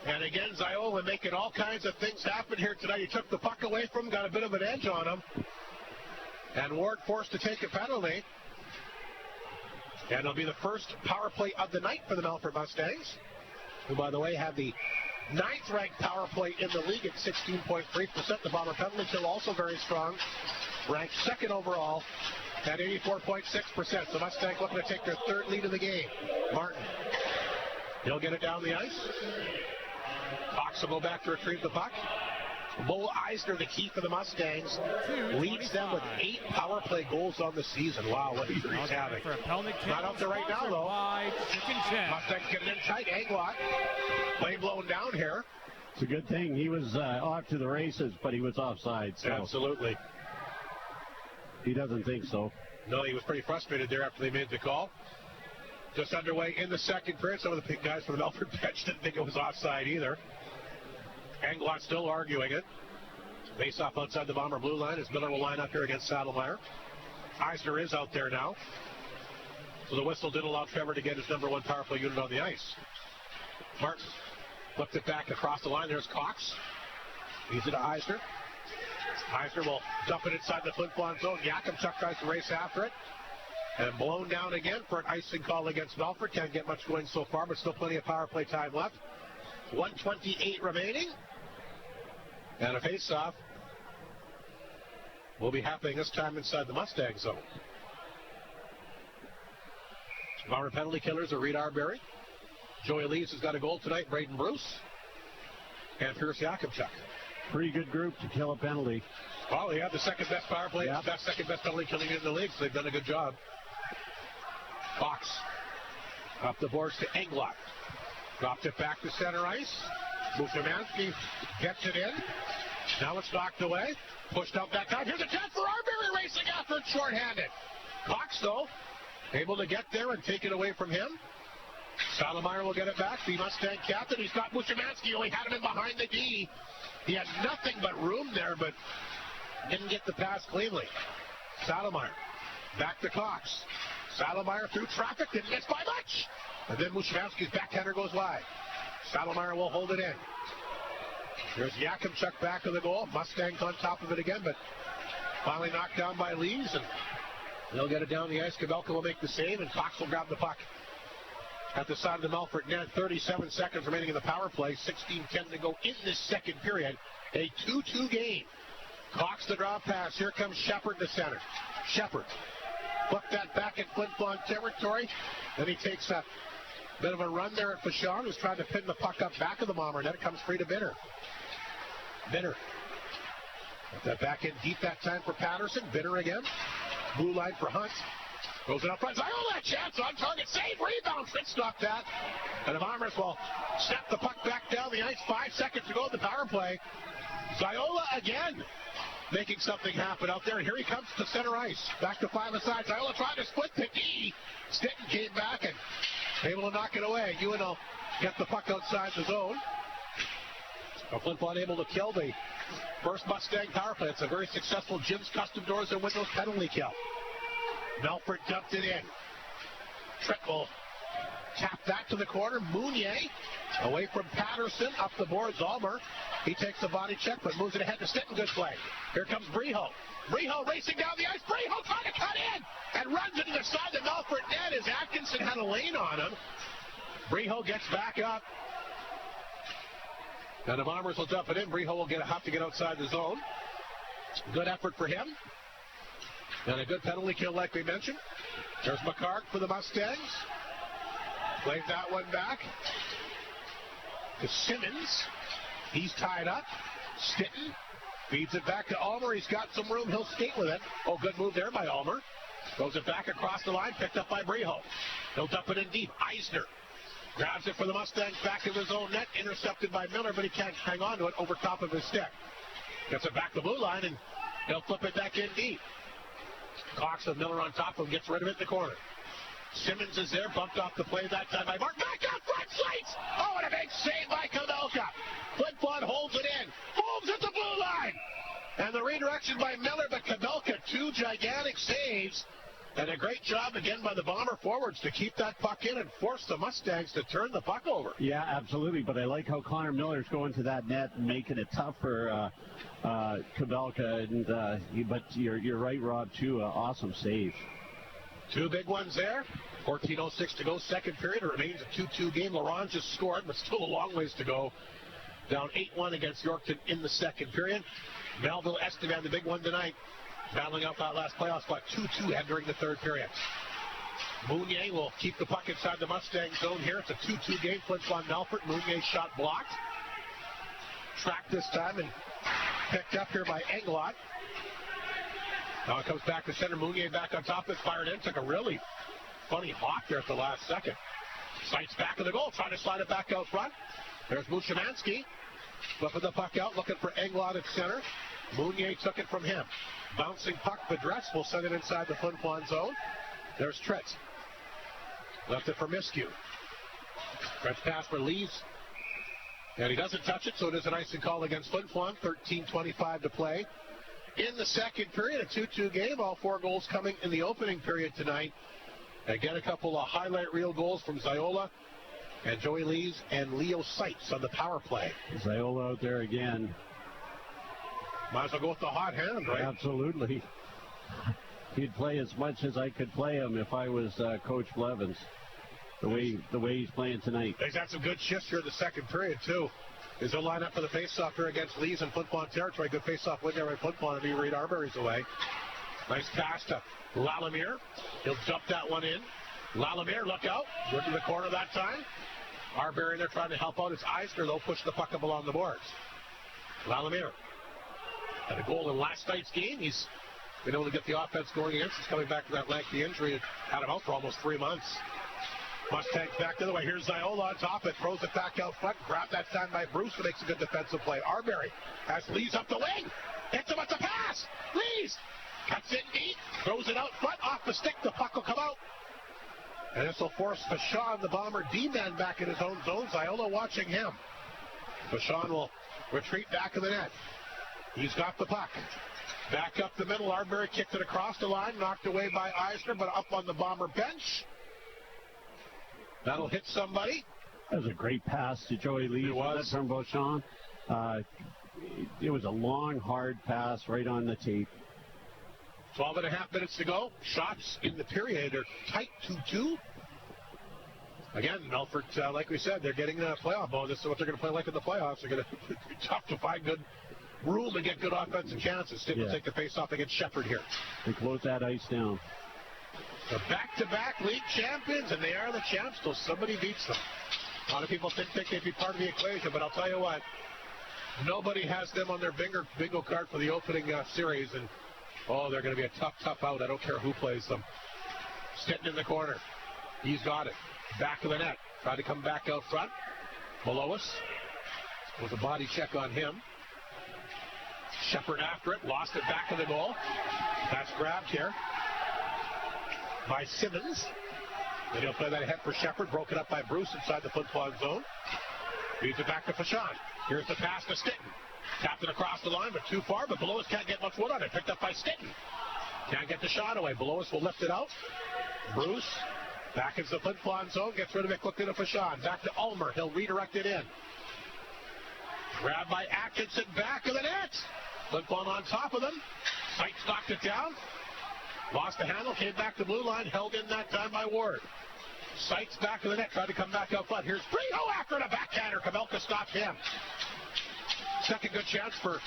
And again, Ziola making all kinds of things happen here tonight. He took the puck away from him, got a bit of an edge on him. And Ward forced to take a penalty. And it'll be the first power play of the night for the Melfort Mustangs, who, by the way, have the 9th-ranked power play in the league at 16.3%. The Bomber penalty kill also very strong, ranked 2nd overall at 84.6%. The Mustangs looking to take their 3rd lead of the game. Martin, he'll get it down the ice. Cox will go back to retrieve the puck. Mo Eisner, the key for the Mustangs, leads them with 8 power play goals on the season. Wow, what he's having. Not out there right now, though. Mustangs get it in tight. Englot, play blown down here. It's a good thing. He was off to the races, but he was offside. So absolutely. He doesn't think so. No, he was pretty frustrated there after they made the call. Just underway in the second period. Some of the guys from the Melfort bench didn't think it was offside either. Englot still arguing it. Face off outside the Bomber blue line as Miller will line up here against Saddlemeyer. Eisner is out there now. So the whistle did allow Trevor to get his number 1 power play unit on the ice. Martin flipped it back across the line. There's Cox. He's it to Eisner. Eisner will dump it inside the Flin Flon zone. Yakimchuk tries to race after it. And blown down again for an icing call against Melfort. Can't get much going so far, but still plenty of power play time left. 1:28 remaining. And a face-off will be happening this time inside the Mustang zone. Bomber penalty killers are Reed Arbery. Joey Lees has got a goal tonight. Braden Bruce. And Pierce Yakimchuk. Pretty good group to kill a penalty. Well, they have the second best power play, second best penalty killing in the league, so they've done a good job. Fox up the boards to Englot. Dropped it back to center ice. Bushimansky gets it in. Now it's knocked away. Pushed out that time. Here's a chance for Arbery racing after it shorthanded. Cox, though, able to get there and take it away from him. Saddlemeyer will get it back. The Mustang captain. He's got Bushimansky. Only had him in behind the D. He had nothing but room there, but didn't get the pass cleanly. Saddlemeyer back to Cox. Saddlemeyer through traffic. Didn't miss by much. And then Bushimansky's backhander goes wide. Saddlemeyer will hold it in. There's Yakimchuk back of the goal. Mustangs on top of it again, but finally knocked down by Lees, and they'll get it down the ice. Kabelka will make the save, and Cox will grab the puck at the side of the Melfort net. 37 seconds remaining in the power play. 16:10 to go in this second period. A 2-2 game. Cox the draw pass. Here comes Shepard to center. Shepard flipped that back in Flin Flon territory. Then he takes a bit of a run there at Fashon, who's trying to pin the puck up back of the Bomber net. It comes free to Bitter. Bitter. Put that back in deep that time for Patterson. Bitter again. Blue line for Hunt. Goes it up front. Ziola, chance on target. Save, rebound. Fritz stopped that. And the Bombers will step the puck back down the ice. 5 seconds to go in the power play. Ziola again making something happen out there. And here he comes to center ice. Back to 5 aside. Ziola tried to split the D. Stinton came back and able to knock it away. UNO get the puck outside the zone. Flin Flon able to kill the first Mustang power play. It's a very successful Jim's Custom Doors and Windows penalty kill. Melfort dumped it in. Trick will tap that to the corner. Mounier away from Patterson. Up the boards, Almer. He takes the body check, but moves it ahead to Stinton. Good play. Here comes Breho. Breho racing down the ice. Breho trying to cut in and runs into the side of the Melfort net as Atkinson had a lane on him. Breho gets back up. And the Bombers will dump it in. Breho will have to get outside the zone. Good effort for him. And a good penalty kill like we mentioned. There's McCarg for the Mustangs. Played that one back to Simmons. He's tied up. Stinton feeds it back to Almer. He's got some room. He'll skate with it. Oh, good move there by Almer. Goes it back across the line. Picked up by Breho. He'll dump it in deep. Eisner grabs it for the Mustangs back in his own net. Intercepted by Miller, but he can't hang on to it over top of his stick. Gets it back to the blue line, and he'll flip it back in deep. Cox with Miller on top of him, gets rid of it in the corner. Simmons is there, bumped off the play that time by Mark. Back up front, Slates! Oh, and a big save by Kabelka. Flin Flon holds it in. Holmes at the blue line. And the redirection by Miller, but Kabelka, 2 gigantic saves. And a great job again by the Bomber forwards to keep that puck in and force the Mustangs to turn the puck over. Yeah, absolutely. But I like how Connor Miller's going to that net and making it tough for Kabelka. And but you're right, Rob. Too awesome save. 2 big ones there. 14:06 to go, second period. It remains a 2-2 game. Laurent just scored, but still a long ways to go. Down 8-1 against Yorkton in the second period. Melville Estevan, the big one tonight, battling out that last playoff spot. 2-2 entering the third period. Mounier will keep the puck inside the Mustang zone here. It's a 2-2 game. Flin Flon Melfort. Mounier's shot blocked. Tracked this time and Picked up here by Englot. Now it comes back to center. Mounier back on top. It's fired in. Took a really funny hawk there at the last second. Sights back of the goal. Trying to slide it back out front. There's Mushimansky. Flipping the puck out. Looking for Englot at center. Mounier took it from him. Bouncing puck. Bedress will send it inside the Flin Flon zone. There's Tritz. Left it for Miskew. French pass for Lees. And he doesn't touch it, so it is an icing call against Flin Flon. 13:25 to play. In the second period, a 2-2 game. All 4 goals coming in the opening period tonight. Again, a couple of highlight reel goals from Ziola and Joey Lees and Leo Seitz on the power play. Ziola out there again. Might as well go with the hot hand, right? Absolutely. He'd play as much as I could play him if I was Coach Blevins. The way he's playing tonight. He's had some good shifts here in the second period, too. Is he'll line up for the face-off here against Lees in Flin Flon territory. Good face-off win there by Flin Flon, and he Reed Arbery's away. Nice pass to Lalamier. He'll dump that one in. Lalamier, look out. Good to the corner that time. Arbery there trying to help out. It's Eisner, though, push the puck up along the boards. Lalamier had a goal in last night's game. He's been able to get the offense going against. He's coming back from that lengthy injury. Had him out for almost 3 months. Mustangs back the other way. Here's Ziola on top. It throws it back out front. Grabbed that time by Bruce, who makes a good defensive play. Arbery has Lees up the wing. Hits him with the pass. Lees cuts it deep. Throws it out front. Off the stick. The puck will come out. And this will force Vachon, the Bomber D-man, back in his own zone. Ziola watching him. Vachon will retreat back of the net. He's got the puck. Back up the middle. Arbery kicked it across the line. Knocked away by Eisner, but up on the Bomber bench. That'll hit somebody. That was a great pass to Joey Lees. It was. From Beauchamp. It was a long, hard pass right on the tape. 12.5 minutes to go. Shots in the period are tight 2-2. Again, Melfort, like we said, they're getting a playoff mode. This is what they're going to play like in the playoffs. They're going to be tough to find good room to get good offensive chances. Stick will take the face-off against Shepherd here. They close that ice down. The back-to-back league champions, and they are the champs till somebody beats them. A lot of people think they'd be part of the equation, but I'll tell you what, nobody has them on their bingo card for the opening series, and they're going to be a tough out. I don't care who plays them. Sitting in the corner. He's got it. Back of the net. Tried to come back out front. Malois with a body check on him. Shepherd after it. Lost it back of the goal. That's grabbed here by Simmons. Then he'll play that ahead for Shepherd. Broken up by Bruce inside the Flin Flon zone. Feeds it back to Vachon. Here's the pass to Stinton. Tapped it across the line, but too far. But Belois can't get much wood on it. Picked up by Stinton. Can't get the shot away. Belois will lift it out. Bruce back into the Flin Flon zone. Gets rid of it quickly to Vachon. Back to Ulmer. He'll redirect it in. Grabbed by Atkinson. Back of the net. Flin Flon on top of them. Sights knocked it down. Lost the handle, came back to blue line, held in that time by Ward. Sights back of the net, tried to come back out front. Here's Brito after the backhander. Kamelka stops him. Second good chance for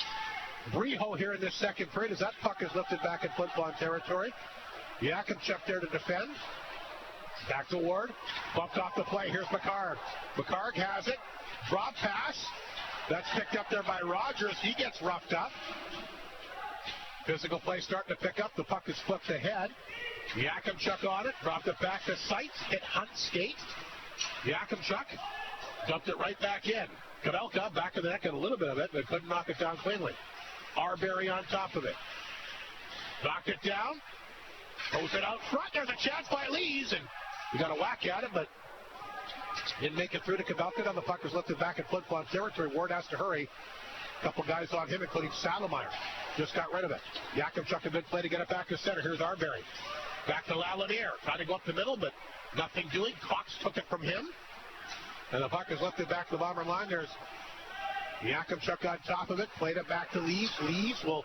Briho here in this second period as that puck is lifted back in Flin Flon territory. Yakimchuk there to defend. Back to Ward. Bumped off the play. Here's McCarg. McCarg has it. Drop pass. That's picked up there by Rogers. He gets roughed up. Physical play starting to pick up. The puck is flipped ahead. Yakimchuk on it. Dropped it back to Seitz. Hit Hunt's skate. Yakimchuk dumped it right back in. Kamelka back of the net, got a little bit of it, but couldn't knock it down cleanly. Arbery on top of it. Knocked it down. Throws it out front. There's a chance by Lees, and he got a whack at it, but didn't make it through to Kamelka. Now the puck was lifted back in Flin Flon territory. Ward has to hurry. A couple guys on him, including Salemeyer. Just got rid of it. Yakimchuk a good play to get it back to center. Here's Arbery. Back to Lalanier. Trying to go up the middle, but nothing doing. Cox took it from him. And the puck is lifted back to the Bomber line. There's Yakimchuk on top of it. Played it back to Lees. Lees will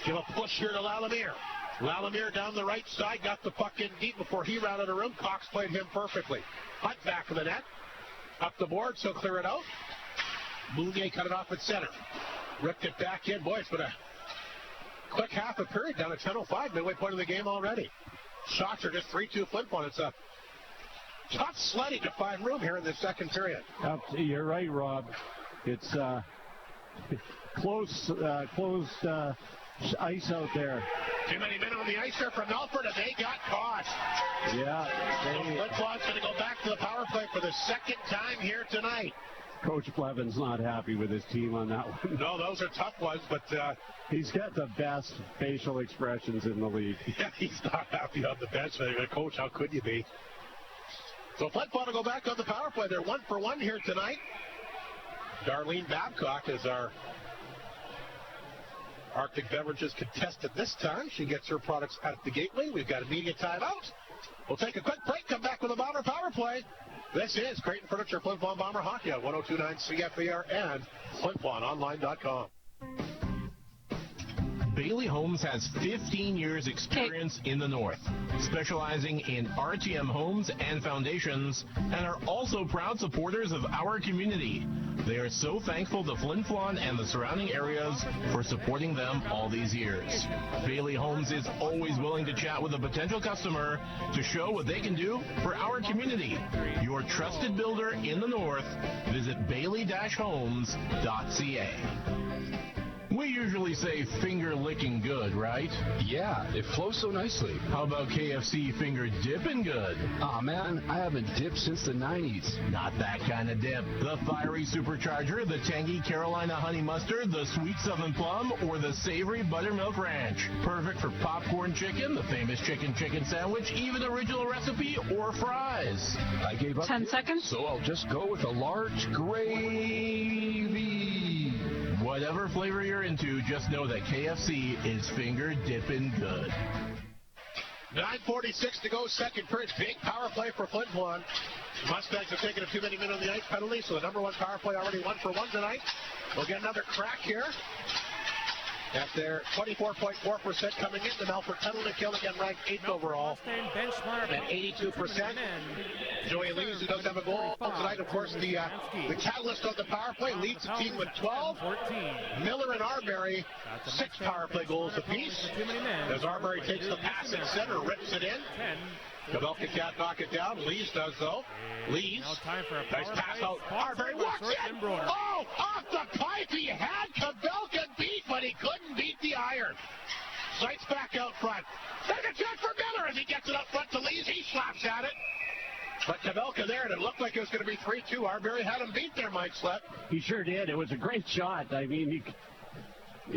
give a push here to Lalanier. Lalanier down the right side. Got the puck in deep before he ran out of room. Cox played him perfectly. Hunt back of the net. Up the board, so clear it out. Mounier cut it off at center. Ripped it back in. Boy, it's been a quick half a period down at 10:05. Midway point of the game already. Shots are just 3-2 Flin Flon. It's a tough sledding to find room here in the second period. You're right, Rob. It's closed ice out there. Too many men on the ice there from Melfort, and they got caught. Yeah. Flin Flon's going to go back to the power play for the second time here tonight. Coach Plevin's not happy with his team on that one. No, those are tough ones, but he's got the best facial expressions in the league. Yeah, he's not happy on the bench. Coach, how could you be? So Flin Flon will go back on the power play. They're 1 for 1 here tonight. Darlene Babcock is our Arctic Beverages contestant this time. She gets her products at the gateway. We've got a media timeout. We'll take a quick break, come back with a Bomber power play. This is Creighton Furniture Flin Flon Bomber Hockey on 102.9 CFAR and FlinFlonOnline.com. Bailey Homes has 15 years experience in the North, specializing in RTM homes and foundations, and are also proud supporters of our community. They are so thankful to Flin Flon and the surrounding areas for supporting them all these years. Bailey Homes is always willing to chat with a potential customer to show what they can do for our community. Your trusted builder in the North. Visit bailey-homes.ca. We usually say finger-licking good, right? Yeah, it flows so nicely. How about KFC finger-dipping good? Aw, man, I haven't dipped since the 90s. Not that kind of dip. The fiery supercharger, the tangy Carolina honey mustard, the sweet southern plum, or the savory buttermilk ranch. Perfect for popcorn chicken, the famous chicken sandwich, even original recipe, or fries. I gave up 10 seconds. So I'll just go with a large gravy. Whatever flavor you're into, just know that KFC is finger-dipping good. 9:46 to go, second period. Big power play for Flin Flon. Mustangs have taken a too many men on the ice penalty, so the number one power play already 1 for 1 tonight. We'll get another crack here. At their 24.4% coming in, the Melfort penalty kill, again ranked 8th overall at 82%. Joey Lees, who does have a goal tonight, of course, the catalyst of the power play, leads the team with 12. Miller and Arbery, 6 power play goals apiece. As Arbery takes the pass at center, rips it in. Kabelka can't knock it down. Lees does, though. Lees, nice pass out. Arbery walks in. Oh, off the pipe. He had Kabelka beat, but he couldn't beat the iron. Sights back out front. There's a chance for Miller as he gets it up front to Lees. He slaps at it. But Kabelka there, and it looked like it was going to be 3-2. Arbery had him beat there, Mike Slep. He sure did. It was a great shot. I mean, you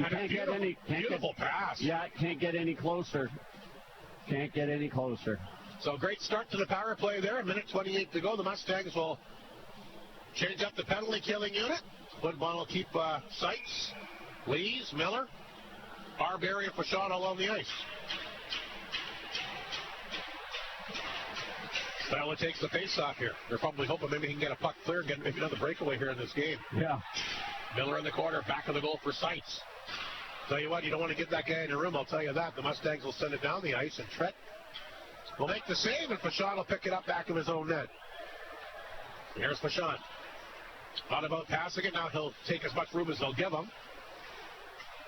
can't get any... Beautiful pass. Yeah, can't get any closer. Can't get any closer. So great start to the power play there. 1:28 to go. The Mustangs will change up the penalty killing unit. Flin Flon will keep Sights, Lees, Miller, Arbery, and Fashon all on the ice. Fowler takes the face-off here. They're probably hoping maybe he can get a puck clear and get maybe another breakaway here in this game. Yeah. Miller in the corner, back of the goal for Sights. Tell you what, you don't want to get that guy in the room, I'll tell you that. The Mustangs will send it down the ice, and Trett will make the save, and Fashon will pick it up back of his own net. Here's Fashon. Thought about passing it. Now he'll take as much room as they'll give him.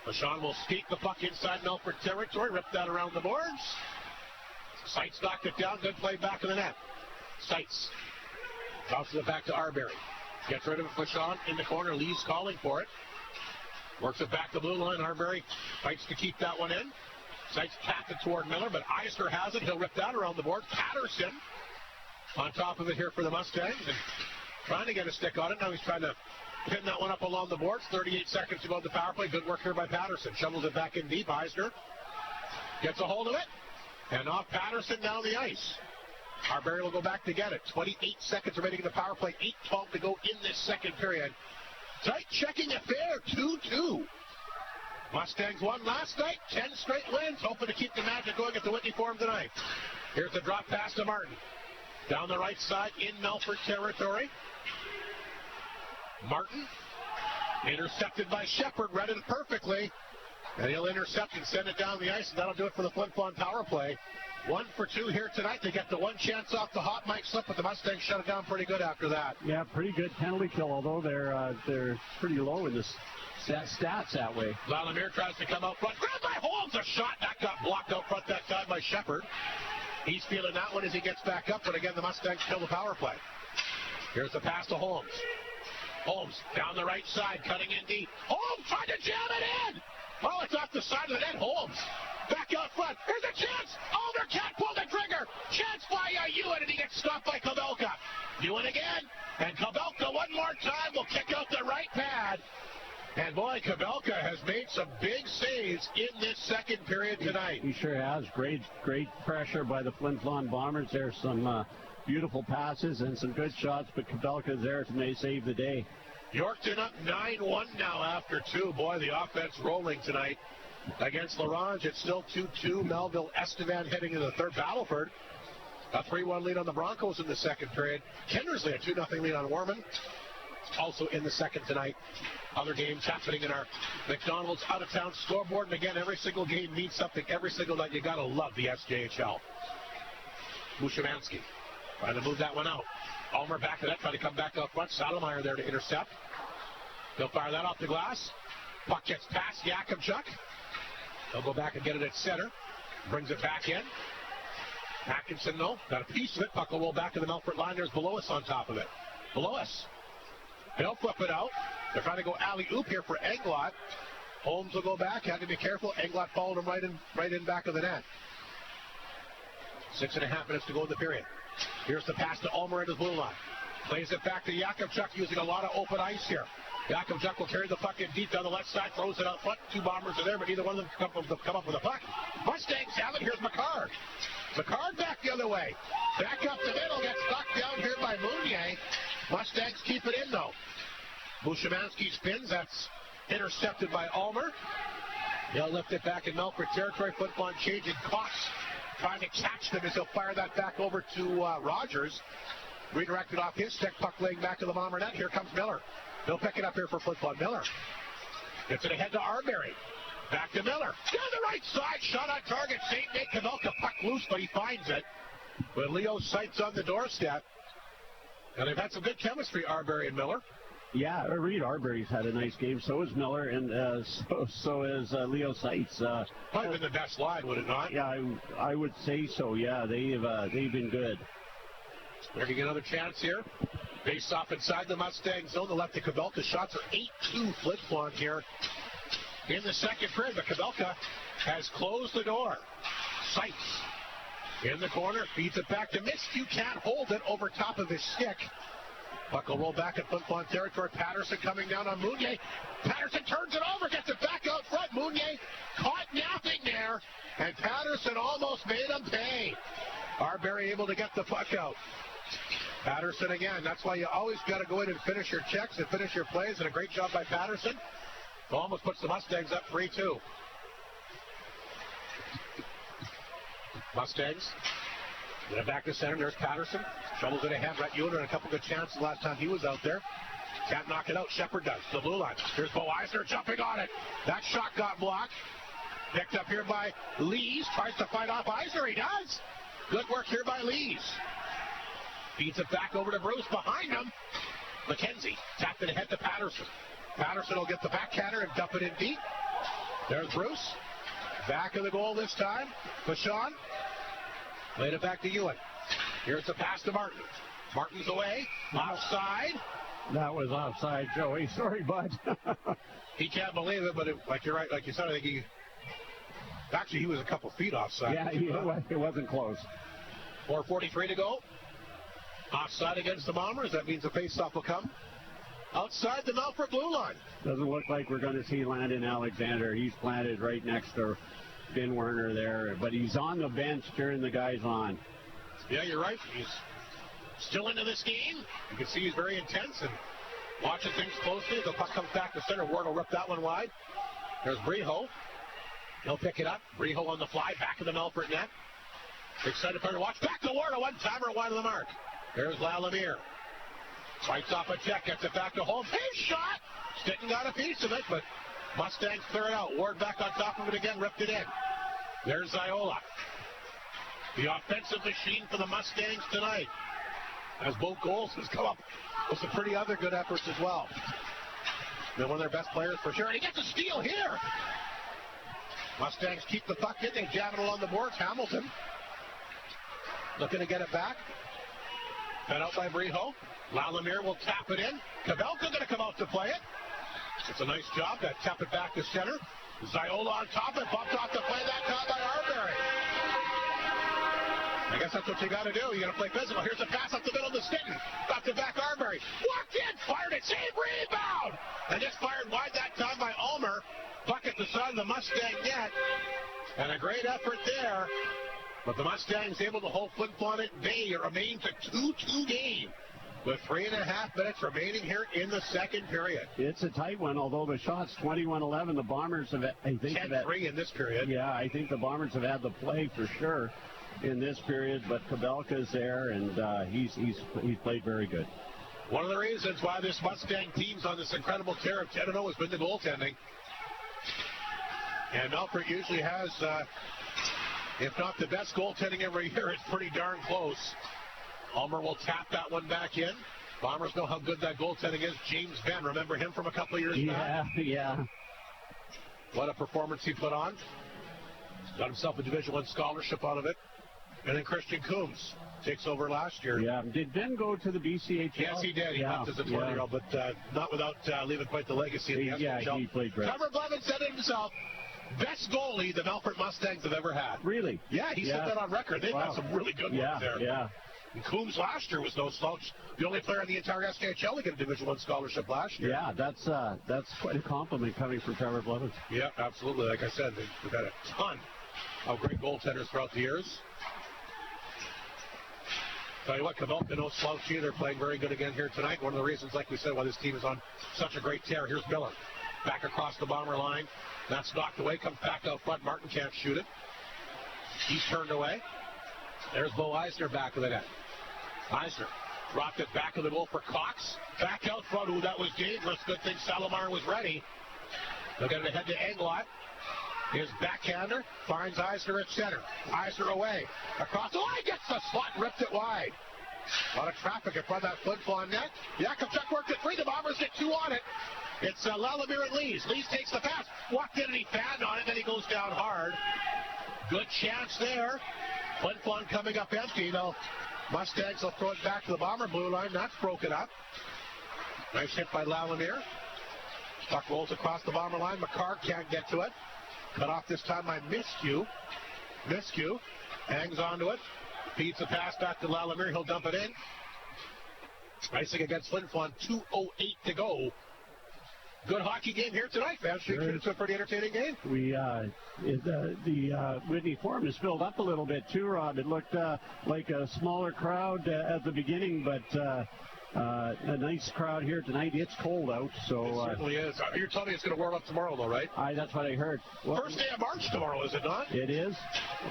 Fashon will sneak the puck inside Melfort territory, rip that around the boards. Sights knocked it down. Good play back of the net. Sights tosses it back to Arbery. Gets rid of it. Fashon in the corner. Lee's calling for it. Works it back to blue line. Arbery fights to keep that one in. Sights tapped it toward Miller, but Eisner has it. He'll rip that around the board. Patterson on top of it here for the Mustangs, and trying to get a stick on it. Now he's trying to pin that one up along the boards. 38 seconds to go on the power play. Good work here by Patterson. Shovels it back in deep. Eisner gets a hold of it, and off Patterson down the ice. Arbery will go back to get it. 28 seconds remaining in the power play. 8:12 to go in this second period. Tight checking affair. 2-2. Mustangs won last night, 10 straight wins, hoping to keep the magic going at the Whitney Forum tonight. Here's the drop pass to Martin. Down the right side in Melfort territory. Martin, intercepted by Shepard, read it perfectly. And he'll intercept and send it down the ice, and that'll do it for the Flin Flon power play. 1 for 2 here tonight. They get the one chance off the hot mic slip, but the Mustangs shut it down pretty good after that. Yeah, pretty good penalty kill, although they're pretty low in this stats that way. Lalamier tries to come out front. Grabbed by Holmes. A shot that got blocked out front that time by Shepard. He's feeling that one as he gets back up, but again, the Mustangs kill the power play. Here's the pass to Holmes. Holmes down the right side, cutting in deep. Holmes trying to jam it in. Oh, it's off the side of the net. Holmes back out front. Here's a chance. Alder can't pull the trigger. Chance by Ewan, and he gets stopped by Kabelka. Ewan again, and Kabelka one more time will kick out the right pad. And boy, Kabelka has made some big saves in this second period tonight. He sure has. Great pressure by the Flin Flon Bombers. There's some beautiful passes and some good shots, but Kabelka's there to save the day. Yorkton up 9-1 now after 2. Boy, the offense rolling tonight against LaRange. It's still 2-2. Melville Estevan heading into the third. Battleford, a 3-1 lead on the Broncos in the second period. Kindersley, a 2-0 lead on Warman, also in the second tonight. Other games happening in our McDonald's out-of-town scoreboard. And again, every single game means something every single night. You got to love the SJHL. Mushimansky trying to move that one out. Ulmer back to that, trying to come back up front. Saddlemeyer there to intercept. He'll fire that off the glass. Puck gets past Yakimchuk. He'll go back and get it at center. Brings it back in. Atkinson, though, got a piece of it. Puck will roll back to the Melfort line. There's Belois on top of it. Belois. He'll flip it out. They're trying to go alley-oop here for Englot. Holmes will go back. Had to be careful. Englot followed him right in back of the net. 6.5 minutes to go in the period. Here's the pass to Ulmer at his blue line. Plays it back to Yakimchuk using a lot of open ice here. Yakimchuk will carry the puck in deep down the left side, throws it out front. 2 Bombers are there, but neither one of them can come up with a puck. Mustangs have it. Here's McCard. McCard back the other way. Back up the middle, gets knocked down here by Mounier. Mustangs keep it in, though. Bushimansky spins. That's intercepted by Ulmer. He'll lift it back in Melfort territory. Flin Flon changing costs, trying to catch them as he'll fire that back over to Rogers. Redirected off his stick. Puck laying back to the Bomber net. Here comes Miller. He'll pick it up here for Flin Flon. Miller gets it ahead to Arbery. Back to Miller. Down the right side. Shot on target. St. Nick Kavelka. Puck loose, but he finds it. But Leo's sights on the doorstep. And they've had some good chemistry, Arbery and Miller. Yeah, Reed Arbery's had a nice game. So is Miller, and so is Leo Seitz. Probably been the best line, would it not? Yeah, I would say so. Yeah, they've been good. They're going to get another chance here. Face off inside the Mustang zone. The left to Kabelka. Shots are 8-2 Flin Flon here in the second period. But Kabelka has closed the door. Seitz in the corner. Feeds it back to Miskew. Can't hold it over top of his stick. Puck will roll back at Flin Flon territory. Patterson coming down on Mounier. Patterson turns it over, gets it back out front. Mounier caught napping there, and Patterson almost made him pay. Arbery able to get the puck out. Patterson again. That's why you always got to go in and finish your checks and finish your plays, and a great job by Patterson. Almost puts the Mustangs up 3-2. Mustangs. Get it back to center. There's Patterson. Shovels it ahead. Brett Ewan had a couple good chances last time he was out there. Can't knock it out. Shepard does. The blue line. Here's Bo Eisner jumping on it. That shot got blocked. Picked up here by Lees. Tries to fight off Eisner. He does. Good work here by Lees. Feeds it back over to Bruce. Behind him, McKenzie. Tapped it ahead to Patterson. Patterson will get the backhander and dump it in deep. There's Bruce. Back of the goal this time. Vachon. Played it back to Ewan. Here's the pass to Martin. Martin's away. Offside. That was offside, Joey. Sorry, bud. He can't believe it, but like you're right, like you said, I think he was a couple feet offside. Yeah, it wasn't close. 4:43 to go. Offside against the Bombers. That means the faceoff will come outside the Melfort blue line. Doesn't look like we're going to see Landon Alexander. He's planted right next to Ben Werner there, but he's on the bench cheering the guys on. Yeah, you're right. He's still into this game. You can see he's very intense and watching things closely. The puck comes back to center. Ward will rip that one wide. There's Breho. He'll pick it up. Breho on the fly, back of the Melfort net. Excited player to watch. Back to Ward, a one-timer wide of the mark. There's Lalamere. Fights off a check, gets it back to Holmes. His shot! Sticking got a piece of it, but Mustangs clear it out. Ward back on top of it again, ripped it in. There's Ziola. The offensive machine for the Mustangs tonight. As both goals has come up with some pretty other good efforts as well. They're one of their best players for sure. And he gets a steal here. Mustangs keep the puck in. They jam it along the boards. Hamilton looking to get it back. Fed out by Brijo. Lalamere will tap it in. Kabelka going to come out to play it. It's a nice job to tap it back to center. Ziola on top and bumped off the play that time by Arbery. I guess that's what you got to do. You got to play physical. Here's a pass up the middle to Stinton. Got to back Arbery. Walked in, fired it, save, rebound. And just fired wide that time by Ulmer. Bucket the side of the Mustang net. And a great effort there. But the Mustangs able to hold Flin Flon at bay. It remains a 2-2 game with 3.5 minutes remaining here in the second period. It's a tight one, although the shot's 21-11. The Bombers have, I think, 10-3 in this period. Yeah, I think the Bombers have had the play for sure in this period, but Kabelka's there, and he's played very good. One of the reasons why this Mustang team's on this incredible tear of 10-0 has been the goaltending. And Melfort usually has, if not the best goaltending every year, it's pretty darn close. Ulmer will tap that one back in. Bombers know how good that goaltending is. James Venn, remember him from a couple of years back? Yeah. What a performance he put on. Got himself a Division I scholarship out of it. And then Christian Coombs takes over last year. Yeah. Did Ben go to the BCHL? Yes, he did. He left as a 20-year-old, but not without leaving quite the legacy in the SHL. Yeah, he played great. Trevor Blevin said it himself. Best goalie the Melfort Mustangs have ever had. Really? Yeah, he set that on record. They've had some really good ones there. Yeah. And Coombs last year was no slouch. The only player in the entire SKHL to get a Division I scholarship last year. Yeah, that's quite a compliment coming from Trevor Blevins. Yeah, absolutely. Like I said, they've had a ton of great goaltenders throughout the years. Tell you what, Kabelka, no slouch either. They're playing very good again here tonight. One of the reasons, like we said, why this team is on such a great tear. Here's Miller. Back across the Bomber line. That's knocked away. Comes back out front. Martin can't shoot it. He's turned away. There's Bo Eisner back of the net. Eisner dropped it back of the goal for Cox. Back out front. Ooh, that was dangerous. Good thing Salomar was ready. They'll get it ahead to Englot. His backhander finds Eisner at center. Eisner away. Across the line. Gets the slot. Ripped it wide. A lot of traffic in front of that Flin Flon net. Yakubchuk worked it free. The Bombers get two on it. It's Lalamere and Lees. Lees takes the pass. Walked in and he fanned on it. Then he goes down hard. Good chance there. Flin Flon coming up empty. Now, Mustangs will throw it back to the Bomber blue line. That's broken up. Nice hit by Lalamere. Puck rolls across the Bomber line. McCarr can't get to it. Cut off this time by Miskew. Miskew hangs onto it. Feeds the pass back to Lalamere. He'll dump it in. Icing against Flin Flon. 2:08 to go. Good hockey game here tonight, fans. Sure. It's a pretty entertaining game. The Whitney Forum is filled up a little bit too, Rob. It looked like a smaller crowd at the beginning, but a nice crowd here tonight. It's cold out, so it certainly is. You're telling me it's going to warm up tomorrow, though, right? That's what I heard. First day of March tomorrow, is it not? It is.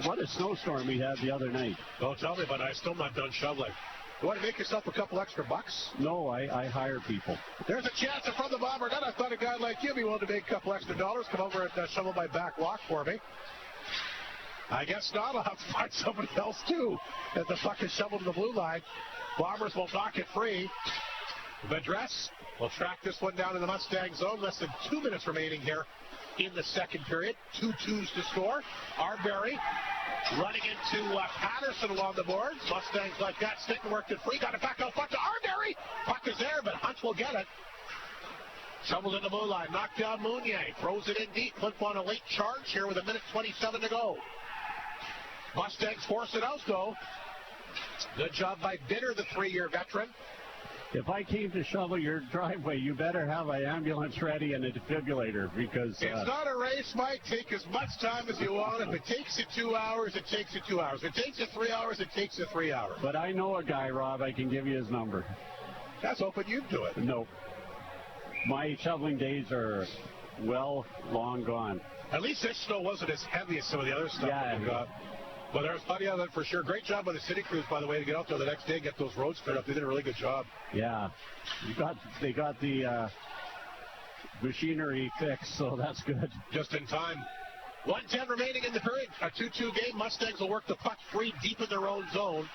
What a snowstorm we had the other night. Don't tell me, but I'm still not done shoveling. You want to make yourself a couple extra bucks? No, I hire people. There's a chance in front of the Bomber net. I thought a guy like you would be willing to make a couple extra dollars. Come over and shovel my back walk for me. I guess not. I'll have to find somebody else, too, as the puck is shoveled to the blue line. Bombers will knock it free. Vedres will track this one down in the Mustang zone. Less than 2 minutes remaining here in the second period. 2-2s to score. Arbery running into Patterson along the boards. Mustangs like that. Stinton worked it free. Got it back out front to Arbery. Puck is there, but Hunt will get it. Shoveled in the blue line. Knocked down Mounier. Throws it in deep. Flin Flon a late charge here with 1:27 to go. Mustangs force it out, though. Good job by Bitter, the 3-year veteran. If I came to shovel your driveway, you better have an ambulance ready and a defibrillator, because it's not a race, Mike. Take as much time as you want. If it takes you 2 hours, it takes you 2 hours. If it takes you 3 hours, it takes you 3 hours. But I know a guy, Rob. I can give you his number. That's hoping you do it. No. My shoveling days are well long gone. At least this snow wasn't as heavy as some of the other stuff that we got. But there's plenty of it for sure. Great job by the city crews, by the way, to get out there the next day and get those roads cleared up. They did a really good job. Yeah. They got the machinery fixed, so that's good. Just in time. 1:10 remaining in the period. A 2-2 game. Mustangs will work the puck free deep in their own zone.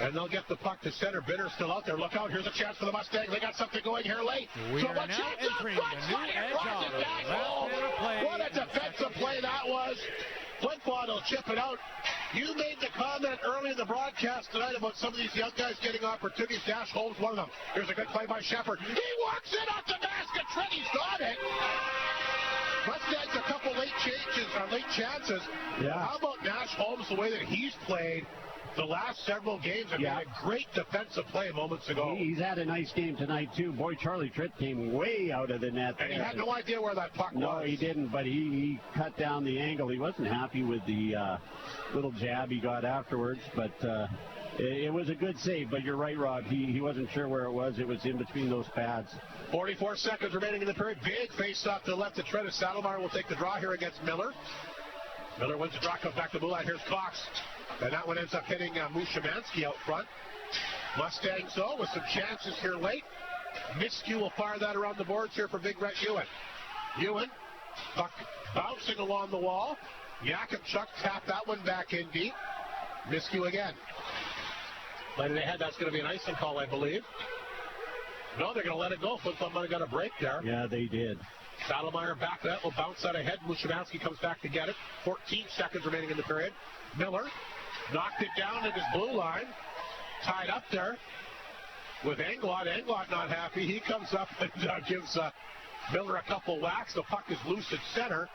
And they'll get the puck to center. Bitter's still out there. Look out. Here's a chance for the Mustangs. They got something going here late. We are now entering the new edge of What a defensive play that was. Flin Flon will chip it out. You made the comment early in the broadcast tonight about some of these young guys getting opportunities. Dash Holmes, one of them. Here's a good play by Shepard. He walks in off the basket. Treddy's got it. Mustangs a couple late chances. Yeah. How about Nash Holmes, the way that he's played the last several games? I mean, a great defensive play moments ago. He's had a nice game tonight, too. Boy, Charlie Tritt came way out of the net. And he had no idea where that puck was. No, he didn't, but he cut down the angle. He wasn't happy with the little jab he got afterwards, but it was a good save. But you're right, Rob. He wasn't sure where it was. It was in between those pads. 44 seconds remaining in the period. Big face off to the left to Trent. Saddlemeyer will take the draw here against Miller. Miller wins the draw, comes back to Moulin. Here's Cox. And that one ends up hitting Mustangs out front. Mustangs, though, with some chances here late. Miskew will fire that around the boards here for Big Red Ewan. Ewan, puck bouncing along the wall. Yakimchuk tapped that one back in deep. Miskew again. Letting ahead, that's going to be an icing call, I believe. No, they're going to let it go. Flin Flon might have got a break there. Yeah, they did. Saddlemeyer back that will bounce out ahead. Mushabansky comes back to get it. 14 seconds remaining in the period. Miller knocked it down at his blue line. Tied up there with Englot. Englot not happy. He comes up and gives Miller a couple whacks. The puck is loose at center.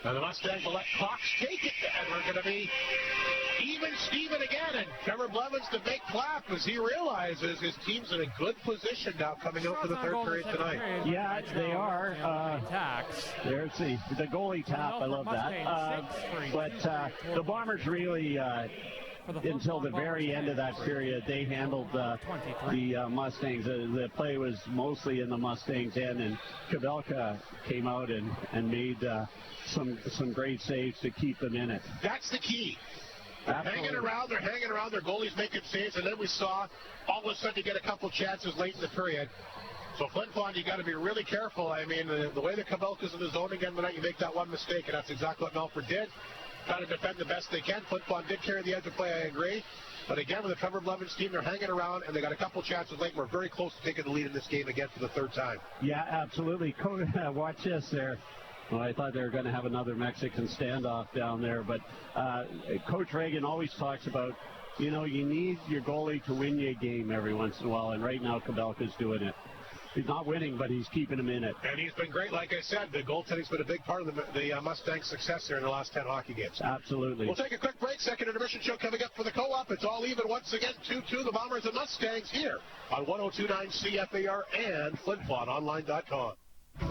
And the Mustangs will let Cox take it. And we're going to be even Steven again. And Trevor Blevins the big clap as he realizes his team's in a good position now coming out for the third period tonight. Yeah, they are. There's the goalie tap. I love that. But the Bombers really, until the very end of that period, they handled the Mustangs. The play was mostly in the Mustangs' end, and Kabelka came out and made some great saves to keep them in it. That's the key. Absolutely. They're hanging around, their goalies making saves, and then we saw all of a sudden you get a couple chances late in the period. So Flin Flon, you got to be really careful. I mean, the way that Kabelka's in the zone again tonight, you make that one mistake, and that's exactly what Melfort did. Trying to defend the best they can. Flin Flon did carry the edge of play, I agree. But again, with the Trevor Blevins team, they're hanging around, and they got a couple chances late. We're very close to taking the lead in this game again for the third time. Yeah, absolutely. Watch this there. Well, I thought they were going to have another Mexican standoff down there, but Coach Reagan always talks about, you need your goalie to win you a game every once in a while, and right now Kabelka's doing it. He's not winning, but he's keeping him in it. And he's been great. Like I said, the goaltending's been a big part of the Mustangs' success here in the last 10 hockey games. Absolutely. We'll take a quick break. Second intermission show coming up for the co-op. It's all even once again, 2-2, the Bombers and Mustangs here on 102.9 CFAR and FlinFlonOnline.com.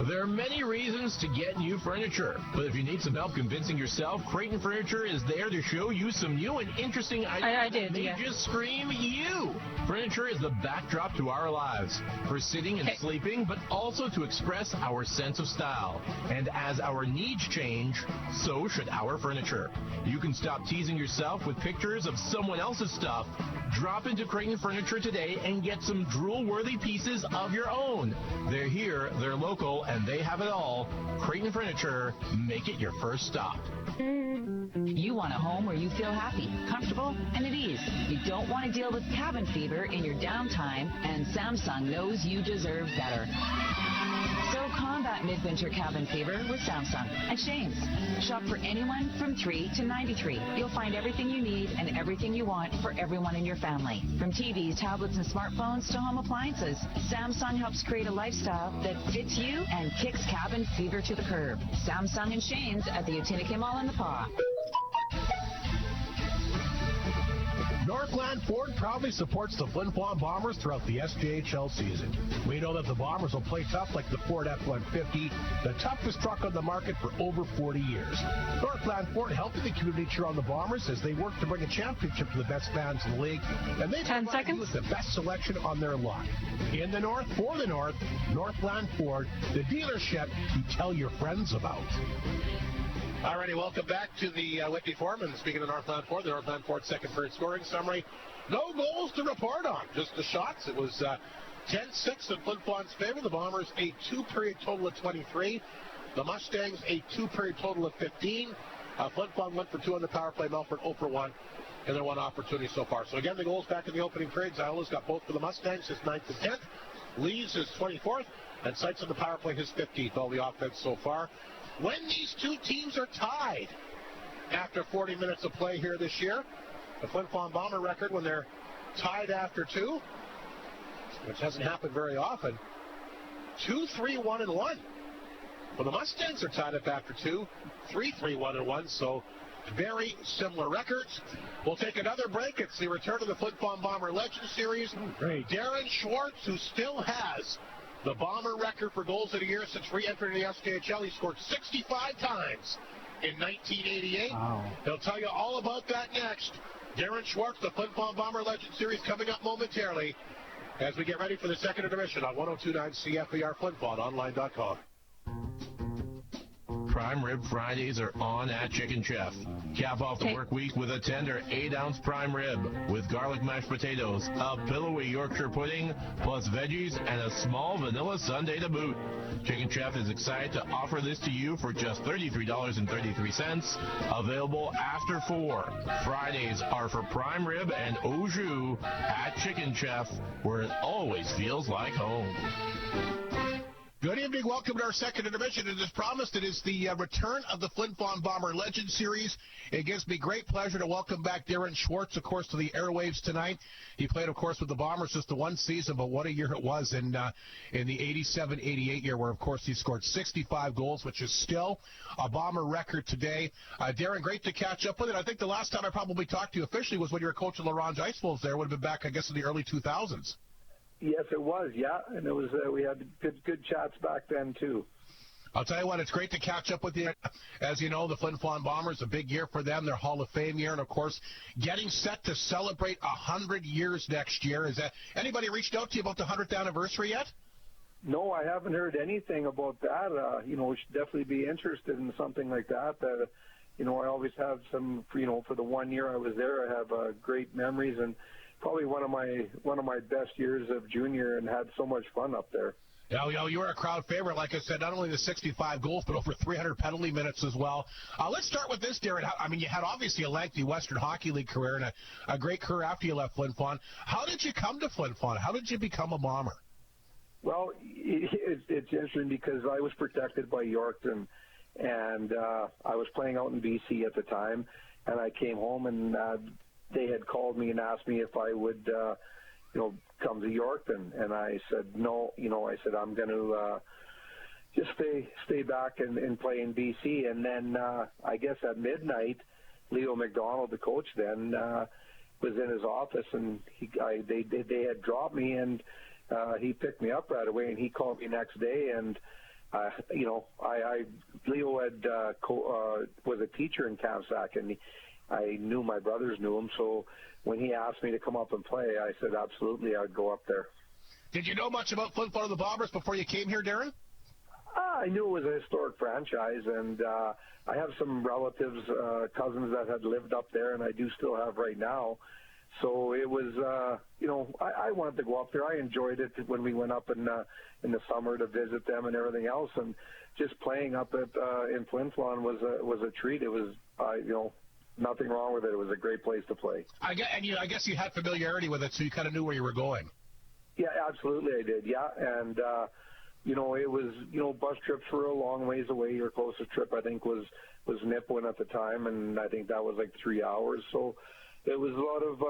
There are many reasons to get new furniture, but if you need some help convincing yourself, Creighton Furniture is there to show you some new and interesting items that just scream you. Furniture is the backdrop to our lives, for sitting and sleeping, but also to express our sense of style. And as our needs change, so should our furniture. You can stop teasing yourself with pictures of someone else's stuff. Drop into Creighton Furniture today and get some drool-worthy pieces of your own. They're here, they're local, and they have it all. Creighton Furniture, make it your first stop. You want a home where you feel happy, comfortable, and at ease. You don't want to deal with cabin fever in your downtime, and Samsung knows you deserve better. So combat midwinter cabin fever with Samsung and Shane's. Shop for anyone from 3 to 93. You'll find everything you need and everything you want for everyone in your family. From TVs, tablets, and smartphones to home appliances, Samsung helps create a lifestyle that fits you and kicks cabin fever to the curb. Samsung and Shane's at the Utinike Mall in the Paw. Northland Ford proudly supports the Flin Flon Bombers throughout the SJHL season. We know that the Bombers will play tough like the Ford F-150, the toughest truck on the market for over 40 years. Northland Ford helping the community cheer on the Bombers as they work to bring a championship to the best fans in the league, and they provide you with the best selection on their lot. In the North, for the North, Northland Ford, the dealership you tell your friends about. Alrighty, welcome back to the Whitney Foreman. Speaking of Northland Ford, the Northland Ford second period scoring summary. No goals to report on, just the shots. It was 10-6 in Flin Flon's favor. The Bombers a two-period total of 23. The Mustangs a two-period total of 15. Flin Flon went for 2 on the power play. Melfort 0 for 1 in their one opportunity so far. So again, the goals back in the opening period. Ziola's got both for the Mustangs, his 9th and 10th. Lee's his 24th. And Seitz on the power play, his 15th. All the offense so far. When these two teams are tied, after 40 minutes of play here this year. The Flin Flon Bomber record when they're tied after 2, which hasn't happened very often. 2-3-1-1. Well, the Mustangs are tied up after 2, 3-3-1-1, so very similar records. We'll take another break. It's the return of the Flin Flon Bomber Legend Series. Great. Darren Schwartz, who still has the Bomber record for goals of the year since re-entering the SKHL. He scored 65 times in 1988. Wow. He'll tell you all about that next. Darren Schwartz, the Flin Flon Bomber Legend Series, coming up momentarily as we get ready for the second intermission on 102.9 CFER FlinFlonOnline.com. Prime Rib Fridays are on at Chicken Chef. Cap off the work week with a tender 8-ounce prime rib with garlic mashed potatoes, a pillowy Yorkshire pudding, plus veggies, and a small vanilla sundae to boot. Chicken Chef is excited to offer this to you for just $33.33, available after 4. Fridays are for prime rib and au jus at Chicken Chef, where it always feels like home. Good evening. Welcome to our second intermission. And as promised, it is the return of the Flin Flon Bomber Legend Series. It gives me great pleasure to welcome back Darren Schwartz, of course, to the airwaves tonight. He played, of course, with the Bombers just the one season, but what a year it was in the 87-88 year where, of course, he scored 65 goals, which is still a Bomber record today. Darren, great to catch up with it. I think the last time I probably talked to you officially was when you were coaching LaRange Ice Wolves there. Would have been back, I guess, in the early 2000s. Yes, it was, yeah, and it was. We had good chats back then, too. I'll tell you what, it's great to catch up with you. As you know, the Flin Flon Bombers, a big year for them, their Hall of Fame year, and, of course, getting set to celebrate 100 years next year. Is that anybody reached out to you about the 100th anniversary yet? No, I haven't heard anything about that. We should definitely be interested in something like that. I always have some, for the 1 year I was there, I have great memories and probably one of my best years of junior, and had so much fun up there. Yeah, you were a crowd favorite, like I said, not only the 65 goals, but over 300 penalty minutes as well. Let's start with this, Darren. I mean, you had obviously a lengthy Western Hockey League career and a great career after you left Flin Flon. How did you come to Flin Flon? How did you become a Bomber? Well, it's interesting because I was protected by Yorkton, and I was playing out in BC at the time, and I came home and they had called me and asked me if I would, come to Yorkton, and I said no. I said I'm going to just stay back and play in BC. And then I guess at midnight, Leo McDonald, the coach then, was in his office, and they had dropped me, and he picked me up right away, and he called me next day, and Leo had was a teacher in Kamsack, and I knew my brothers knew him, so when he asked me to come up and play, I said absolutely, I'd go up there. Did you know much about Flin Flon and the Bombers before you came here, Darren? I knew it was a historic franchise, and I have some relatives, cousins that had lived up there, and I do still have right now. So it was, I wanted to go up there. I enjoyed it when we went up in the summer to visit them and everything else, and just playing up at in Flin Flon was a treat. It was, nothing wrong with it. It was a great place to play. I guess you had familiarity with it, so you kind of knew where you were going. Yeah, absolutely, I did. Yeah, and it was bus trips were a long ways away. Your closest trip, I think, was Nipawin at the time, and I think that was like 3 hours. So it was a lot of.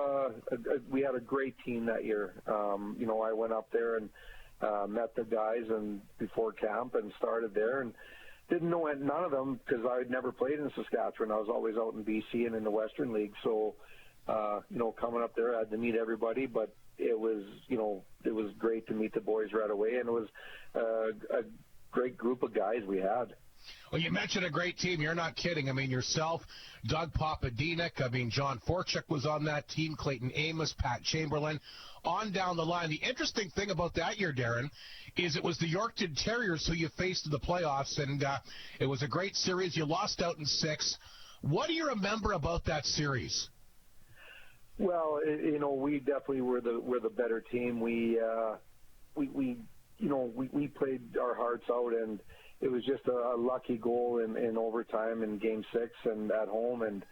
We had a great team that year. I went up there and met the guys and before camp and started there and. Didn't know none of them because I had never played in Saskatchewan. I was always out in BC and in the Western League. So, coming up there, I had to meet everybody. But it was great to meet the boys right away, and it was a great group of guys we had. Well, you mentioned a great team. You're not kidding. I mean, yourself, Doug Popadinik. I mean, John Forchuk was on that team. Clayton Amos, Pat Chamberlain, on down the line. The interesting thing about that year, Darren, is it was the Yorkton Terriers who you faced in the playoffs, and it was a great series. You lost out in 6. What do you remember about that series? Well, we definitely were the better team. We played our hearts out, and it was just a lucky goal in overtime in Game 6 and at home, and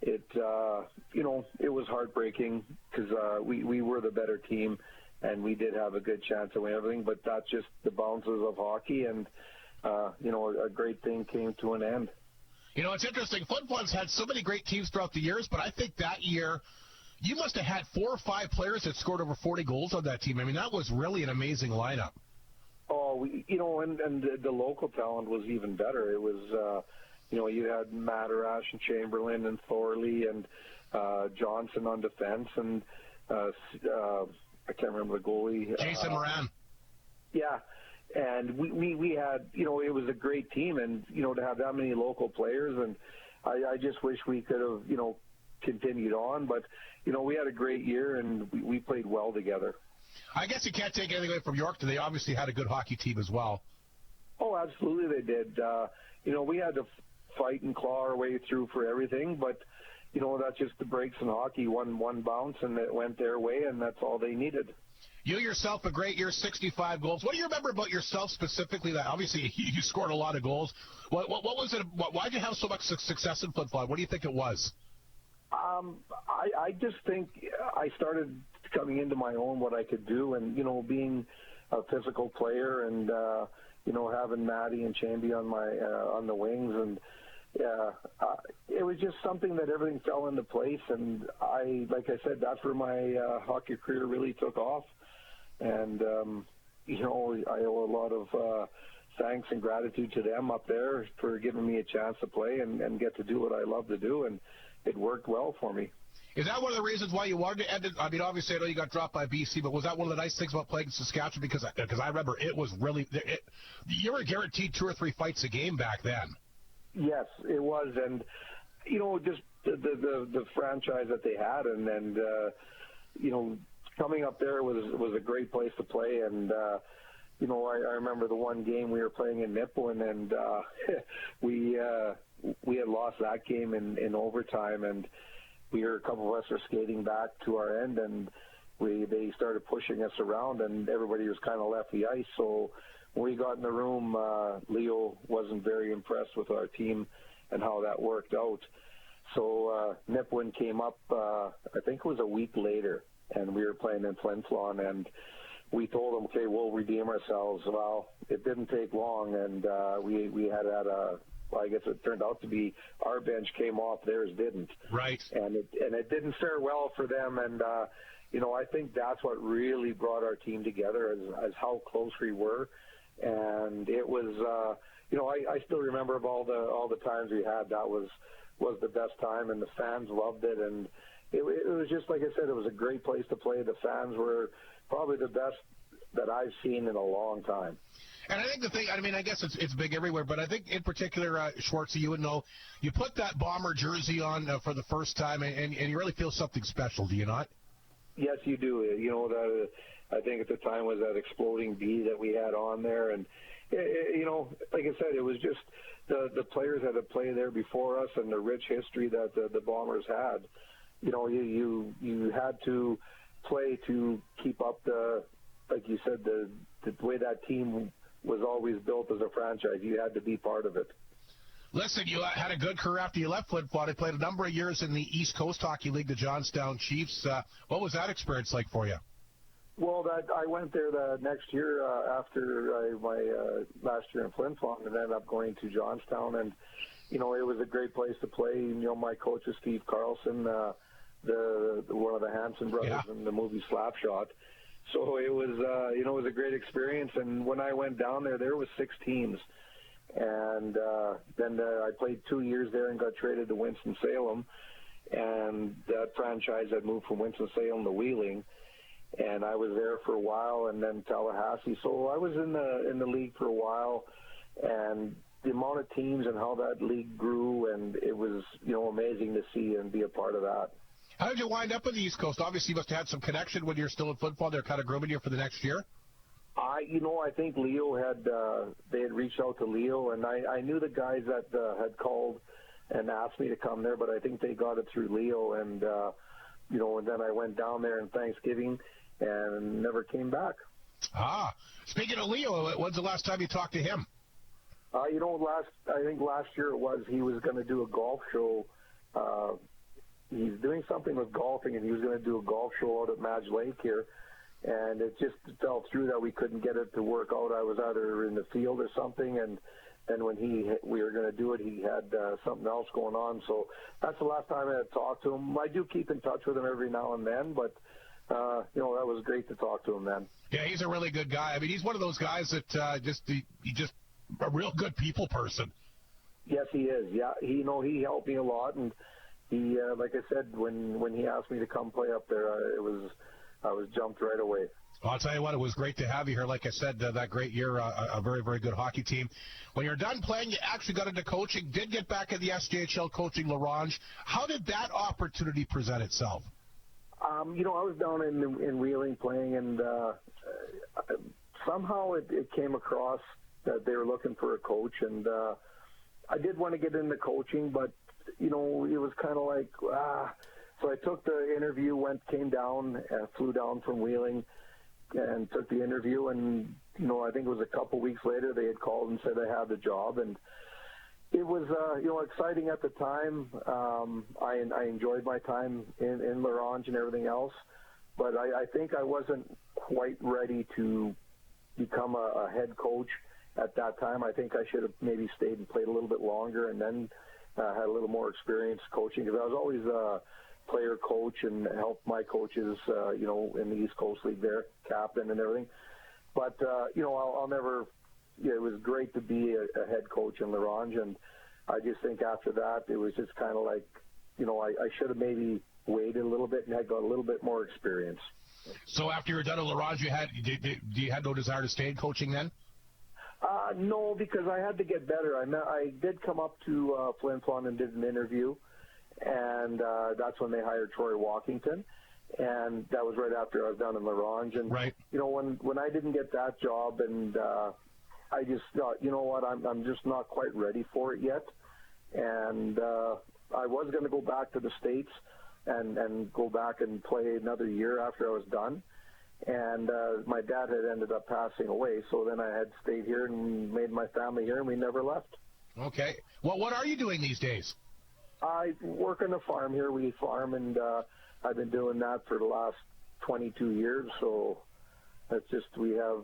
it was heartbreaking because we were the better team. And we did have a good chance to win everything, but that's just the bounces of hockey, and a great thing came to an end. You know, it's interesting. Flin Flon's had so many great teams throughout the years, but I think that year you must have had 4 or 5 players that scored over 40 goals on that team. I mean, that was really an amazing lineup. Oh, and the local talent was even better. It was, you had Madarash and Chamberlain and Thorley and Johnson on defense, and I can't remember the goalie. Jason Moran. Yeah. And we had, it was a great team, and, to have that many local players, and I just wish we could have, continued on. But, we had a great year, and we played well together. I guess you can't take anything away from York. They obviously had a good hockey team as well. Oh, absolutely they did. We had to fight and claw our way through for everything, but, that's just the breaks in hockey. One bounce, and it went their way, and that's all they needed. You yourself, a great year, 65 goals. What do you remember about yourself specifically? That obviously you scored a lot of goals. What was it? Why did you have so much success in Flin Flon? What do you think it was? I just think I started coming into my own what I could do, and being a physical player, and having Maddie and Chamby on the wings, and it was just something that everything fell into place. And like I said, that's where my hockey career really took off. And, I owe a lot of thanks and gratitude to them up there for giving me a chance to play and get to do what I love to do, and it worked well for me. Is that one of the reasons why you wanted to end it? I mean, obviously, I know you got dropped by BC, but was that one of the nice things about playing in Saskatchewan? Because I remember it was really you were guaranteed 2 or 3 fights a game back then. Yes, it was. And, just the franchise that they had, and coming up there was a great place to play. And, I remember the one game we were playing in Nipawin, and we had lost that game in overtime, and a couple of us were skating back to our end, and they started pushing us around, and everybody was kind of left the ice. So when we got in the room, Leo wasn't very impressed with our team and how that worked out. So Nipawin came up, I think it was a week later, and we were playing in Flin Flon, and we told them, okay, we'll redeem ourselves. Well, it didn't take long, and we had I guess it turned out to be our bench came off, theirs didn't. Right. And it didn't fare well for them, and I think that's what really brought our team together, as how close we were. And it was, I still remember of all the times we had. That was the best time, and the fans loved it. And it was just, like I said, it was a great place to play. The fans were probably the best that I've seen in a long time. And I think the thing, I mean, I guess it's big everywhere, but I think in particular, Schwartzy, you would know, you put that Bomber jersey on for the first time, and you really feel something special, do you not? Yes, you do. I think at the time was that exploding B that we had on there, and like I said, it was just the players that had played there before us and the rich history that the Bombers had. You had to play to keep up like you said, the way that team was always built as a franchise. You had to be part of it. Listen, you had a good career after you left Flin Flon. You played a number of years in the East Coast Hockey League, the Johnstown Chiefs. What was that experience like for you? Well, I went there the next year after my last year in Flin Flon, and ended up going to Johnstown. And, it was a great place to play. My coach is Steve Carlson, one of the Hanson brothers in the movie Slapshot. So it was, it was a great experience. And when I went down there was 6 teams. And then I played 2 years there and got traded to Winston-Salem. And that franchise had moved from Winston-Salem to Wheeling. And I was there for a while, and then Tallahassee. So I was in the league for a while. And the amount of teams and how that league grew, and it was, amazing to see and be a part of that. How did you wind up in the East Coast? Obviously, you must have had some connection when you're still in Flin Flon. They're kind of grooming you for the next year. I think Leo they had reached out to Leo, and I knew the guys that had called and asked me to come there, but I think they got it through Leo, and and then I went down there in Thanksgiving and never came back. Speaking of Leo, when's the last time you talked to him? I think last year it was. He was going to do a golf show. He's doing something with golfing, and he was going to do a golf show out at Madge Lake here. And it just fell through that we couldn't get it to work out. I was either in the field or something, and and when we were going to do it, he had something else going on. So that's the last time I had talked to him. I do keep in touch with him every now and then, but that was great to talk to him then. Yeah, he's a really good guy. I mean, he's one of those guys that he just a real good people person. Yes, he is. Yeah, he helped me a lot, and he, like I said, when he asked me to come play up there, I was jumped right away. Well, I'll tell you what, it was great to have you here. Like I said, that great year, a very, very good hockey team. When you're done playing, you actually got into coaching, did get back in the SJHL coaching LaRange. How did that opportunity present itself? I was down in Wheeling playing, and somehow it came across that they were looking for a coach, and I did want to get into coaching, but, it was kind of like, So I took the interview, came down, flew down from Wheeling, and took the interview, and, I think it was a couple weeks later they had called and said I had the job, and it was, exciting at the time. I enjoyed my time in LaRange and everything else, but I think I wasn't quite ready to become a head coach at that time. I think I should have maybe stayed and played a little bit longer and then had a little more experience coaching, because I was always a player coach and helped my coaches, in the East Coast League there, captain and everything. But, I'll never, it was great to be a head coach in LaRange, and I just think after that it was just kind of like, I should have maybe waited a little bit and had got a little bit more experience. So after you were done at LaRange, you had no desire to stay in coaching then? No, because I had to get better. I did come up to Flin Flon and did an interview, and that's when they hired Troy Walkington, and that was right after I was down in LaRange. And right. When I didn't get that job, and I just thought, I'm just not quite ready for it yet, and I was going to go back to the States and go back and play another year after I was done. And my dad had ended up passing away, so then I had stayed here and made my family here, and we never left. Okay. Well, what are you doing these days? I work on a farm here. We farm, and I've been doing that for the last 22 years. So it's just we have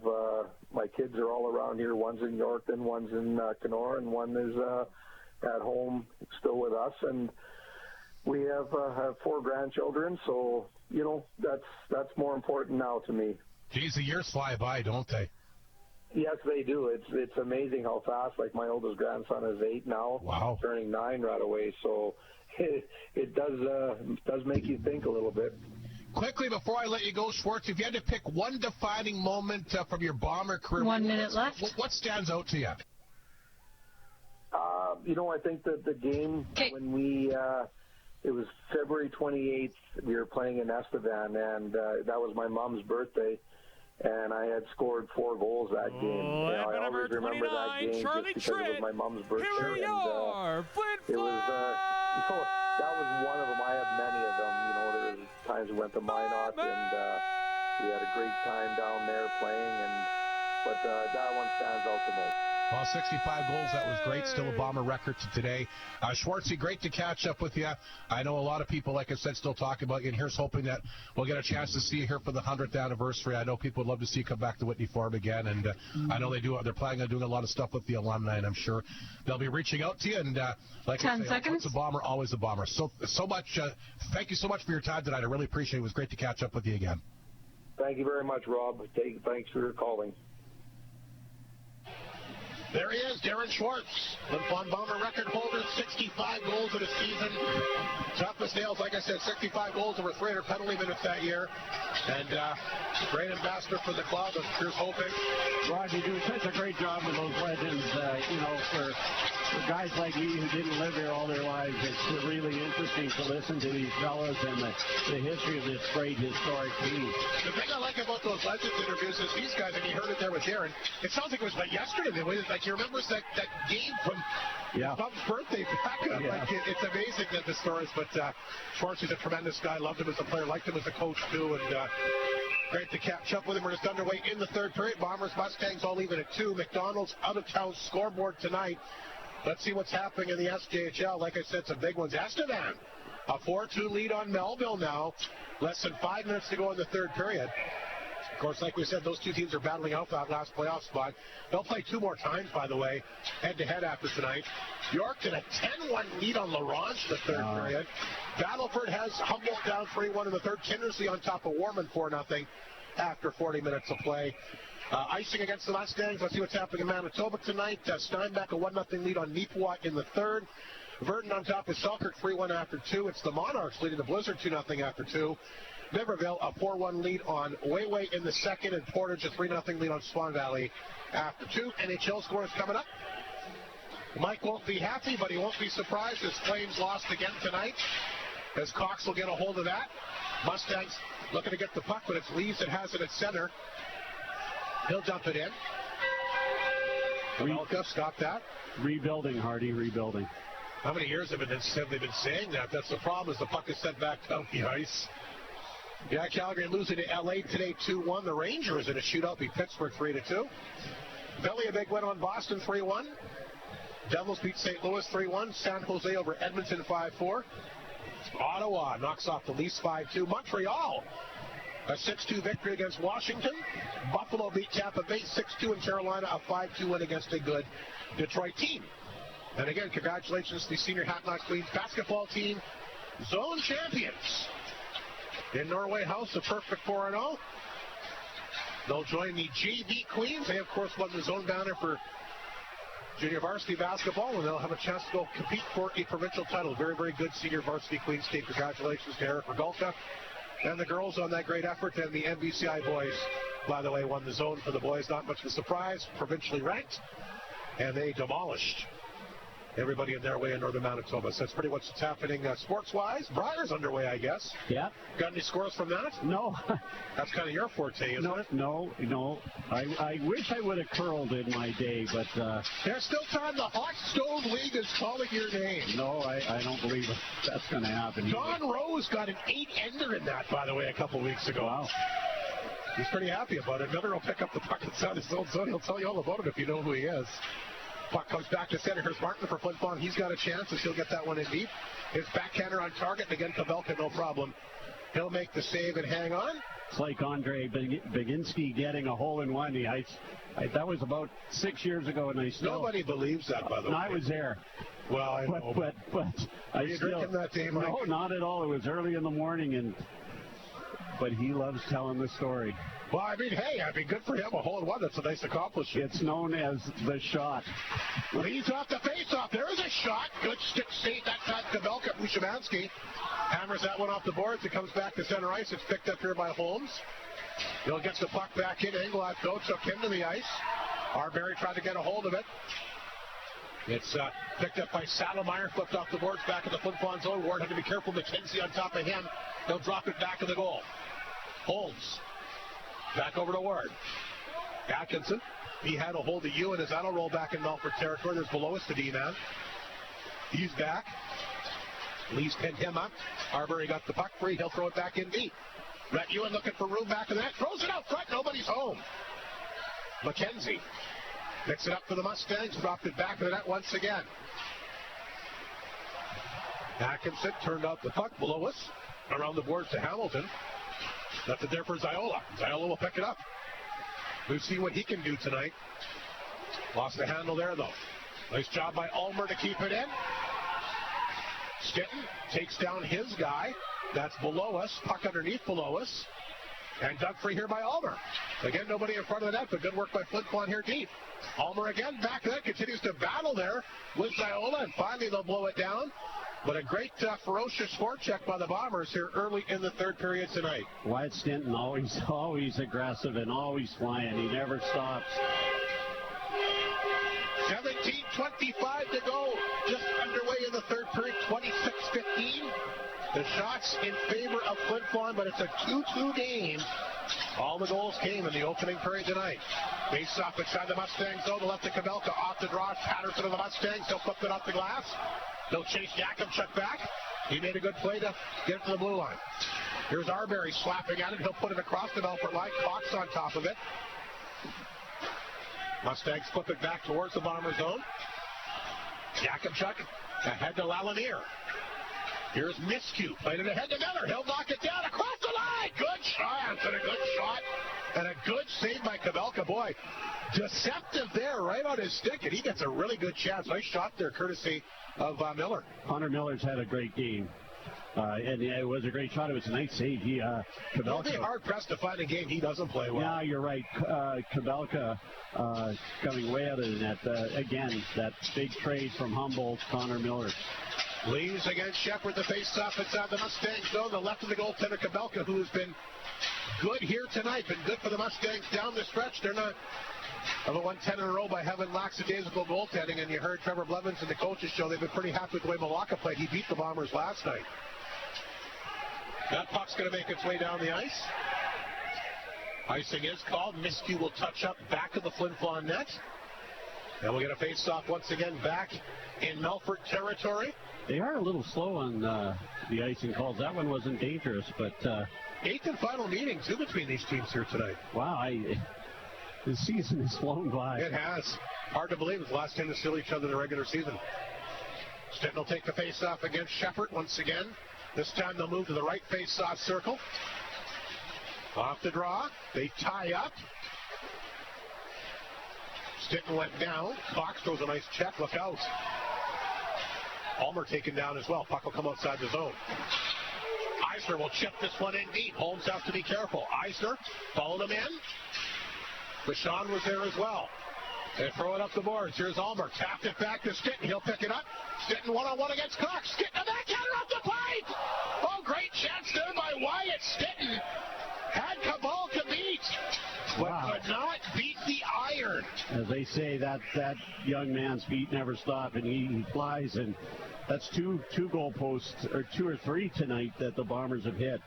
my kids are all around here. One's in Yorkton, one's in Kenora, and one is at home still with us. And we have 4 grandchildren, so that's more important now to me. Geez, the years fly by, don't they? Yes, they do. It's amazing how fast. Like my oldest grandson is 8 now, wow, turning 9 right away. So it does make you think a little bit. Quickly, before I let you go, Schwartz, if you had to pick one defining moment from your Bomber career, 1 minute left. What stands out to you? I think that the game when we. It was February 28th. We were playing in Estevan, and that was my mom's birthday, and I had scored 4 goals that game. I always remember that game Charlie just because it was my mom's birthday. Here we are, Flin Flon! It was, that was one of them. I had many of them. There was times we went to Minot, and we had a great time down there playing, but that one stands out the most. Well, 65 goals, that was great. Still a Bomber record to today. Schwartzy, great to catch up with you. I know a lot of people, like I said, still talking about you, and here's hoping that we'll get a chance to see you here for the 100th anniversary. I know people would love to see you come back to Whitney Farm again, and I know they're planning on doing a lot of stuff with the alumni, and I'm sure they'll be reaching out to you. And like 10 I say, seconds. once a Bomber, always a Bomber. So much. Thank you so much for your time tonight. I really appreciate it. It was great to catch up with you again. Thank you very much, Rob. Thanks for calling. There he is, Darren Schwartz, the Flin Bomber record holder, 65 goals in a season. Tough as nails, like I said, 65 goals over 300 penalty minutes that year. And great ambassador for the club, and here's hoping. Rod, you do such a great job with those legends, for guys like me who didn't live here all their lives. It's really interesting to listen to these fellas and the history of this great historic team. The thing I like about those legends interviews is these guys, and you heard it there with Darren, it sounds like it was like yesterday. Like he remembers that game from his mom's birthday back up. Yeah. Like it's amazing that the stories, but Schwartz is a tremendous guy. Loved him as a player, liked him as a coach too, and great to catch up with him. We're just underway in the third period. Bombers, Mustangs all even at 2. McDonald's out of town scoreboard tonight. Let's see what's happening in the SJHL. Like I said, some big ones. Estevan, a 4-2 lead on Melville now. Less than 5 minutes to go in the third period. Of course, like we said, those two teams are battling out that last playoff spot. They'll play 2 more times, by the way, head-to-head after tonight. York in a 10-1 lead on LaRange the third period. Battleford has Humboldt down 3-1 in the third. Kindersley on top of Warman 4-0 after 40 minutes of play. Icing against the Mustangs. Let's see what's happening in Manitoba tonight. Steinbach a 1-0 lead on Neepawa in the third. Verdon on top of Selkirk 3-1 after 2. It's the Monarchs leading the Blizzard 2-0 after 2. Niverville a 4-1 lead on Wayway in the second, and Portage a 3-0 lead on Swan Valley after 2. NHL scores coming up. Mike won't be happy, but he won't be surprised as Flames lost again tonight, as Cox will get a hold of that. Mustangs looking to get the puck, but it's Lees that has it at center. He'll dump it in. Kamelka, stop that. Rebuilding, Hardy, rebuilding. How many years have they been saying that? That's the problem, is the puck is sent back down the ice. Yeah, Calgary losing to LA today 2-1. The Rangers in a shootout beat Pittsburgh 3-2. Philly a big win on Boston 3-1. Devils beat St. Louis 3-1. San Jose over Edmonton 5-4. Ottawa knocks off the Leafs 5-2. Montreal a 6-2 victory against Washington. Buffalo beat Tampa Bay 6-2, and Carolina a 5-2 win against a good Detroit team. And again, congratulations to the Senior Hat-Knock Queens basketball team, zone champions. In Norway House, a perfect 4-0. They'll join the JV Queens. They, of course, won the zone banner for junior varsity basketball, and they'll have a chance to go compete for a provincial title. Very, very good Senior Varsity Queens team. Congratulations to Eric Regalka and the girls on that great effort. And the NBCI boys, by the way, won the zone for the boys. Not much of a surprise. Provincially ranked, and they demolished everybody in their way in northern Manitoba. So that's pretty much what's happening sports-wise. Briar's underway, I guess. Yeah. Got any scores from that? No. That's kind of your forte, isn't it? No. I wish I would have curled in my day, but... There's still time. The Hot Stove League is calling your name. No, I don't believe that's going to happen. Don Rose got an 8-ender in that, by the way, a couple weeks ago. Wow. He's pretty happy about it. Miller will pick up the puck inside his own zone. He'll tell you all about it if you know who he is. Puck comes back to center. Here's Martin for Flin Flon. He's got a chance as he'll get that one in deep. His backhander on target, and again, Pavelka, no problem. He'll make the save and hang on. It's like Andre Baginski getting a hole-in-one. That was about 6 years ago, and I still... Nobody believes that, by the way. I was there. Well, I know. But Are you drinking that day, Mike? No, not at all. It was early in the morning, but he loves telling the story. Well, hey, good for him. A hole-in-one, that's a nice accomplishment. It's known as the shot. Leads off the face-off. There is a shot. Good stick save. That time Kavelka. Bushimansky hammers that one off the boards. It comes back to center ice. It's picked up here by Holmes. He'll get the puck back in. Engelot, though, took him to the ice. Arbery tried to get a hold of it. It's picked up by Saddlemeyer. Flipped off the boards back in the Flin Flon zone. Ward had to be careful. McKenzie on top of him. He'll drop it back to the goal. Holmes. Back over to Ward. Atkinson. He had a hold of Ewan as that'll roll back in Melfort territory. There's below us the D-man. He's back. Lee's pinned him up. Arbery got the puck free. He'll throw it back in deep. Brett Ewan looking for room back in that. Throws it out front. Nobody's home. McKenzie picks it up for the Mustangs. Dropped it back to the net once again. Atkinson turned out the puck below us. Around the boards to Hamilton. Left it there for Ziola. Ziola will pick it up. We've seen what he can do tonight. Lost the handle there, though. Nice job by Ulmer to keep it in. Stinton takes down his guy. That's below us. Puck underneath below us. And dug free here by Ulmer. Again, nobody in front of the net, but good work by Flin Flon here deep. Ulmer again back to that. Continues to battle there with Ziola, and finally they'll blow it down. But a great, ferocious forecheck by the Bombers here early in the third period tonight. Wyatt Stinton always aggressive and always flying. He never stops. 17:25 to go. Just underway in the third period. 26-15. The shots in favor of Flin Flon, but it's a 2-2 game. All the goals came in the opening period tonight. Face off inside the Mustangs zone. Left to Kavelka. Off the draw. Patterson of the Mustangs. He'll flip it off the glass. They'll chase Yakimchuk back. He made a good play to get to the blue line. Here's Arbery slapping at it. He'll put it across the Melfort line. Cox on top of it. Mustangs flip it back towards the Bomber zone. Yakimchuk ahead to Lalanier. Here's Miskew. Played it ahead to Miller. He'll knock it down across the line. Good chance and a good shot And a good save by Kabelka. Boy, deceptive there, right on his stick, and he gets a really good chance. Nice shot there, courtesy of Miller. Connor Miller's had a great game. And it was a great shot. It was a nice save. He'll be hard-pressed to find a game he doesn't play well. Yeah, you're right. Kabelka coming way out of the net. Again, that big trade from Humboldt, Connor Miller. Leaves against Shepard, the face-off inside the Mustangs zone. The left of the goaltender, Kabelka, who has been good here tonight, been good for the Mustangs down the stretch. They're not won 10 in a row by having lackadaisical goaltending, and you heard Trevor Blevins in the coaches show. They've been pretty happy with the way Malacca played. He beat the Bombers last night. That puck's going to make its way down the ice. Icing is called. Miscue will touch up back of the Flin Flon net. And we'll get a face-off once again back in Melfort territory. They are a little slow on the icing calls. That one wasn't dangerous, but... eighth and final meeting, too, between these teams here tonight. Wow, the season has flown by. It has. Hard to believe it's the last time to steal each other in the regular season. Stettin will take the face-off against Shepard once again. This time they'll move to the right face-off circle. Off the draw. They tie up. Stettin went down. Cox throws a nice check. Look out. Ulmer taken down as well. Puck will come outside the zone. Eisner will chip this one in deep. Holmes has to be careful. Eisner followed him in. Bashan was there as well. They throw it up the boards. Here's Ulmer. Tapped it back to Stettin. He'll pick it up. Stettin one-on-one against Cox. Stettin a backhander off the pipe. Oh, great chance there by Wyatt. Stettin had Kabelka beat, but could not beat the iron. As they say, that young man's feet never stop, and he flies, and that's two goal posts, or two or three tonight that the Bombers have hit.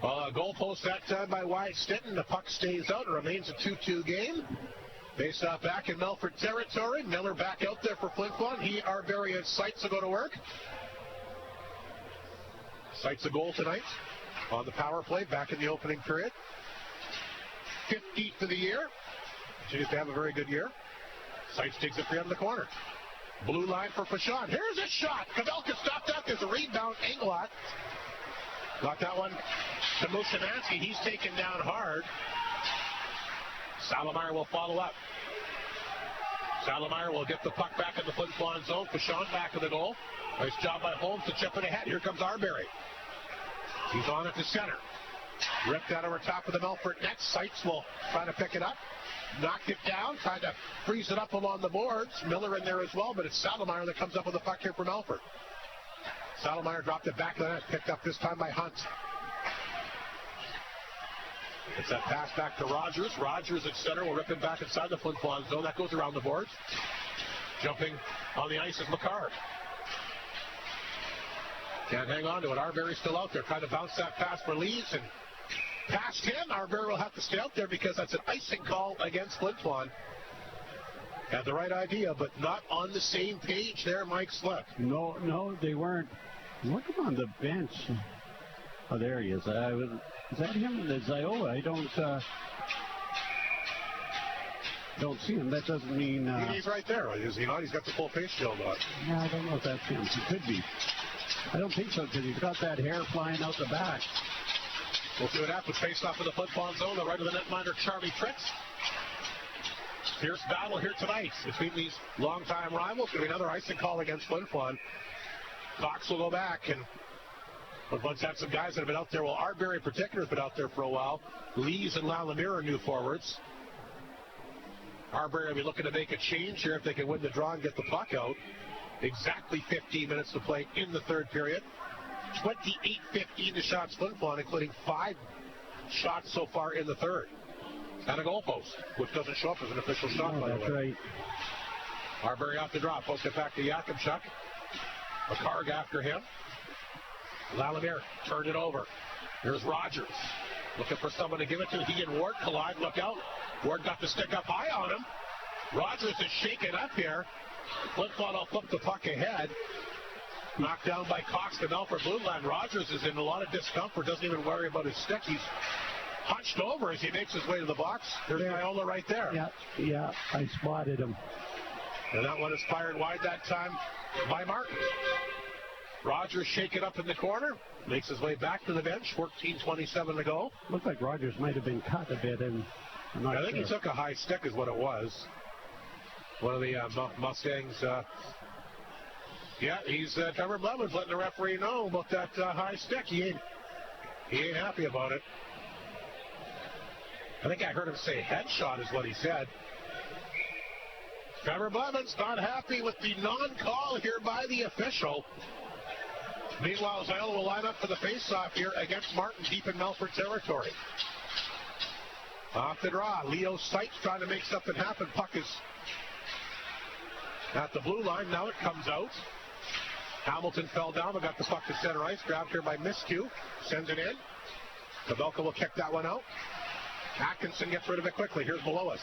A goal post that time by Wyatt Stettin. The puck stays out. It remains a 2-2 game. Face off back in Melfort territory. Miller back out there for Flin Flon. Arbery and Seitz will go to work. Seitz a goal tonight on the power play back in the opening period. 15th for the year. Continues to have a very good year. Seitz takes it free on the corner. Blue line for Fashawn. Here's a shot. Kabelka stopped that. There's a rebound. Englot got that one to Mushimansky. He's taken down hard. Salomeyer will follow up. Salomeyer will get the puck back in the Flin Flon zone. Fashawn back of the goal. Nice job by Holmes to chip it ahead. Here comes Arbery. He's on it to center. Ripped out over top of the Melfort net. Seitz will try to pick it up. Knocked it down. Tried to freeze it up along the boards. Miller in there as well, but it's Salomeyer that comes up with the puck here for Melfort. Salomeyer dropped it back to the net. Picked up this time by Hunt. It's that pass back to Rogers. Rogers at center will rip it back inside the Flin Flon zone. That goes around the boards. Jumping on the ice is McCarr. Can't hang on to it. Arbery's still out there trying to bounce that pass for Lees, and past him. Arbery will have to stay out there because that's an icing call against Flin Flon. Had the right idea, but not on the same page there, Mike Slick. No, they weren't. Look him on the bench. Oh, there he is. Is that him? Is Iowa? I don't see him. That doesn't mean... he's right there, is he not? He's got the full face shield on. Yeah, I don't know if that's him. He could be. I don't think so, because he's got that hair flying out the back. We'll see what happens. Face off in the Flin Flon zone. The right of the netminder, Charlie Tricks. Fierce battle here tonight between these longtime rivals. Going to be another icing call against Flin Flon. Cox will go back, and we've once had some guys that have been out there. Well, Arbery in particular has been out there for a while. Lees and Lalamere are new forwards. Arbery will be looking to make a change here if they can win the draw and get the puck out. Exactly 15 minutes to play in the third period. 28-15 to shots Flin Flon, including 5 shots so far in the third. And a goal post, which doesn't show up as an official shot, by the way. That's right. Arbery off the draw, post it back to Yakimchuk. McCarg after him. Lalamere turned it over. Here's Rogers. Looking for someone to give it to. He and Ward collide. Look out. Ward got the stick up high on him. Rogers is shaken up here. Flin Flon will flip the puck ahead. Knocked down by Cox to Melfort blue line. Rogers is in a lot of discomfort. Doesn't even worry about his stick. He's hunched over as he makes his way to the box. There's Iola right there. Yeah, I spotted him. And that one is fired wide that time by Martin. Rogers shake it up in the corner. Makes his way back to the bench. 14:27 to go. Looked like Rogers might have been cut a bit, and I think he took a high stick is what it was. One of the Mustangs. He's Trevor Blevins letting the referee know about that high stick. He ain't happy about it. I think I heard him say headshot is what he said. Trevor Blevins not happy with the non-call here by the official. Meanwhile, Ziola will line up for the face-off here against Martin deep in Melfort territory. Off the draw, Leo Seitz trying to make something happen. Puck is at the blue line. Now it comes out. Hamilton fell down but got the puck to center ice. Grabbed here by Miscue. Sends it in. Pavelka will kick that one out. Atkinson gets rid of it quickly. Here's below us.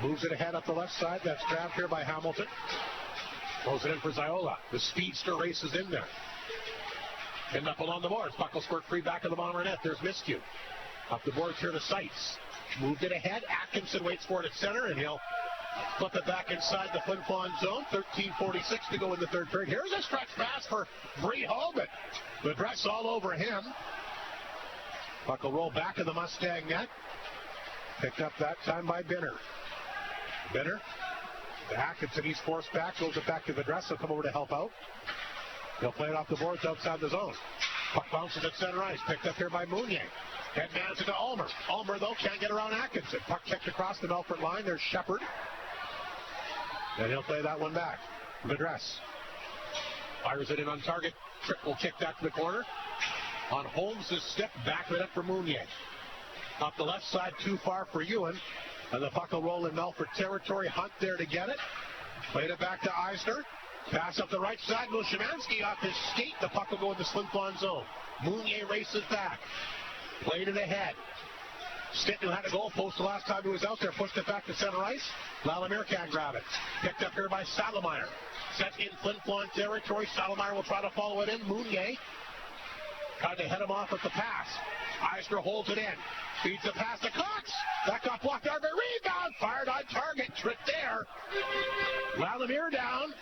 Moves it ahead up the left side. That's grabbed here by Hamilton. Throws it in for Ziola. The speedster races in there. End up along the boards. Puck will squirt free back of the Bomber net. There's Miscue. Up the boards here to Seitz. Moved it ahead. Atkinson waits for it at center, and he'll flip it back inside the Flin Flon zone. 13:46 to go in the third period. Here's a stretch pass for Bree Hogan. The dress all over him. Puck will roll back in the Mustang net. Picked up that time by Binner. Binner. Atkinson, he's forced back. Goes it back to the dress. He'll come over to help out. He'll play it off the boards outside the zone. Puck bounces at center ice. Picked up here by Mounier. Headmans into Ulmer. Ulmer, though, can't get around Atkinson. Puck kicked across the Melfort line. There's Shepard. And he'll play that one back. The dress. Fires it in on target. Triple kick that to the corner. On Holmes' stick. Back it up for Mounier. Up the left side, too far for Ewan. And the puck will roll in Melfort territory. Hunt there to get it. Played it back to Eisner. Pass up the right side. Szymanski off his skate. The puck will go in the Flin Flon zone. Mounier races back. Played it ahead. Stitt, who had a goal post the last time he was out there, pushed it back to center ice. Lalamere can't grab it. Picked up here by Salomeyer. Set in Flin Flon territory. Salomeyer will try to follow it in. Mounier tried to head him off at the pass. Eisner holds it in. Feeds the pass to Cox. That got blocked out. Rebound. Fired on target. Trick there. Lalamere down.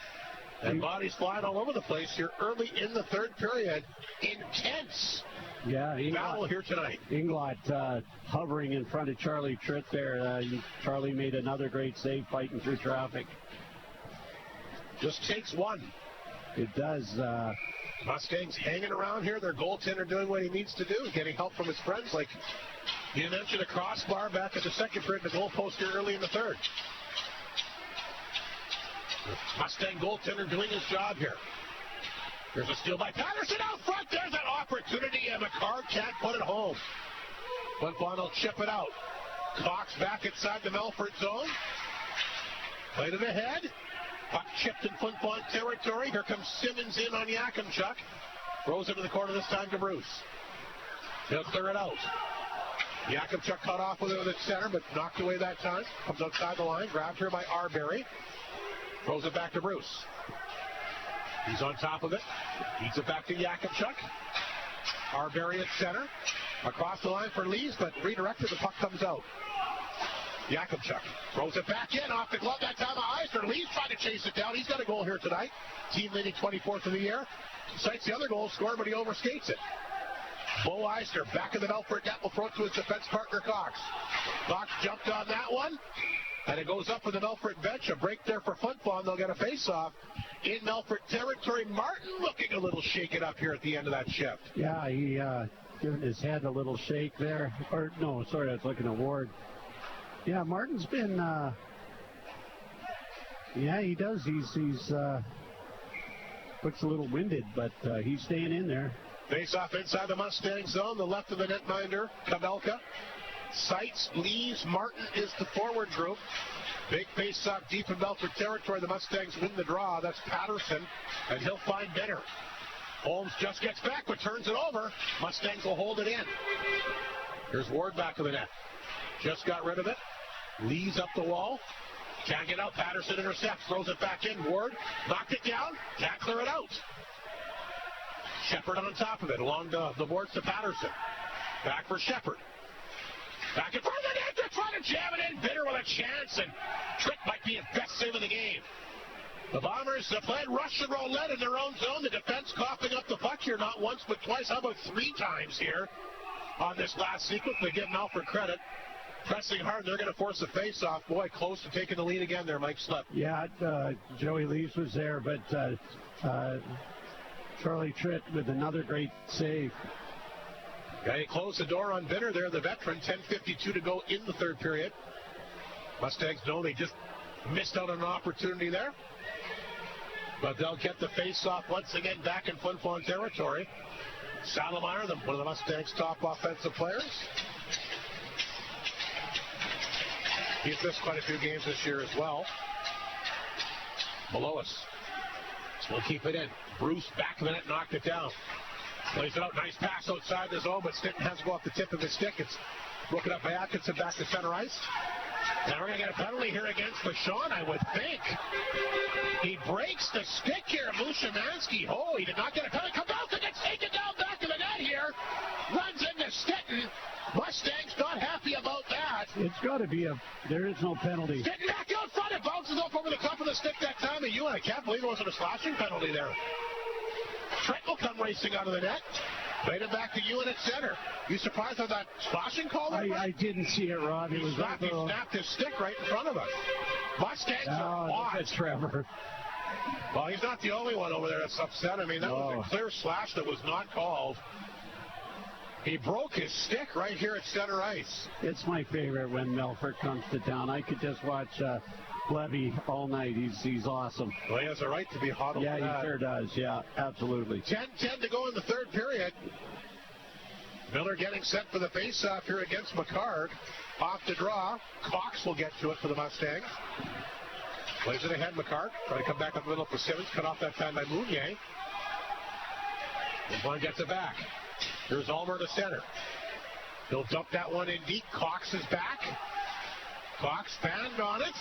And bodies flying all over the place here early in the third period. Intense battle here tonight. Inglot hovering in front of Charlie Tritt there. Charlie made another great save fighting through traffic. Just takes one. It does. Mustangs hanging around here. Their goaltender doing what he needs to do, getting help from his friends. Like you mentioned, a crossbar back at the second period, the goalpost here early in the third. Mustang goaltender doing his job here. There's a steal by Patterson out front. There's an opportunity, and McCarr can't put it home. Flin Flon will chip it out. Cox back inside the Melfort zone. Played it ahead. Puck chipped in Flin Flon territory. Here comes Simmons in on Yakimchuk. Throws into the corner this time to Bruce. He'll clear it out. Yakimchuk cut off with it at center, but knocked away that time. Comes outside the line. Grabbed here by Arbery. Throws it back to Bruce. He's on top of it. Feeds it back to Yakimchuk. Arbery at center. Across the line for Lees, but redirected. The puck comes out. Yakimchuk throws it back in off the glove. That time to Eisner. Lees trying to chase it down. He's got a goal here tonight. Team leading 24th of the year. Cites the other goal scored, but he overskates it. Bo Eisner back in the Melfort net will throw it to his defense partner Cox. Cox jumped on that one. And it goes up for the Melfort bench. A break there for Flin Flon. They'll get a face-off in Melfort territory. Martin looking a little shaken up here at the end of that shift. Yeah, he giving his head a little shake there. Or, no, sorry, I was looking at Ward. Yeah, Martin's been, yeah, he does. He's looks a little winded, but he's staying in there. Face-off inside the Mustang zone. The left of the netminder, Kabelka. Seitz, Lees, Martin is the forward group. Big face-off deep in Melfort territory. The Mustangs win the draw. That's Patterson, and he'll find Benner. Holmes just gets back, but turns it over. Mustangs will hold it in. Here's Ward back to the net. Just got rid of it. Lees up the wall. Can't get out. Patterson intercepts. Throws it back in. Ward knocked it down. Can't clear it out. Shepard on top of it. Along the boards to Patterson. Back for Shepard. Back in front of the net. They're trying to jam it in. Bitter with a chance. And Trick might be his best save of the game. The Bombers played rush and roulette in their own zone. The defense coughing up the puck here, not once but twice. How about 3 times here on this last sequence? They give Melfort credit. Pressing hard, they're going to force a face-off. Boy, close to taking the lead again there, Mike Slip. Yeah, Joey Lees was there, but Charlie Tritt with another great save. Okay, close the door on Binner there, the veteran. 10:52 to go in the third period. Mustangs know they just missed out on an opportunity there. But they'll get the face-off once again back in Flin Flon territory. Salemeyer, one of the Mustangs' top offensive players. He's missed quite a few games this year as well. Malois will keep it in. Bruce back of the net, knocked it down. Plays it out, nice pass outside the zone, but Stinton has to go off the tip of his stick. It's broken up by Atkinson back to center ice. Now we're going to get a penalty here against Vachon, I would think. He breaks the stick here, Mushamanski. Oh, he did not get a penalty. Kabelka gets taken down back of the net here. Runs into Stinton. Mustangs not happy about that. It's got to be there is no penalty. Stinton back out front. It bounces off over the top of the stick that time. And I can't believe there wasn't a slashing penalty there. Trent will come racing out of the net. Played it back to Ewan at center. You surprised by that slashing call there? I didn't see it, Rob. He snapped his stick right in front of us. Mustangs are odd. Trevor. Well, he's not the only one over there that's upset. I mean, that was a clear slash that was not called. He broke his stick right here at center ice. It's my favorite when Melfort comes to town. I could just watch Levy all night. He's awesome. Well, he has a right to be hot over that. Yeah, he sure does. Yeah, absolutely. 10-10 to go in the third period. Miller getting set for the face-off here against McCard. Off the draw. Cox will get to it for the Mustangs. Plays it ahead, McCard. Trying to come back up the middle for Simmons. Cut off that time by Mounier. And one gets it back. Here's Ulmer to center. He'll dump that one in deep. Cox is back. Cox fanned on it.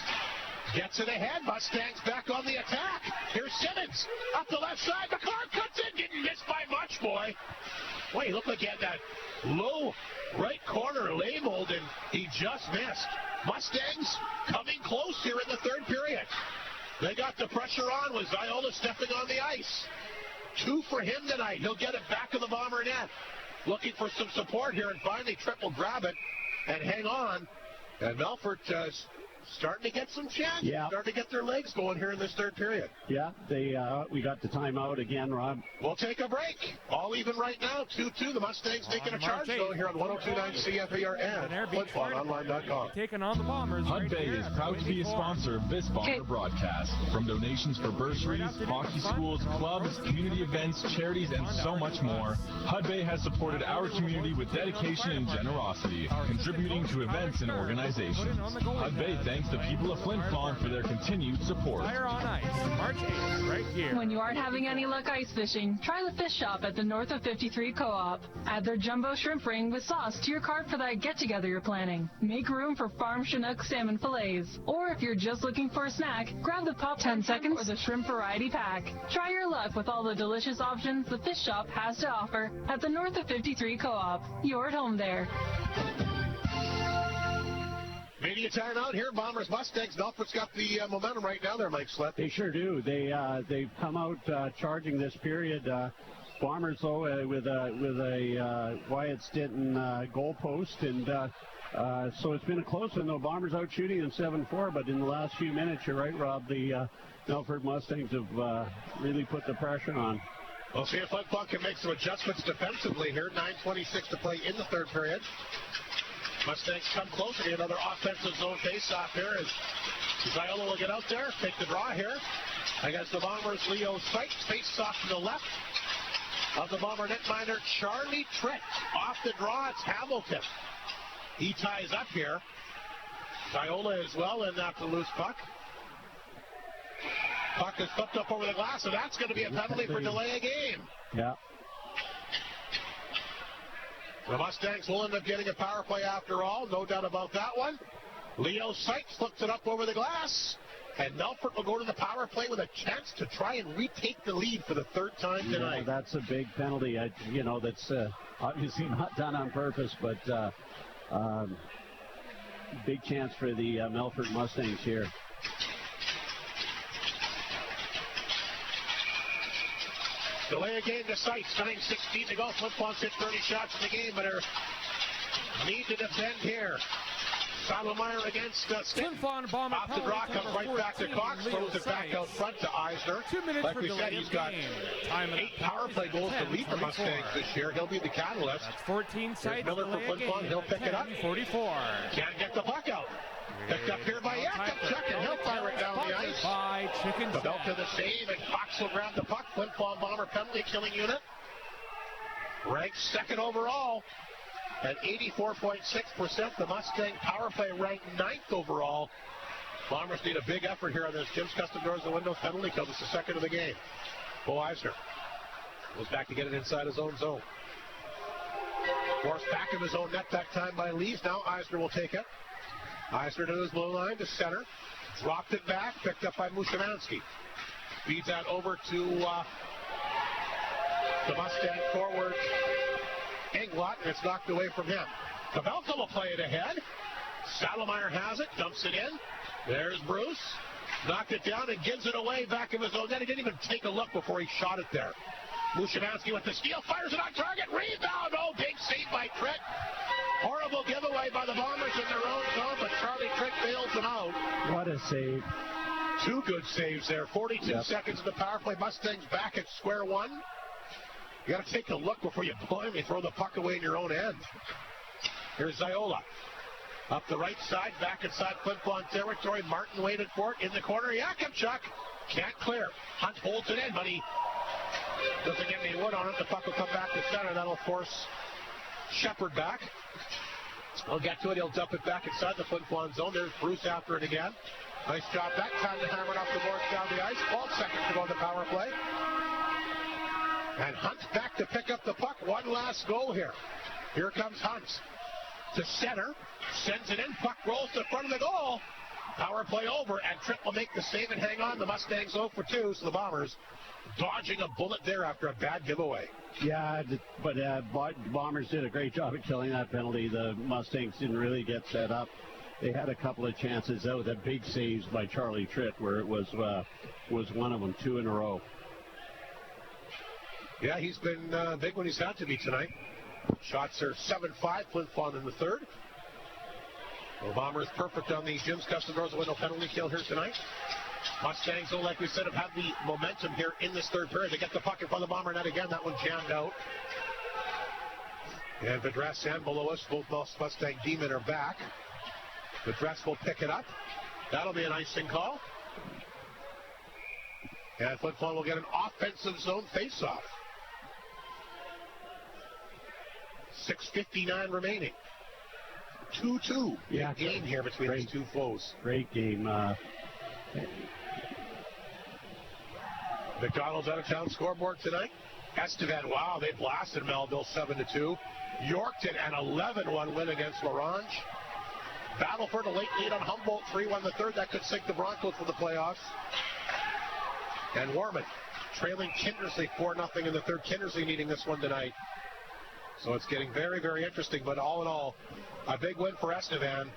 Gets it ahead. Mustangs back on the attack. Here's Simmons. Up the left side. McCart cuts in. Didn't miss by much, boy. Boy, he looked like he had that low right corner labeled, and he just missed. Mustangs coming close here in the third period. They got the pressure on with Ziola stepping on the ice. 2 for him tonight. He'll get it back to the Bomber net. Looking for some support here, and finally Tripp will grab it and hang on. And Melfort starting to get some chances. Yeah. Starting to get their legs going here in this third period. Yeah, we got the timeout again, Rob. We'll take a break. All even right now, 2-2. The Mustangs taking a charge, though, here on 102.9 CFAR and FlinFlonOnline.com. Taking on the Bombers. Hud Bay is proud to be a sponsor of this Bomber broadcast. From donations for bursaries, hockey schools, clubs, community events, charities, and so much more, Hud Bay has supported our community with dedication and generosity, contributing to events and organizations. Hud Bay thanks the people of Flin Flon for their continued support. Fire on Ice, March 8th, right here. When you aren't having any luck ice fishing, try the fish shop at the North of 53 Co-op. Add their jumbo shrimp ring with sauce to your cart for that get-together you're planning. Make room for farm Chinook salmon fillets. Or if you're just looking for a snack, grab the pop 10 seconds or the shrimp variety pack. Try your luck with all the delicious options the fish shop has to offer at the North of 53 Co-op. You're at home there. Media timeout here. Bombers, Mustangs. Melfort's got the momentum right now there, Mike Slett. They sure do. They've come out charging this period. Bombers, though, with a Wyatt Stinton goal post, and so it's been a close one, though. Bombers out shooting in 7-4, but in the last few minutes, you're right, Rob, the Melfort Mustangs have really put the pressure on. We'll see if Flin Flon can make some adjustments defensively here. 9:26 to play in the third period. Mustangs come closer to another offensive zone face-off here as Ziola will get out there, take the draw here. Against the Bombers, Leo Sykes faces off to the left of the Bomber netminder, Charlie Tritt. Off the draw, it's Hamilton. He ties up here. Ziola as well in after the loose puck. Puck is flipped up over the glass, so that's going to be a penalty for delay a game. Yeah. The Mustangs will end up getting a power play after all, no doubt about that one. Leo Sykes flips it up over the glass, and Melfort will go to the power play with a chance to try and retake the lead for the third time tonight. Yeah, that's a big penalty. That's obviously not done on purpose, but big chance for the Melfort Mustangs here. Delay a game to Sites. 9:16 to go. Flin Flon's hit 30 shots in the game, but are need to defend here. Salomeyer against Flin Flon bomber. Off the draw, comes right back to Cox, throws it back out front to Eisner. 2 minutes like for we said, he's got 8 power play goals to lead the Mustangs this year. He'll be the catalyst. That's 14 Sites. Miller for Flin Flon. He'll pick it up. 44. Can't get the puck out. Picked up here by Yakupchuk, and he'll fire it down the ice. By Chicken The belt to the save, and Cox will grab the puck. Flin Flon bomber penalty killing unit. Ranked second overall at 84.6%. The Mustang power play ranked 9th overall. Bombers need a big effort here on this Jim's Custom Doors and Windows penalty kill. It's the second of the game. Bo Eisner goes back to get it inside his own zone. Forced back in his own net that time by Lees. Now Eisner will take it. Eisner to his blue line to center. Dropped it back. Picked up by Mustangs. Feeds that over to the Mustang forward, Englot, and it's knocked away from him. Kabelka will play it ahead. Salomeyer has it, dumps it in. There's Bruce. Knocked it down and gives it away back of his own net. He didn't even take a look before he shot it there. Mustangs with the steal, fires it on target. Rebound. Oh, big save by Trick. Horrible giveaway by the Bombers in their own zone, but Charlie Trick bails them out. What a save. 2 good saves there. 42 seconds of the power play. Mustangs back at square one. You got to take a look before you blindly throw the puck away in your own end. Here's Ziola. Up the right side, back inside Flin Flon territory. Martin waited for it in the corner. Yakupchuk can't clear. Hunt holds it in, but he doesn't get any wood on it. The puck will come back to center. That'll force Shepard back. He'll get to it. He'll dump it back inside the Flin Flon zone. There's Bruce after it again. Nice job that time to hammer it off the boards down the ice. 12 seconds to go on the power play. And Hunt back to pick up the puck. One last goal here. Here comes Hunt to center. Sends it in. Puck rolls to the front of the goal. Power play over, and Tripp will make the save and hang on. The Mustangs 0 for 2, so the Bombers dodging a bullet there after a bad giveaway. Yeah, but Bombers did a great job at killing that penalty. The Mustangs didn't really get set up. They had a couple of chances. That was a big saves by Charlie Tritt, where it was one of them, 2 in a row. Yeah, he's been big when he's had to be tonight. Shots are 7-5, Flin Flon in the third. The Bombers perfect on the Jim's Custom Doors window penalty kill here tonight. Mustangs, though, like we said, have had the momentum here in this third period. They get the puck in front of the Bomber net again. That one jammed out. And Vedras and below us, both Mustang D-men are back. Vedras will pick it up. That'll be an icing call. And Flin Flon will get an offensive zone face-off. 6:59 remaining. 2-2. Yeah, game here between these two foes. Great game. McDonald's out-of-town scoreboard tonight. Estevan, wow, they blasted Melville 7-2. Yorkton an 11-1 win against LaRange. Battleford a late lead on Humboldt, 3-1 the third. That could sink the Broncos for the playoffs. And Warman trailing Kindersley 4-0 in the third. Kindersley needing this one tonight. So it's getting very, very interesting. But all in all, a big win for Estevan,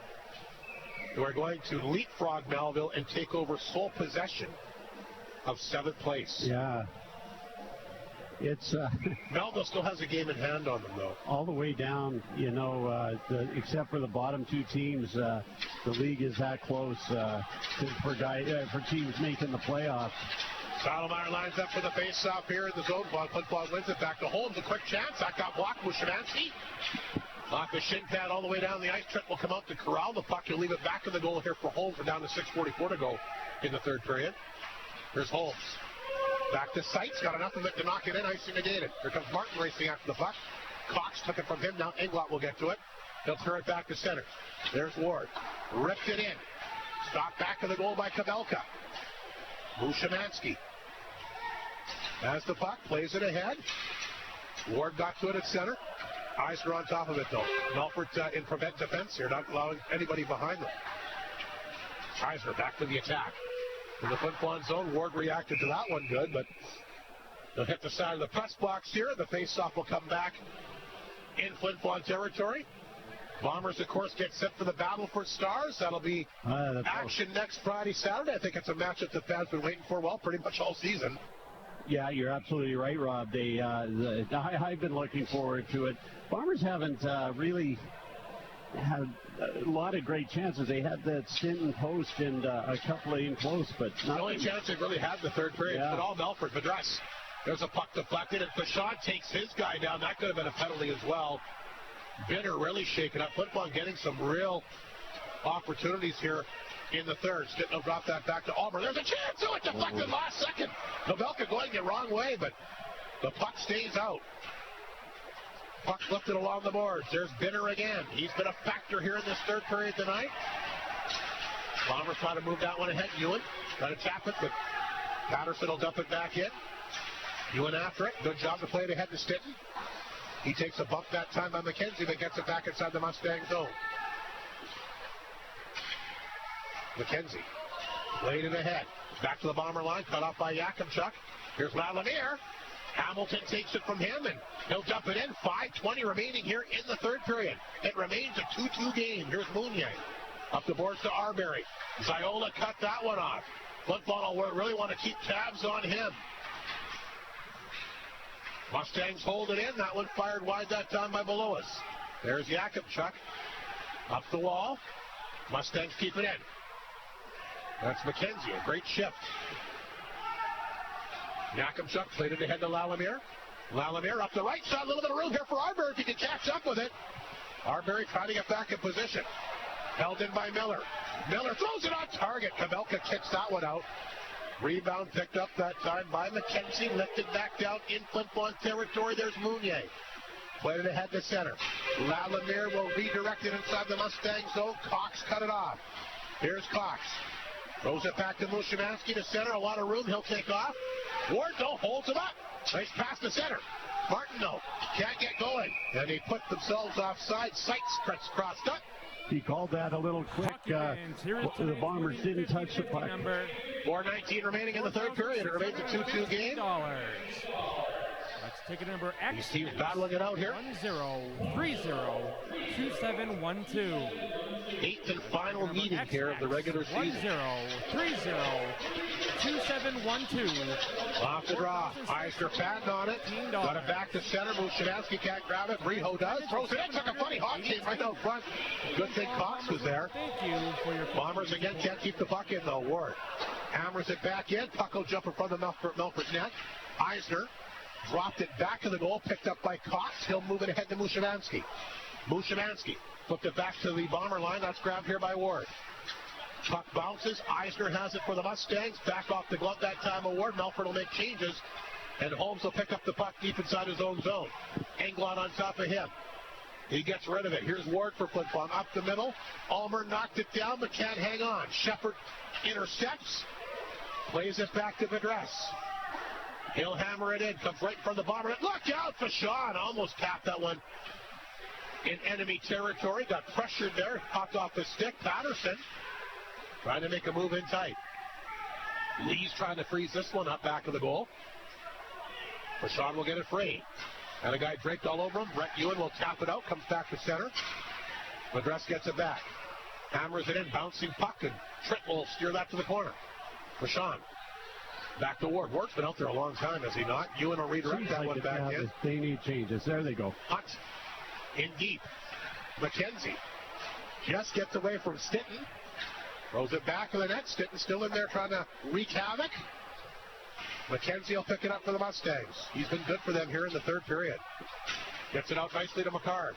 who are going to leapfrog Melville and take over sole possession of 7th place. Yeah. It's Melville still has a game in hand on them, though. All the way down, except for the bottom 2 teams, the league is that close for teams making the playoffs. Salomeyer lines up for the face-off here in the zone. Flin Flon wins it back to Holmes. A quick chance. That got blocked with Shemansky. Off the shin pad all the way down the ice. Trent will come out to corral the puck. He'll leave it back in the goal here for Holmes. We're down to 6:44 to go in the third period. Here's Holmes. Back to Sites. Got enough of it to knock it in. Icing negated. Here comes Martin racing after the puck. Cox took it from him. Now Englot will get to it. He'll turn it back to center. There's Ward. Ripped it in. Stopped back of the goal by Kabelka. Mustangs has the puck. Plays it ahead. Ward got to it at center. Eisner on top of it, though. Melfort in prevent defense here, not allowing anybody behind them. Eisner back to the attack. In the Flin Flon zone, Ward reacted to that one good, but they'll hit the side of the press box here. The face-off will come back in Flin Flon territory. Bombers, of course, get set for the Battle for Stars. That'll be action next Friday, Saturday. I think it's a matchup that fans have been waiting for, well, pretty much all season. Yeah, you're absolutely right, Rob. I've been looking forward to it. Bombers haven't really had a lot of great chances. They had that stint in post and a couple in close, but not the only chance they've really had in the third period. Yeah. But all Melfort, Madras. There's a puck deflected, and Fashon takes his guy down. That could have been a penalty as well. Binner really shaken up. Flin Flon getting some real opportunities here in the third. Stitten will drop that back to Auburn. There's a chance. Oh, it deflected last second. Novelka going the wrong way, but the puck stays out. Puck lifted along the boards. There's Binner again. He's been a factor here in this third period tonight. Bombers trying to move that one ahead. Ewan trying to tap it, but Patterson will dump it back in. Ewan after it. Good job to play it ahead to Stitten. He takes a bump that time by McKenzie, but gets it back inside the Mustang zone. McKenzie laid it ahead. Back to the Bomber line, cut off by Yakimchuk. Here's Lalamier. Hamilton takes it from him, and he'll dump it in. 5:20 remaining here in the third period. It remains a 2-2 game. Here's Mounier. Up the boards to Arbery. Ziola cut that one off. Flin Flon will really want to keep tabs on him. Mustangs hold it in. That one fired wide that time by Belois. There's Yakimchuk. Up the wall. Mustangs keep it in. That's McKenzie. A great shift. Yakimchuk played it ahead to Lalamier. Lalamier up the right side. A little bit of room here for Arbery if he can catch up with it. Arbery trying to get back in position. Held in by Miller. Miller throws it on target. Kabelka kicks that one out. Rebound picked up that time by McKenzie. Lifted back down in Flin Flon territory. There's Mounier. Played it ahead to center. Lalamier will redirect it inside the Mustang zone. Cox cut it off. Here's Cox. Throws it back to Mushimansky to center. A lot of room. He'll take off. Ward, though, holds him up. Nice pass to center. Martin, though, can't get going. And they put themselves offside. Sykes crossed up. He called that a little quick. The Bombers didn't touch the puck. 4:19 remaining in the third period. It remains a 2-2 game. Let's take a number X. These teams battling it out here. 10302712. Eighth and final meeting here of the regular season. 10302712. Off the draw. Eisner patting on it. Got it back to center. Mushimansky can't grab it. Breho does. Throws it in. Took a funny hot game right out front. Good thing Cox was there. Thank you for your Bombers again can't keep the puck in though. Ward hammers it back in. Puck will jump in front of Melfort's net. Eisner dropped it back to the goal. Picked up by Cox. He'll move it ahead to Mushimansky. Mushimansky flipped it back to the Bomber line. That's grabbed here by Ward. Puck bounces. Eisner has it for the Mustangs. Back off the glove that time of Ward. Melfort will make changes. And Holmes will pick up the puck deep inside his own zone. Englund on top of him. He gets rid of it. Here's Ward for Flin Flon. Up the middle. Ulmer knocked it down but can't hang on. Shepard intercepts. Plays it back to Madras. He'll hammer it in. Comes right from the Bomber. Look out for Sean. Almost tapped that one in enemy territory. Got pressured there. Popped off the stick. Patterson trying to make a move in tight. Lee's trying to freeze this one up back of the goal. Fashon will get it free. And a guy draped all over him. Brett Ewan will tap it out. Comes back to center. Madras gets it back. Hammers it in. Bouncing puck. And Trent will steer that to the corner. Fashon. Back to Ward. Ward's been out there a long time, has he not? Ewan will redirect that one back in. They need changes. There they go. Hunt. In deep. McKenzie just gets away from Stitten. Throws it back to the net. Stitten still in there trying to wreak havoc. McKenzie will pick it up for the Mustangs. He's been good for them here in the third period. Gets it out nicely to McCard.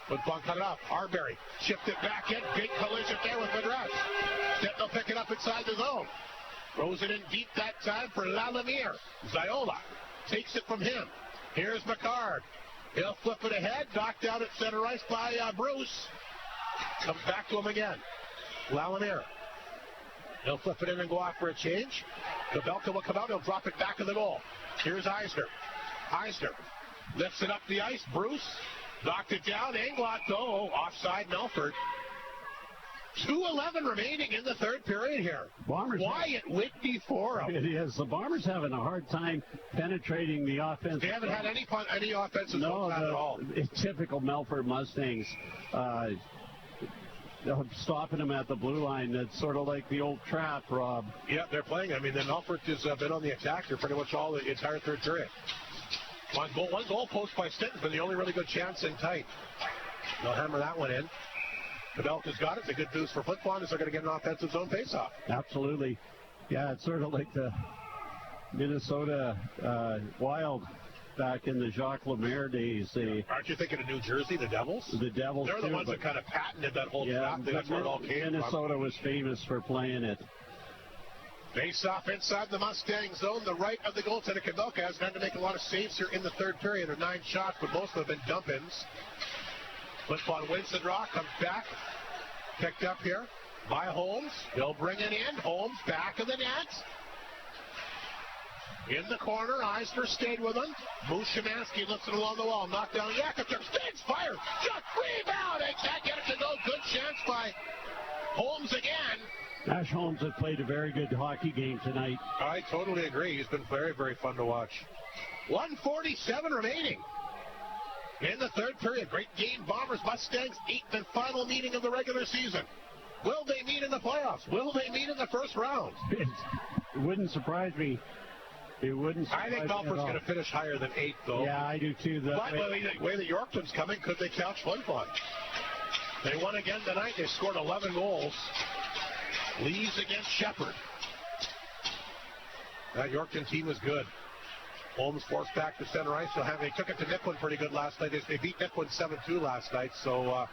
Flin Flon cut it off. Arbery shift it back in. Big collision there with Madras. Stitten will pick it up inside the zone. Throws it in deep that time for Lalamier. Ziola takes it from him. Here's McCard. He'll flip it ahead. Knocked out at center ice by Bruce. Comes back to him again. Lalamier. He'll flip it in and go off for a change. Kabelka will come out. He'll drop it back to the goal. Here's Eisner. Eisner lifts it up the ice. Bruce knocked it down. Englot, though, offside Melfort. 2:11 remaining in the third period here. Bombers Wyatt Whitby for him. It is. The Bombers having a hard time penetrating the offense. They haven't had any offensive at all. Typical Melfort Mustangs. stopping them at the blue line. That's sort of like the old trap, Rob. Yeah, they're playing. I mean, the Melfort has been on the attack for pretty much all the entire third period. One goal post by Stinton, but the only really good chance in tight. They'll hammer that one in. Kabelka's got it. It's a good boost for Flin Flon as they're going to get an offensive zone faceoff. Absolutely. Yeah, it's sort of like the Minnesota Wild back in the Jacques Lemaire days. Aren't you thinking of New Jersey, the Devils? The Devils, they're the ones that kind of patented that whole trap. That's where it all came Minnesota was famous for playing it. Face off inside the Mustang zone. The right of the goaltender, Kabelka, has had to make a lot of saves here in the third period. There are 9 shots, but most of them have been dump-ins. Flin Flon wins the draw, comes back. Picked up here by Holmes. He'll bring it in. Holmes back of the net. In the corner, Eisner stayed with him. Moose Szymanski lifts it along the wall. Knocked down Yakupchuk. Spins, fire, shot, rebound. They can't get it to go. Good chance by Holmes again. Ash Holmes has played a very good hockey game tonight. I totally agree. He's been very, very fun to watch. 1:47 remaining in the third period. Great game. Bombers, Mustangs, 8th and final meeting of the regular season. Will they meet in the playoffs? Will they meet in the first round? It wouldn't surprise me. It wouldn't surprise me. I think Melfort's going to finish higher than 8th, though. Yeah, I do too. But the way the Yorkton's coming, could they catch Flin Flon? They won again tonight. They scored 11 goals. Lees against Shepherd. That Yorkton team was good. Holmes forced back to center ice. They took it to Nipwin pretty good last night. They beat Nipwin 7-2 last night. So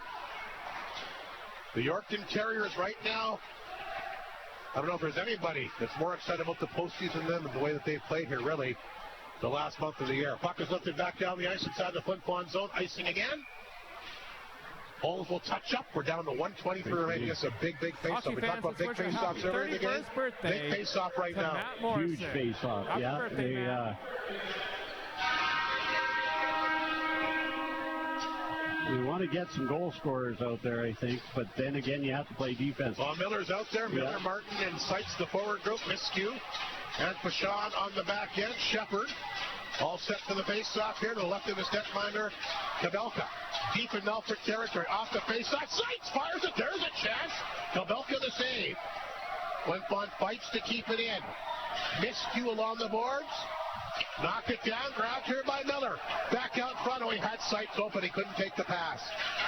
the Yorkton Terriers right now, I don't know if there's anybody that's more excited about the postseason than them and the way that they've played here, really, the last month of the year. Puck is lifted back down the ice inside the Flin Flon zone. Icing again. Holmes will touch up. We're down to 123 remaining. It's a big face-off. We talked about big face-offs earlier in the game. Big face-off right now. Huge face-off. Yeah. We want to get some goal scorers out there, I think, but then again, you have to play defense. Well, Miller's out there. Miller, Martin, and Seitz the forward group. Miscue and Fashon on the back end. Shepherd all set for the face-off here to the left of his netminder, Kabelka. Deep in Melfort territory, off the face-off. Seitz fires it. There's a chance. Kabelka the save. Flin Flon fights to keep it in. Miscue along the boards. Knocked it down, grabbed here by Miller. Back out front. Oh, he had Seitz open. He couldn't take the pass.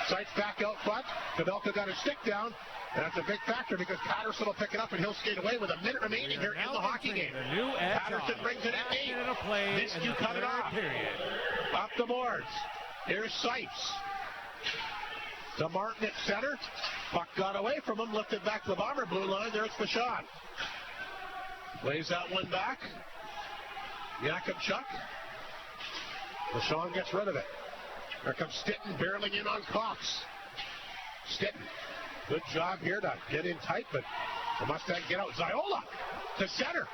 Seitz back out front. Kabelka got his stick down. And that's a big factor because Patterson will pick it up and he'll skate away with a minute remaining here in the hockey game. Patterson brings it in deep. Miscue cut it off. Up the boards. Here's Seitz. To Martin at center. Puck got away from him. Lifted back to the Bomber blue line. There's Fashon. Lays that one back. Yakupchuk. Fashon gets rid of it. Here comes Stinton barreling in on Cox. Stinton. Good job here to get in tight, but the Mustangs get out. Ziola to center.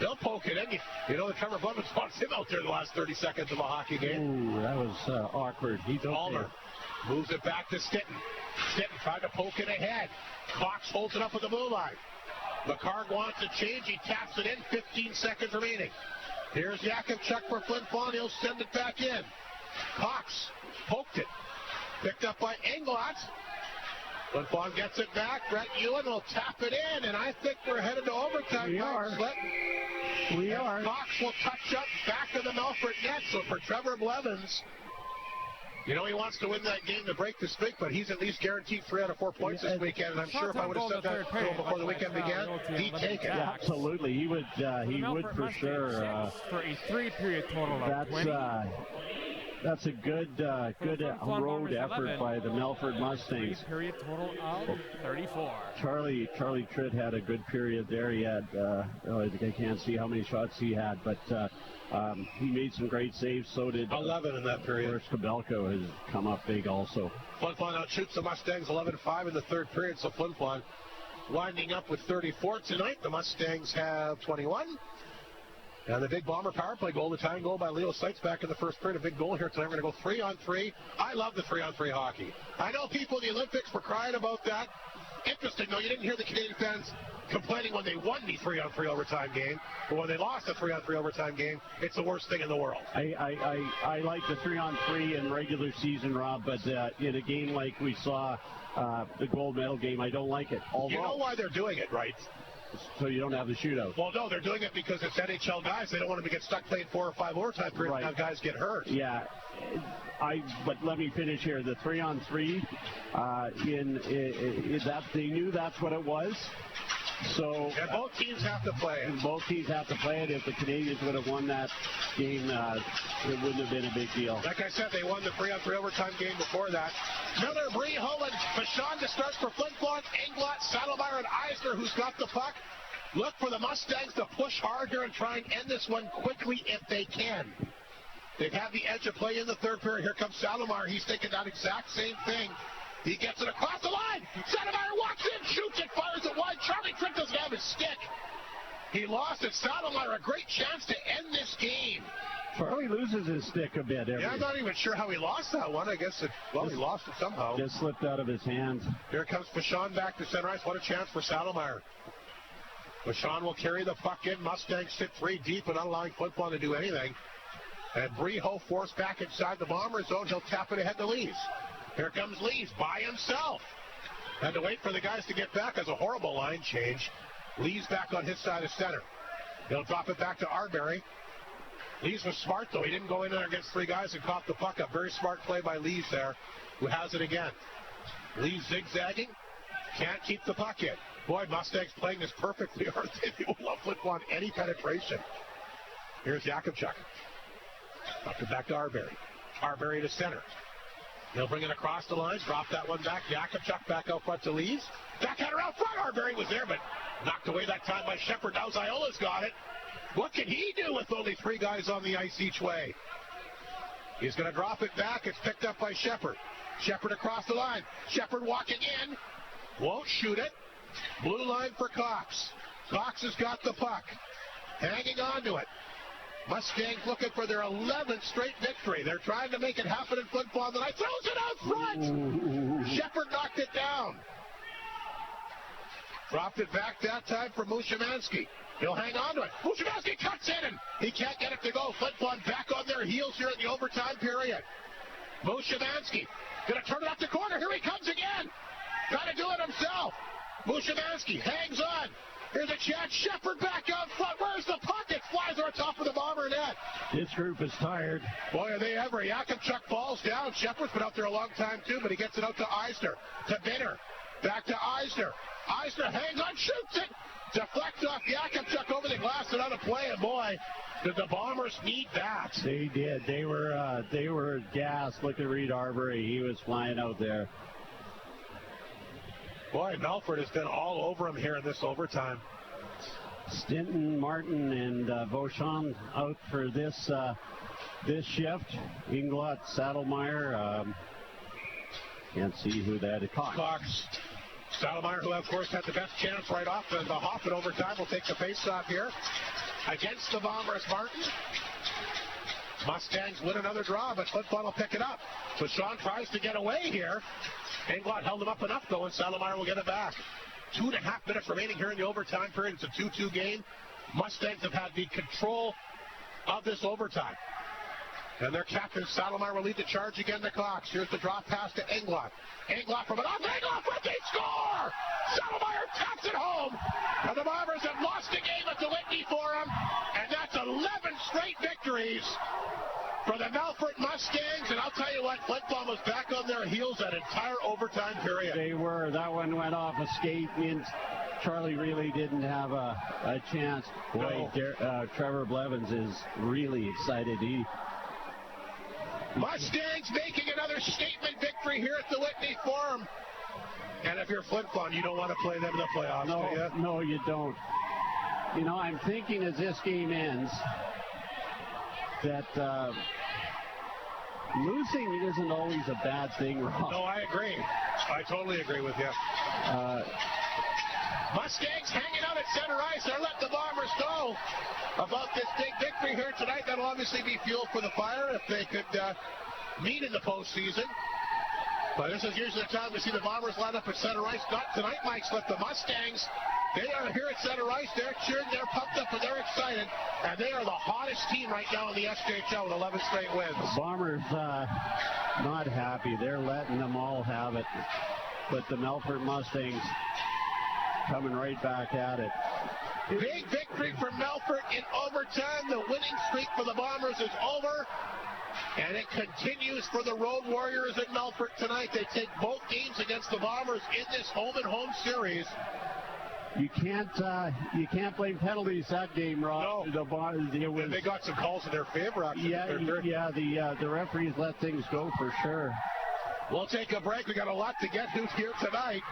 They'll poke it in. You know, the Trevor Blevins wants him out there the last 30 seconds of a hockey game. Ooh, that was awkward. Almer moves it back to Stinton. Stinton tried to poke it ahead. Cox holds it up with the blue line. McCarg wants to change. He taps it in. 15 seconds remaining. Here's Yakupchuk for Flin Flon. He'll send it back in. Cox poked it. Picked up by Englot. Flin Flon gets it back. Brett Ewan will tap it in, and I think we're headed to overtime. We are. Cox will touch up back of the Melfort net. So for Trevor Blevins, you know he wants to win that game to break the streak, but he's at least guaranteed 3 out of 4 points this weekend. And I'm sure if I would have said that to him before the weekend began, he'd take it. Yeah, absolutely, he would. He would for sure. For a 3-period total of 20. That's a good road effort by the Melfort Mustangs. 3-period total of 34. Charlie Tritt had a good period there. He had, I can't see how many shots he had, but he made some great saves. So did 11 in that period. First Kabelka has come up big also. Flin Flon outshoots the Mustangs 11-5 in the third period. So Flin Flon winding up with 34 tonight. The Mustangs have 21. And the big Bomber power play goal, the tying goal by Leo Seitz back in the first period. A big goal here tonight. We're going to go 3-on-3. I love the 3-on-3 hockey. I know people in the Olympics were crying about that. Interesting, though, you didn't hear the Canadian fans complaining when they won the 3-on-3 overtime game, but when they lost the 3-on-3 overtime game, it's the worst thing in the world. I like the 3-on-3 in regular season, Rob, but in a game like we saw the gold medal game, I don't like it. You know why they're doing it, right? So you don't have the shootout. Well, no, they're doing it because it's NHL guys. They don't want them to get stuck playing 4 or 5 overtime periods and have guys get hurt. Yeah. But let me finish here. The 3-on-3, that they knew that's what it was. So both teams have to play it. Both teams have to play it. If the Canadians would have won that game, it wouldn't have been a big deal. Like I said, they won the 3-on-3 overtime game before that. Miller, Breho, and Vachon to start for Flin Flon, Englot, Saddlemeyer, and Eisner, who's got the puck. Look for the Mustangs to push hard here and try and end this one quickly if they can. They've had the edge of play in the third period. Here comes Saddlemeyer. He's thinking that exact same thing. He gets it across the line. Saddlemeyer walks in, shoots it, fires it wide. Charlie Trick doesn't have his stick. He lost it. Saddlemeyer, a great chance to end this game. Charlie loses his stick a bit. I'm not even sure how he lost that one. I guess he lost it somehow. Just slipped out of his hands. Here comes Vachon back to center ice. What a chance for Saddlemeyer. Vachon will carry the puck in. Mustangs sit 3 deep and not allowing Flin Flon to do anything. And Breho forced back inside the Bomber zone. He'll tap it ahead to Lees. Here comes Lees by himself. Had to wait for the guys to get back as a horrible line change. Lees back on his side of center. He'll drop it back to Arbery. Lees was smart, though. He didn't go in there against 3 guys and caught the puck up. Very smart play by Lees there, who has it again. Lees zigzagging. Can't keep the puck in. Boy, Mustangs playing this perfectly. They will not Flin Flon any penetration. Here's Yakubchuk. Up it back to Arbery. Arbery to center. He'll bring it across the lines, drop that one back. Yakubchuk back out front to Lees. Backhander out front. Arbery was there, but knocked away that time by Shepard. Now Ziola's got it. What can he do with only 3 guys on the ice each way? He's going to drop it back. It's picked up by Shepard. Shepard across the line. Shepard walking in. Won't shoot it. Blue line for Cox. Cox has got the puck. Hanging on to it. Mustangs looking for their 11th straight victory. They're trying to make it happen in Flin Flon. Then I throws it out front. Shepard knocked it down. Dropped it back that time for Mushimansky. He'll hang on to it. Mushimansky cuts in and he can't get it to go. Flin Flon back on their heels here in the overtime period. Mushimansky gonna turn it up the corner. Here he comes again. Trying to do it himself. Mushimansky hangs on. Here's a chance. Shepard back out front. Where's the puck? It flies over top of the Bomber net. This group is tired. Boy, are they ever. Yakubchuk falls down. Shepard's been out there a long time, too, but he gets it out to Eisner. To Binner. Back to Eisner. Eisner hangs on, shoots it. Deflects off Yakubchuk over the glass and out of play. And boy, did the Bombers need that. They did. They were gassed. Look at Reed Arbery. He was flying out there. Boy, Melfort has been all over him here in this overtime. Stinton, Martin, and Beauchamp out for this shift. Englot, Saddlemeyer. Can't see who that is. Cox. Saddlemeyer, who of course had the best chance right off the hop in overtime, will take the face-off here. Against the Bombers, Martin. Mustangs win another draw, but Flin Flon will pick it up. So Sean tries to get away here. Englot held him up enough, though, and Saddlemeyer will get it back. 2.5 minutes remaining here in the overtime period. It's a 2-2 game. Mustangs have had the control of this overtime. And their captain, Saddlemeyer, will lead the charge again to Cox. Here's the drop pass to Englot. Englot from it off. Englot for the score! Saddlemeyer taps it home. And the Bombers have lost the game at the Whitney Forum. And that's 11 straight victories for the Melfort Mustangs. And I'll tell you what, Flin Flon was back on their heels that entire overtime period. They were. That one went off a skate. Charlie really didn't have a chance. Boy, no. Trevor Blevins is really excited. Mustangs making another statement victory here at the Whitney Forum. And if you're Flin Flon, you don't want to play them in the playoffs, do you? No, you don't. You know, I'm thinking as this game ends that losing isn't always a bad thing, Rob. No, I agree. I totally agree with you. Mustangs hanging out at center ice. They're letting the Bombers know about this big victory here tonight. That'll obviously be fuel for the fire if they could meet in the postseason. But this is usually the time we see the Bombers line up at center ice. Not tonight, Mike Slip. The Mustangs, they are here at center ice. They're cheering, they're pumped up, and they're excited. And they are the hottest team right now in the SJHL with 11 straight wins. Bombers not happy. They're letting them all have it. But the Melfort Mustangs coming right back at it. Big victory for Melfort in overtime. The winning streak for the Bombers is over. And it continues for the Road Warriors at Melfort tonight. They take both games against the Bombers in this home-and-home series. You can't blame penalties that game, Rob. No. They got some calls in their favor, actually. The referees let things go for sure. We'll take a break. We got a lot to get to here tonight.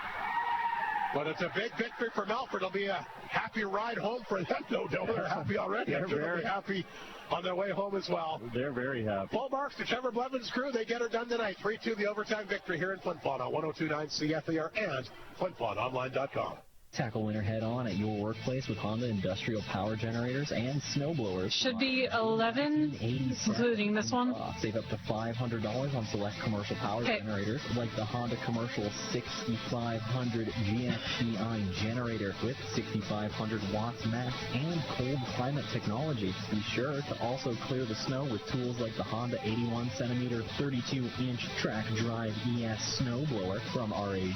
But it's a big victory for Melfort. It'll be a happy ride home for them. No, they're happy already. They're very happy on their way home as well. They're very happy. Full marks to Trevor Blevin's crew. They get her done tonight. 3-2 the overtime victory here in Flin Flon on 102.9 CFAR and FlinFlonOnline.com. Tackle winter head-on at your workplace with Honda industrial power generators and snowblowers. Should be 11, including this one. Save up to $500 on select commercial power generators, like the Honda Commercial 6500 GFCI generator with 6,500 watts max and cold climate technology. Be sure to also clear the snow with tools like the Honda 81cm 32-inch track drive ES snowblower from RAG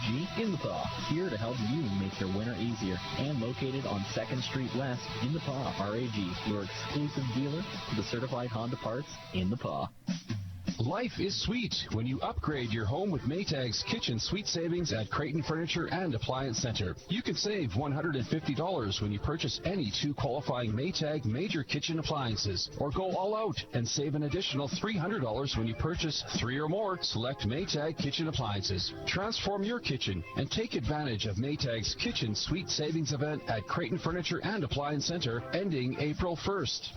in the thaw. Here to help you make your winter easier, and located on 2nd Street West in the PAW. RAG, your exclusive dealer for the certified Honda parts in the PAW. Life is sweet when you upgrade your home with Maytag's Kitchen Suite Savings at Creighton Furniture and Appliance Center. You can save $150 when you purchase any 2 qualifying Maytag major kitchen appliances, or go all out and save an additional $300 when you purchase 3 or more select Maytag kitchen appliances. Transform your kitchen and take advantage of Maytag's Kitchen Suite Savings event at Creighton Furniture and Appliance Center ending April 1st.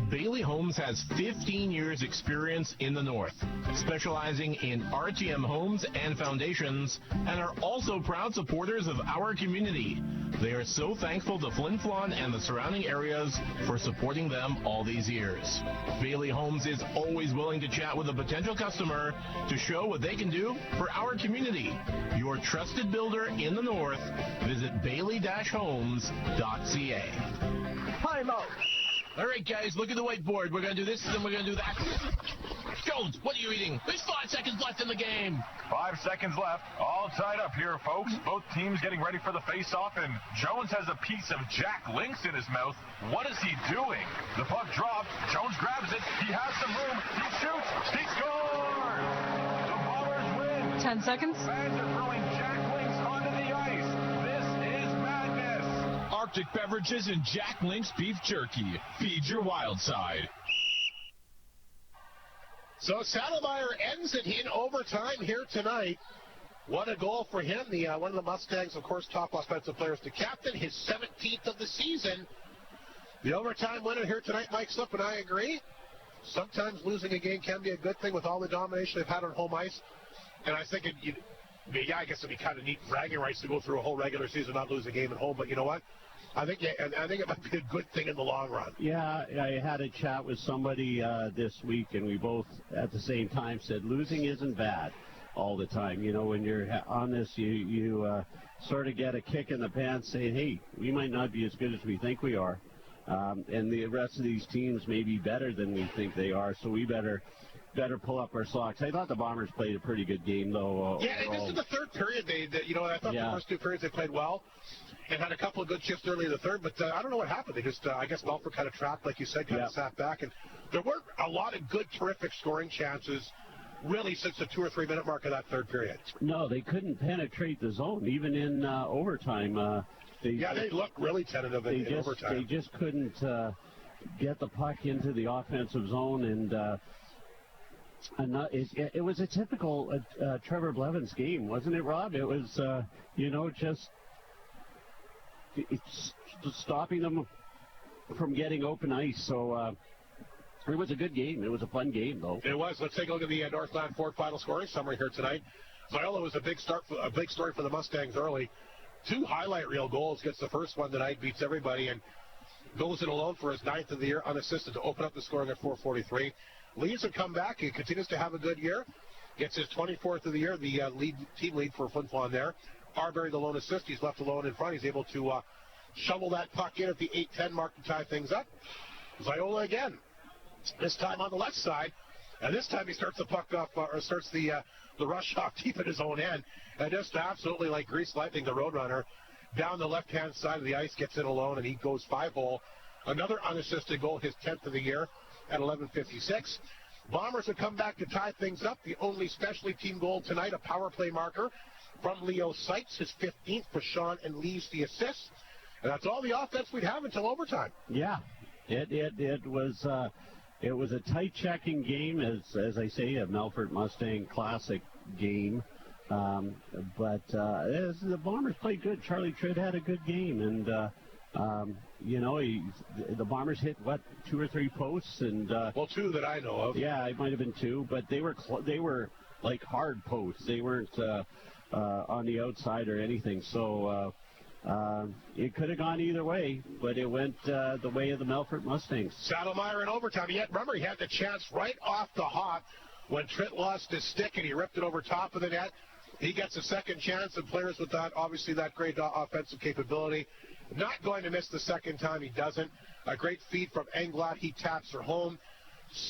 Bailey Homes has 15 years experience in the North, specializing in RTM homes and foundations, and are also proud supporters of our community. They are so thankful to Flin Flon and the surrounding areas for supporting them all these years. Bailey Homes is always willing to chat with a potential customer to show what they can do for our community. Your trusted builder in the North. Visit bailey-homes.ca. Time out. All right, guys, look at the whiteboard. We're going to do this, and then we're going to do that. Jones, what are you eating? There's 5 seconds left in the game. 5 seconds left. All tied up here, folks. Both teams getting ready for the face-off, and Jones has a piece of Jack Lynx in his mouth. What is he doing? The puck dropped. Jones grabs it. He has some room. He shoots. He scores! The Bombers win. 10 seconds. Fans are throwing Jack Lynx onto the ice. This is madness. Arctic Beverages and Jack Lynx Beef Jerky. Feed your wild side. So Saddlemeyer ends it in overtime here tonight. What a goal for him. One of the Mustangs, of course, top offensive players to captain, his 17th of the season. The overtime winner here tonight, Mike Slip, and I agree. Sometimes losing a game can be a good thing with all the domination they've had on home ice. And I think I guess it'd be kind of neat bragging rights to go through a whole regular season not lose a game at home. But you know what? I think it might be a good thing in the long run. Yeah, I had a chat with somebody this week, and we both at the same time said losing isn't bad all the time. You know, when you're on this, you sort of get a kick in the pants saying, hey, we might not be as good as we think we are. And the rest of these teams may be better than we think they are, so we better pull up our socks. I thought the Bombers played a pretty good game, though. Yeah, and this is the third period. I thought the first 2 periods they played well and had a couple of good shifts early in the third, but I don't know what happened. They just, I guess Melfort kind of trapped, like you said, kind of sat back, and there weren't a lot of good, terrific scoring chances really since the 2 or 3 minute mark of that third period. No, they couldn't penetrate the zone, even in overtime. They looked really tentative in overtime. They just couldn't get the puck into the offensive zone, and it was a typical Trevor Blevin's game, wasn't it, Rob? It was, just stopping them from getting open ice. So it was a good game. It was a fun game, though. It was. Let's take a look at the Northland Ford final scoring summary here tonight. Viola was a big story for the Mustangs early. 2 highlight reel goals. Gets the first one tonight, beats everybody, and goes it alone for his 9th of the year unassisted to open up the scoring at 4:43. Leaves have come back. He continues to have a good year. gets his 24th of the year, the team lead for Flin Flon there. Arbery, the lone assist. He's left alone in front. He's able to shovel that puck in at the 8:10 mark to tie things up. Ziola again, this time on the left side. And this time he starts the puck off, or starts the rush off deep at his own end. And just absolutely like grease lightning, the Roadrunner down the left-hand side of the ice, gets in alone, and he goes 5-hole. Another unassisted goal, his 10th of the year at 11:56. Bombers have come back to tie things up. The only specialty team goal tonight, a power play marker from Leo Sykes, his 15th for Sean and leaves the assist. And that's all the offense we'd have until overtime. Yeah, it was a tight checking game, as I say, a Melfort Mustang Classic game. But the Bombers played good. Charlie Tridd had a good game, and the Bombers hit 2 or 3 posts, and 2 that I know of. Yeah, it might have been 2, but they were like hard posts. They weren't on the outside or anything. So it could have gone either way, but it went the way of the Melfort Mustangs. Saddlemeyer in overtime. Yet remember, he had the chance right off the hop when Tritt lost his stick and he ripped it over top of the net. He gets a second chance, and players with that, obviously that great offensive capability, not going to miss the second time. He doesn't. A great feed from Englot. He taps her home.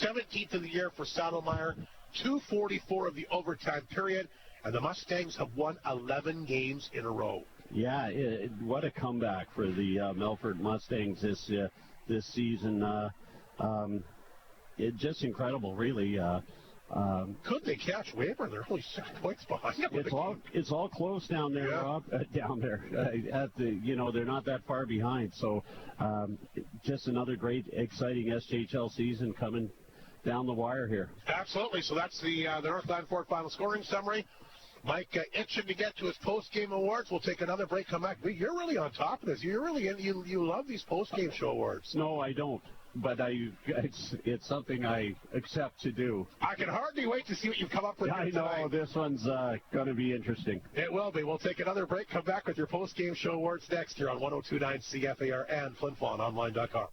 17th of the year for Saddlemeyer. 2:44 of the overtime period, and the Mustangs have won 11 games in a row. Yeah, what a comeback for the Melfort Mustangs this season. It's just incredible, really. Could they catch Weyburn? They're only 6 points behind. It's all close down there, yeah. Rob. Down there, they're not that far behind. So, just another great, exciting SJHL season coming down the wire here. Absolutely. So that's the Northland Ford final scoring summary. Mike itching to get to his post-game awards. We'll take another break, come back. You're really on top of this. You're really you love these post-game show awards. No, I don't. But it's something I accept to do. I can hardly wait to see what you come up with. I know tonight. this one's going to be interesting. It will be. We'll take another break. Come back with your post-game show awards next here on 102.9 CFAR and FlinFlonOnline.com.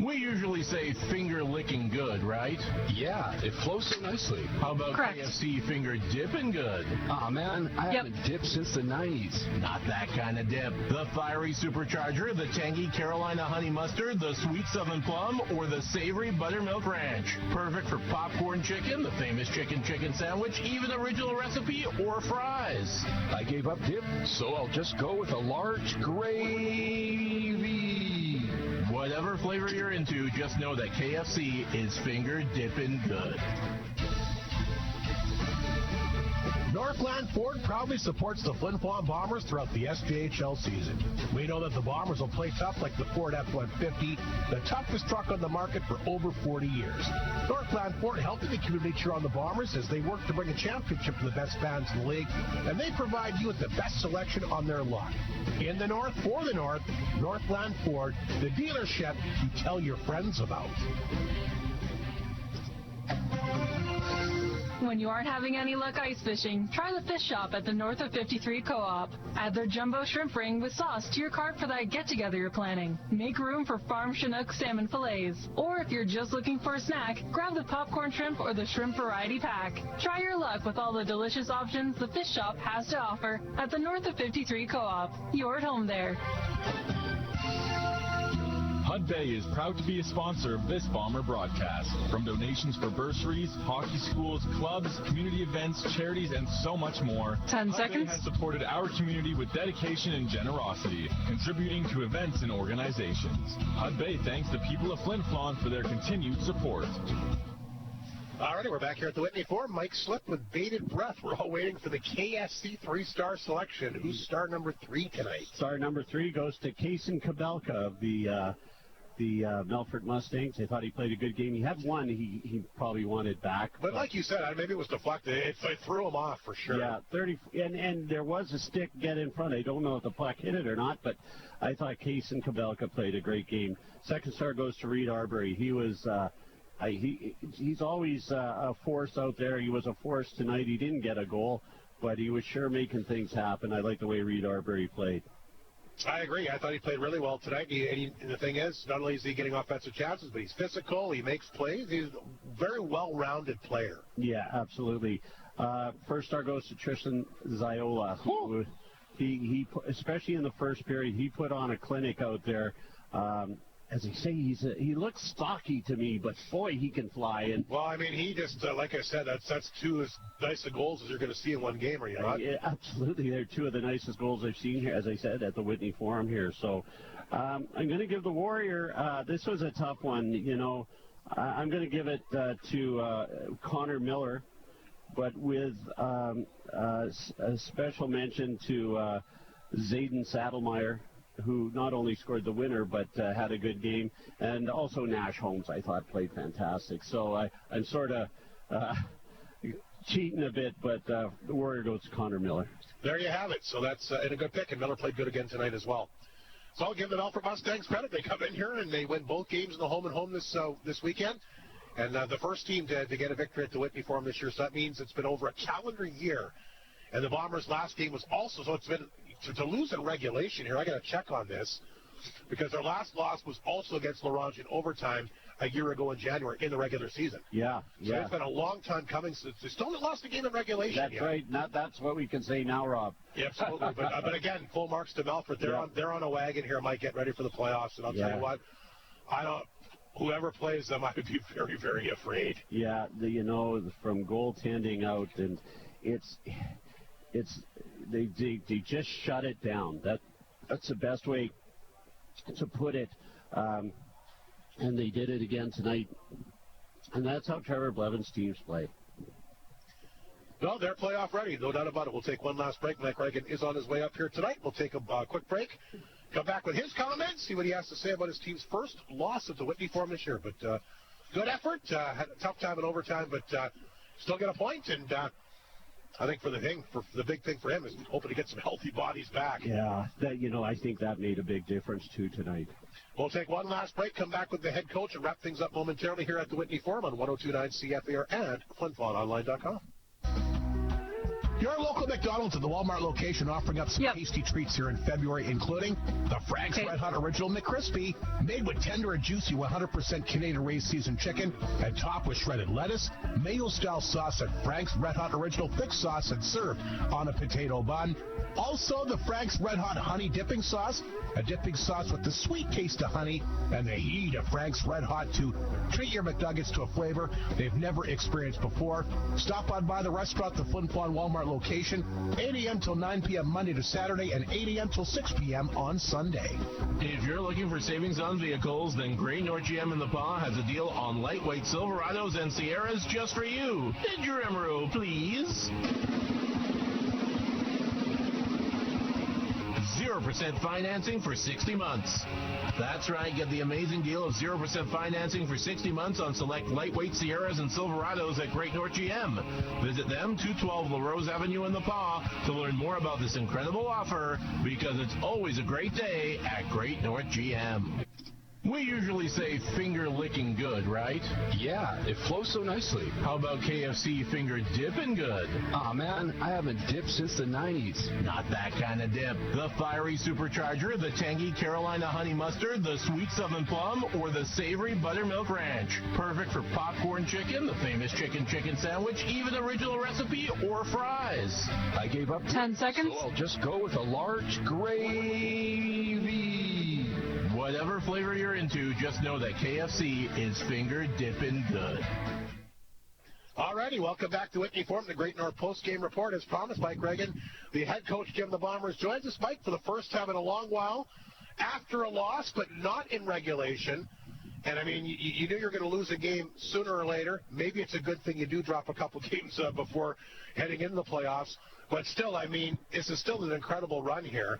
We usually say finger licking good, right? Yeah, it flows so nicely. How about Correct. KFC finger dipping good? Aw, man, I haven't dipped since the 90s. Not that kind of dip. The fiery supercharger, the tangy Carolina honey mustard, the sweet southern plum, or the savory buttermilk ranch. Perfect for popcorn chicken, the famous chicken sandwich, even original recipe, or fries. I gave up dip, so I'll just go with a large gravy. Whatever flavor you're into, just know that KFC is finger dipping good. Northland Ford proudly supports the Flin Flon Bombers throughout the SJHL season. We know that the Bombers will play tough like the Ford F-150, the toughest truck on the market for over 40 years. Northland Ford helping the community cheer on the Bombers as they work to bring a championship to the best fans in the league, and they provide you with the best selection on their lot. In the North, for the North, Northland Ford, the dealership you tell your friends about. When you aren't having any luck ice fishing, try the fish shop at the North of 53 Co-op. Add their jumbo shrimp ring with sauce to your cart for that get-together you're planning. Make room for farm Chinook salmon fillets. Or if you're just looking for a snack, grab the popcorn shrimp or the shrimp variety pack. Try your luck with all the delicious options the fish shop has to offer at the North of 53 Co-op. You're at home there. Hud Bay is proud to be a sponsor of this Bomber broadcast. From donations for bursaries, hockey schools, clubs, community events, charities, and so much more, 10 Hud seconds. Bay has supported our community with dedication and generosity, contributing to events and organizations. Hud Bay thanks the people of Flin Flon for their continued support. All right, we're back here at the Whitney Forum. Mike Slip with bated breath. We're all waiting for the KSC 3-star selection. Who's star number 3 tonight? Star number 3 goes to Kaysen Kabelka of the Melfort Mustangs. I thought he played a good game. He had one he probably wanted back. But like you said, maybe it was deflected. It threw him off for sure. Yeah, 30, and there was a stick get in front. I don't know if the puck hit it or not, but I thought Kaysen Kabelka played a great game. Second star goes to Reed Arbery. He was he's always a force out there. He was a force tonight. He didn't get a goal, but he was sure making things happen. I like the way Reed Arbery played. I agree. I thought he played really well tonight. And the thing is, not only is he getting offensive chances, but he's physical. He makes plays. He's a very well-rounded player. Yeah, absolutely. First star goes to Tristan Ziola. He especially in the first period, he put on a clinic out there. As I say, he looks stocky to me, but boy, he can fly. And well, I mean, he just, like I said, that's two as nice of goals as you're going to see in one game, are you not? Yeah, absolutely. They're two of the nicest goals I've seen here, as I said, at the Whitney Forum here. So I'm going to give the Warrior, this was a tough one, you know. I'm going to give it to Connor Miller, but with a special mention to Zayden Saddlemeyer, who not only scored the winner but had a good game, and also Nash Holmes, I thought, played fantastic. So I'm sort of cheating a bit, but the Warrior goes to Connor Miller. There you have it. So that's a good pick, and Miller played good again tonight as well. So I'll give the Melfort Mustangs credit. They come in here and they win both games in the home and home this weekend. And the first team to get a victory at the Whitney Forum this year, so that means it's been over a calendar year. And the Bombers' last game was also, so it's been, to lose in regulation here, I got to check on this, because their last loss was also against Laurent in overtime a year ago in January in the regular season. Yeah. So it's been a long time coming since they still haven't lost a game in regulation That's yet. right. That's what we can say now, Rob. Yeah, absolutely. But again, full marks to Melfort. They're on a wagon here, Mike, getting ready for the playoffs. And I'll tell you what, whoever plays them, I would be very, very afraid. Yeah, from goaltending out, and they just shut it down. That's the best way to put it. And they did it again tonight. And that's how Trevor Blevins' teams play. No, they're playoff ready, no doubt about it. We'll take one last break. Mike Reagan is on his way up here tonight. We'll take a quick break, come back with his comments, see what he has to say about his team's first loss at the Whitney Forum this year. But good effort. Had a tough time in overtime, but still get a point. And I think the big thing for him is hoping to get some healthy bodies back. Yeah, I think that made a big difference too tonight. We'll take one last break, come back with the head coach, and wrap things up momentarily here at the Whitney Forum on 102.9 CFAR and FlinFlonOnline.com. Your local McDonald's at the Walmart location offering up some tasty treats here in February, including the Frank's Red Hot Original McCrispy, made with tender and juicy 100% Canadian-raised seasoned chicken, and topped with shredded lettuce, mayo-style sauce, and Frank's Red Hot Original thick sauce, and served on a potato bun. Also, the Frank's Red Hot Honey Dipping Sauce, a dipping sauce with the sweet taste of honey, and the heat of Frank's Red Hot to treat your McNuggets to a flavor they've never experienced before. Stop on by the restaurant, the Flin Flon Walmart location, 8 a.m. till 9 p.m. Monday to Saturday, and 8 a.m. till 6 p.m. on Sunday. If you're looking for savings on vehicles, then Great North GM in the Paw has a deal on lightweight Silverados and Sierras just for you. Bid your Emerald, please. 0% financing for 60 months. That's right, get the amazing deal of 0% financing for 60 months on select lightweight Sierras and Silverados at Great North GM. Visit them, 212 LaRose Avenue in the Paw, to learn more about this incredible offer, because it's always a great day at Great North GM. We usually say finger licking good, right? Yeah, it flows so nicely. How about KFC finger dipping good? Aw, man, I haven't dipped since the 90s. Not that kind of dip. The fiery supercharger, the tangy Carolina honey mustard, the sweet southern plum, or the savory buttermilk ranch. Perfect for popcorn chicken, the famous chicken sandwich, even original recipe, or fries. I gave up 10 seconds. So I'll just go with a large gravy. Whatever flavor you're into, just know that KFC is finger dipping good. Alrighty, welcome back to Whitney Forum, the Great North Post-Game Report. As promised, Mike Reagan, the head coach, Jim the Bombers, joins us, Mike, for the first time in a long while, after a loss, but not in regulation. And, I mean, you knew you were going to lose a game sooner or later. Maybe it's a good thing you do drop a couple games before heading into the playoffs. But still, I mean, this is still an incredible run here.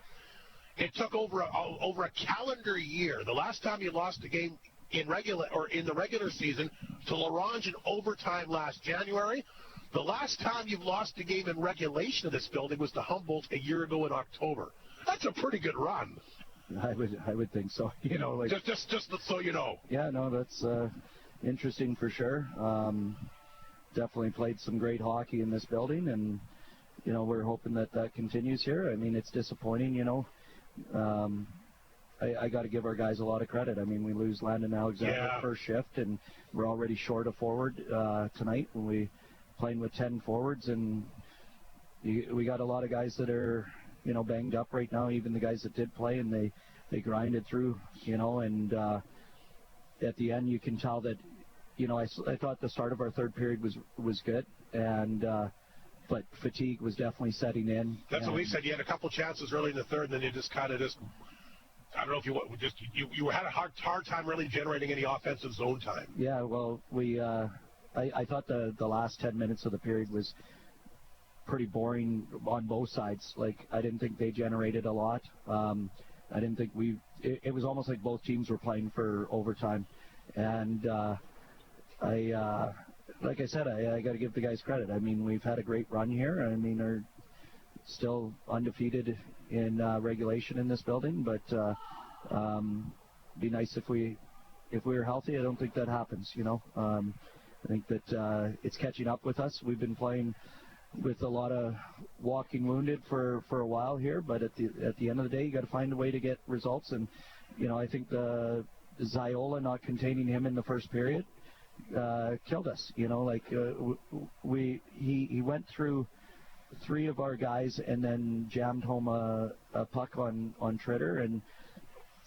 It took over a calendar year. The last time you lost a game in the regular season to Laurent in overtime last January. The last time you've lost a game in regulation of this building was to Humboldt a year ago in October. That's a pretty good run. I would think so. Just so you know. Yeah, no, that's interesting for sure. Definitely played some great hockey in this building, and we're hoping that continues here. I mean, it's disappointing, I got to give our guys a lot of credit. I mean, we lose Landon Alexander first shift, and we're already short of forward tonight when we playing with 10 forwards, and we got a lot of guys that are, banged up right now, even the guys that did play, and they grinded through, and at the end you can tell that, I thought the start of our third period was good, and but fatigue was definitely setting in. That's what we said. You had a couple chances early in the third, and then you just kind of I don't know if you had a hard time really generating any offensive zone time. Yeah, well, I thought the last 10 minutes of the period was pretty boring on both sides. Like, I didn't think they generated a lot. I didn't think it was almost like both teams were playing for overtime. And like I said, I got to give the guys credit. I mean, we've had a great run here. I mean, they're still undefeated in regulation in this building, but be nice if we were healthy. I don't think that happens, I think that it's catching up with us. We've been playing with a lot of walking wounded for a while here, but at the end of the day, you got to find a way to get results. And I think the Ziola not containing him in the first period killed us. He went through 3 of our guys and then jammed home a puck on Tritter, and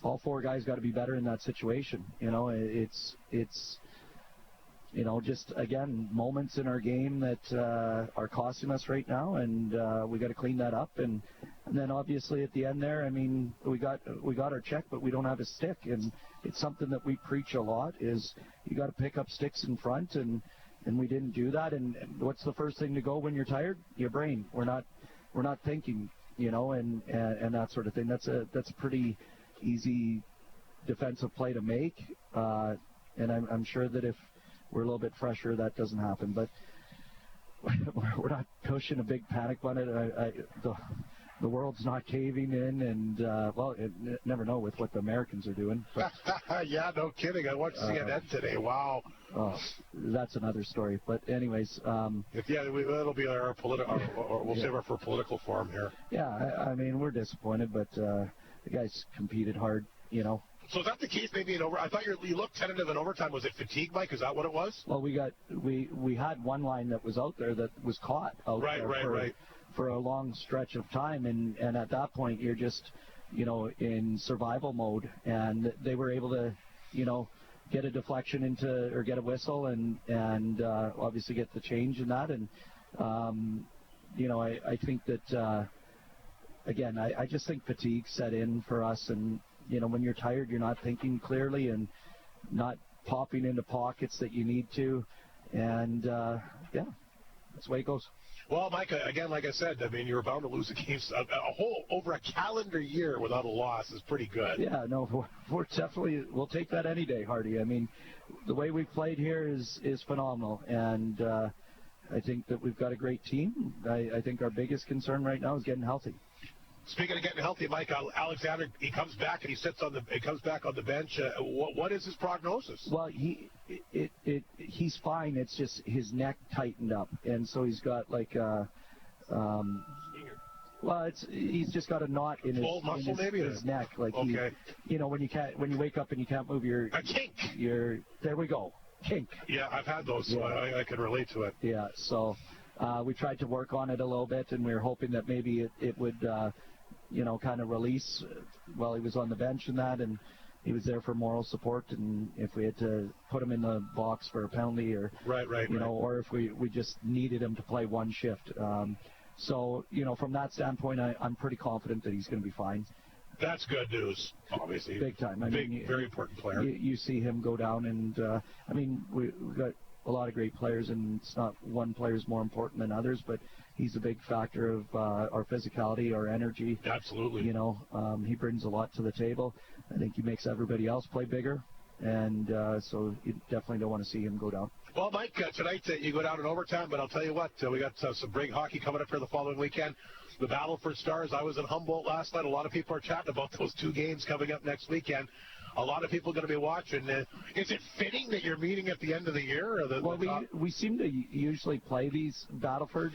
all 4 guys got to be better in that situation. It's just, again, moments in our game that are costing us right now, and we got to clean that up. And then obviously at the end there, I mean, we got our check, but we don't have a stick, and it's something that we preach a lot, is you got to pick up sticks in front, and we didn't do that. And what's the first thing to go when you're tired? Your brain. We're not thinking, and that sort of thing. That's a pretty easy defensive play to make, and I'm sure that if we're a little bit fresher, that doesn't happen. But we're not pushing a big panic on it. The world's not caving in, and you never know with what the Americans are doing. But, yeah, no kidding. I watched CNN today. Wow. Oh, that's another story. But anyways, that'll be our political. We'll save it for political forum here. Yeah, I mean, we're disappointed, but the guys competed hard. So is that the case? Maybe in over. I thought you looked tentative in overtime. Was it fatigue, Mike? Is that what it was? Well, we had one line that was out there that was caught out there for a long stretch of time, and at that point you're just in survival mode, and they were able to get a deflection or get a whistle and obviously get the change in that, and I think that again I just think fatigue set in for us, and when you're tired, you're not thinking clearly and not popping into pockets that you need to. And, that's the way it goes. Well, Mike, again, like I said, I mean, you were bound to lose a game. Over a calendar year without a loss is pretty good. Yeah, no, we'll take that any day, Hardy. I mean, the way we've played here is phenomenal. And I think that we've got a great team. I think our biggest concern right now is getting healthy. Speaking of getting healthy, Mike, Alexander, he comes back and he comes back on the bench. What is his prognosis? Well, he's fine. It's just his neck tightened up, and so he's got like he's just got a knot in his neck. Like okay. When you wake up and you can't move your a kink. There we go, kink. Yeah, I've had those, so I can relate to it. Yeah, so we tried to work on it a little bit, and we were hoping that maybe it would. Kind of release while he was on the bench and that, and he was there for moral support, and if we had to put him in the box for a penalty or or if we just needed him to play one shift. So from that standpoint, I'm pretty confident that he's going to be fine. That's good news, obviously. Big time. Very important player. You see him go down, and we've got a lot of great players, and it's not one player's more important than others, but he's a big factor of our physicality, our energy. Absolutely. He brings a lot to the table. I think he makes everybody else play bigger, and so you definitely don't want to see him go down. Well, Mike, tonight you go down in overtime, but I'll tell you what, we got some great hockey coming up here the following weekend. The Battle for Stars. I was in Humboldt last night. A lot of people are chatting about those 2 games coming up next weekend. A lot of people are going to be watching. Is it fitting that you're meeting at the end of the year? We seem to usually play these Battleford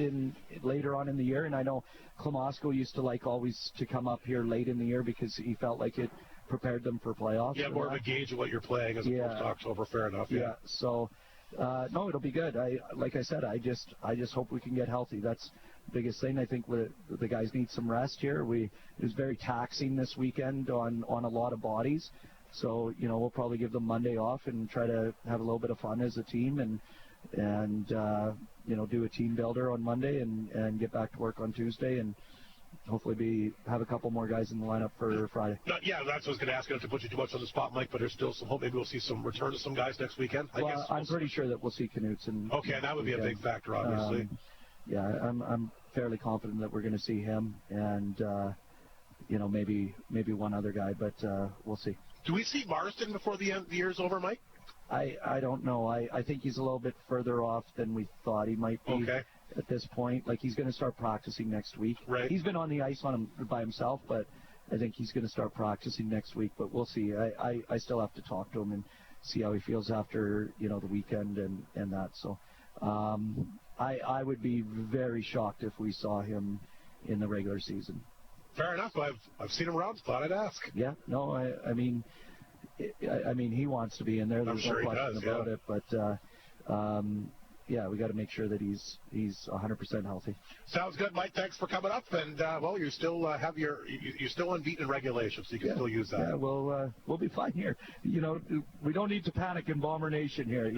later on in the year, and I know Klamosko used to like always to come up here late in the year because he felt like it prepared them for playoffs. Yeah, more of a gauge of what you're playing as opposed to October. Fair enough. Yeah. So, No, it'll be good. Like I said, I just hope we can get healthy. That's the biggest thing. I think the guys need some rest here. It was very taxing this weekend on a lot of bodies. So, we'll probably give them Monday off and try to have a little bit of fun as a team and do a team builder on Monday and get back to work on Tuesday and hopefully have a couple more guys in the lineup for Friday. Yeah, that's what I was going to ask. Not to put you too much on the spot, Mike, but there's still some hope. Maybe we'll see some return to some guys next weekend. I'm pretty sure that we'll see Knutson. Okay, that would be a big factor, obviously. I'm fairly confident that we're going to see him and maybe one other guy, but we'll see. Do we see Marsden before the year's over, Mike? I don't know. I think he's a little bit further off than we thought he might be at this point. Like, he's going to start practicing next week. Right. He's been on the ice by himself, but I think he's going to start practicing next week. But we'll see. I still have to talk to him and see how he feels after the weekend and that. So I would be very shocked if we saw him in the regular season. Fair enough. I've seen him around. Thought I'd ask. Yeah. No. I mean, he wants to be in there. There's no question about it. But we got to make sure that he's 100% healthy. Sounds good, Mike. Thanks for coming up. And you still have you're still unbeaten in regulation, so you can still use that. Yeah. We'll be fine here. We don't need to panic in Bomber Nation here.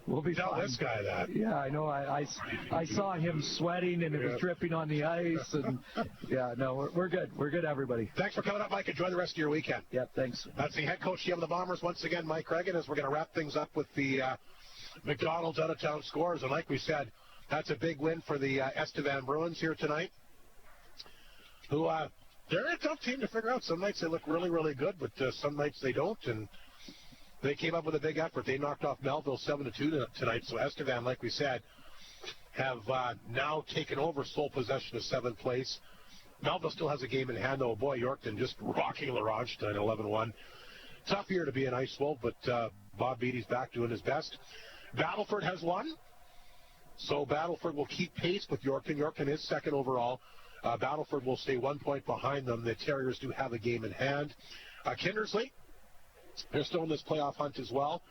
We'll be Tell fine. this guy that. Yeah, I know. I saw him sweating and it was dripping on the ice. And we're good. We're good, everybody. Thanks for coming up, Mike. Enjoy the rest of your weekend. Yeah, thanks. That's the head coach of the Bombers once again, Mike Regan, as we're going to wrap things up with the McDonald's out-of-town scores. And like we said, that's a big win for the Estevan Bruins here tonight, who they're a tough team to figure out. Some nights they look really, really good, but some nights they don't. And they came up with a big effort. They knocked off Melville 7-2 tonight. So Estevan, like we said, have now taken over sole possession of 7th place. Melville still has a game in hand, though. Boy, Yorkton just rocking LaRange tonight, 11-1. Tough year to be an Ice Wolf, but Bob Beatty's back doing his best. Battleford has won, so Battleford will keep pace with Yorkton. Yorkton is second overall. Battleford will stay 1 point behind them. The Terriers do have a game in hand. Kindersley, they're still in this playoff hunt as well,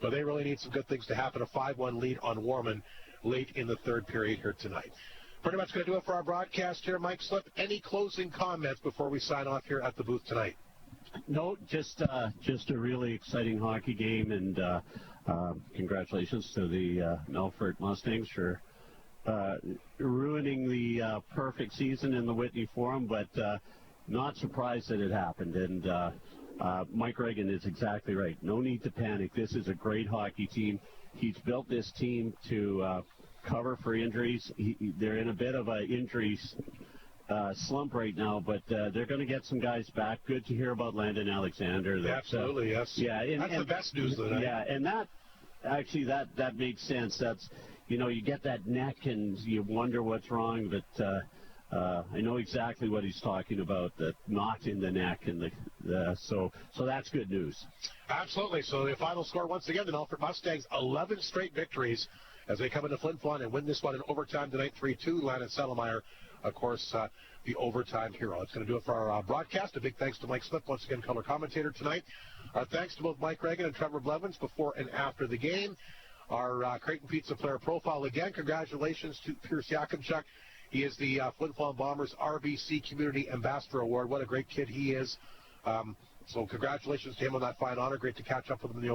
but they really need some good things to happen. A 5-1 lead on Warman late in the third period here tonight. Pretty much going to do it for our broadcast here. Mike Slip, any closing comments before we sign off here at the booth tonight? No, just a really exciting hockey game, and congratulations to the Melfort Mustangs for ruining the perfect season in the Whitney Forum, but not surprised that it happened. And Mike Regan is exactly right. No need to panic. This is a great hockey team. He's built this team to cover for injuries. They're in a bit of an injury slump right now, but they're going to get some guys back. Good to hear about Landon Alexander. Absolutely, yes. Yeah, that's the best news of the night. Yeah, and that makes sense. That's, you get that neck and you wonder what's wrong, but I know exactly what he's talking about, the knot in the neck, and so that's good news. Absolutely. So the final score once again, the Melfort Mustangs 11 straight victories as they come into Flin Flon and win this one in overtime tonight, 3-2. Landon Settlemeyer, of course, the overtime hero. That's going to do it for our broadcast. A big thanks to Mike Slip, once again, color commentator tonight. Our thanks to both Mike Regan and Trevor Blevins before and after the game. Our Creighton Pizza player profile again. Congratulations to Pierce Yakimchuk. He is the Flin Flon Bombers RBC Community Ambassador Award. What a great kid he is. So congratulations to him on that fine honor. Great to catch up with him in the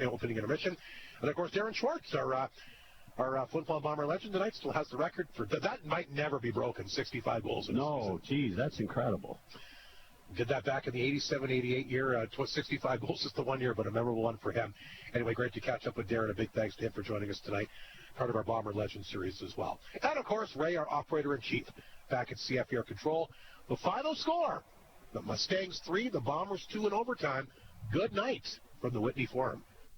opening intermission. And, of course, Darren Schwartz, our Flin Flon Bomber legend tonight, still has the record for that might never be broken. 65 goals in a season. Geez, that's incredible. Did that back in the 87-88 year. 65 goals just the 1 year, but a memorable one for him. Anyway, great to catch up with Darren. A big thanks to him for joining us tonight. Part of our Bomber Legend series as well. And, of course, Ray, our operator-in-chief, back at CF Air Control. The final score, the Mustangs 3, the Bombers 2 in overtime. Good night from the Whitney Forum.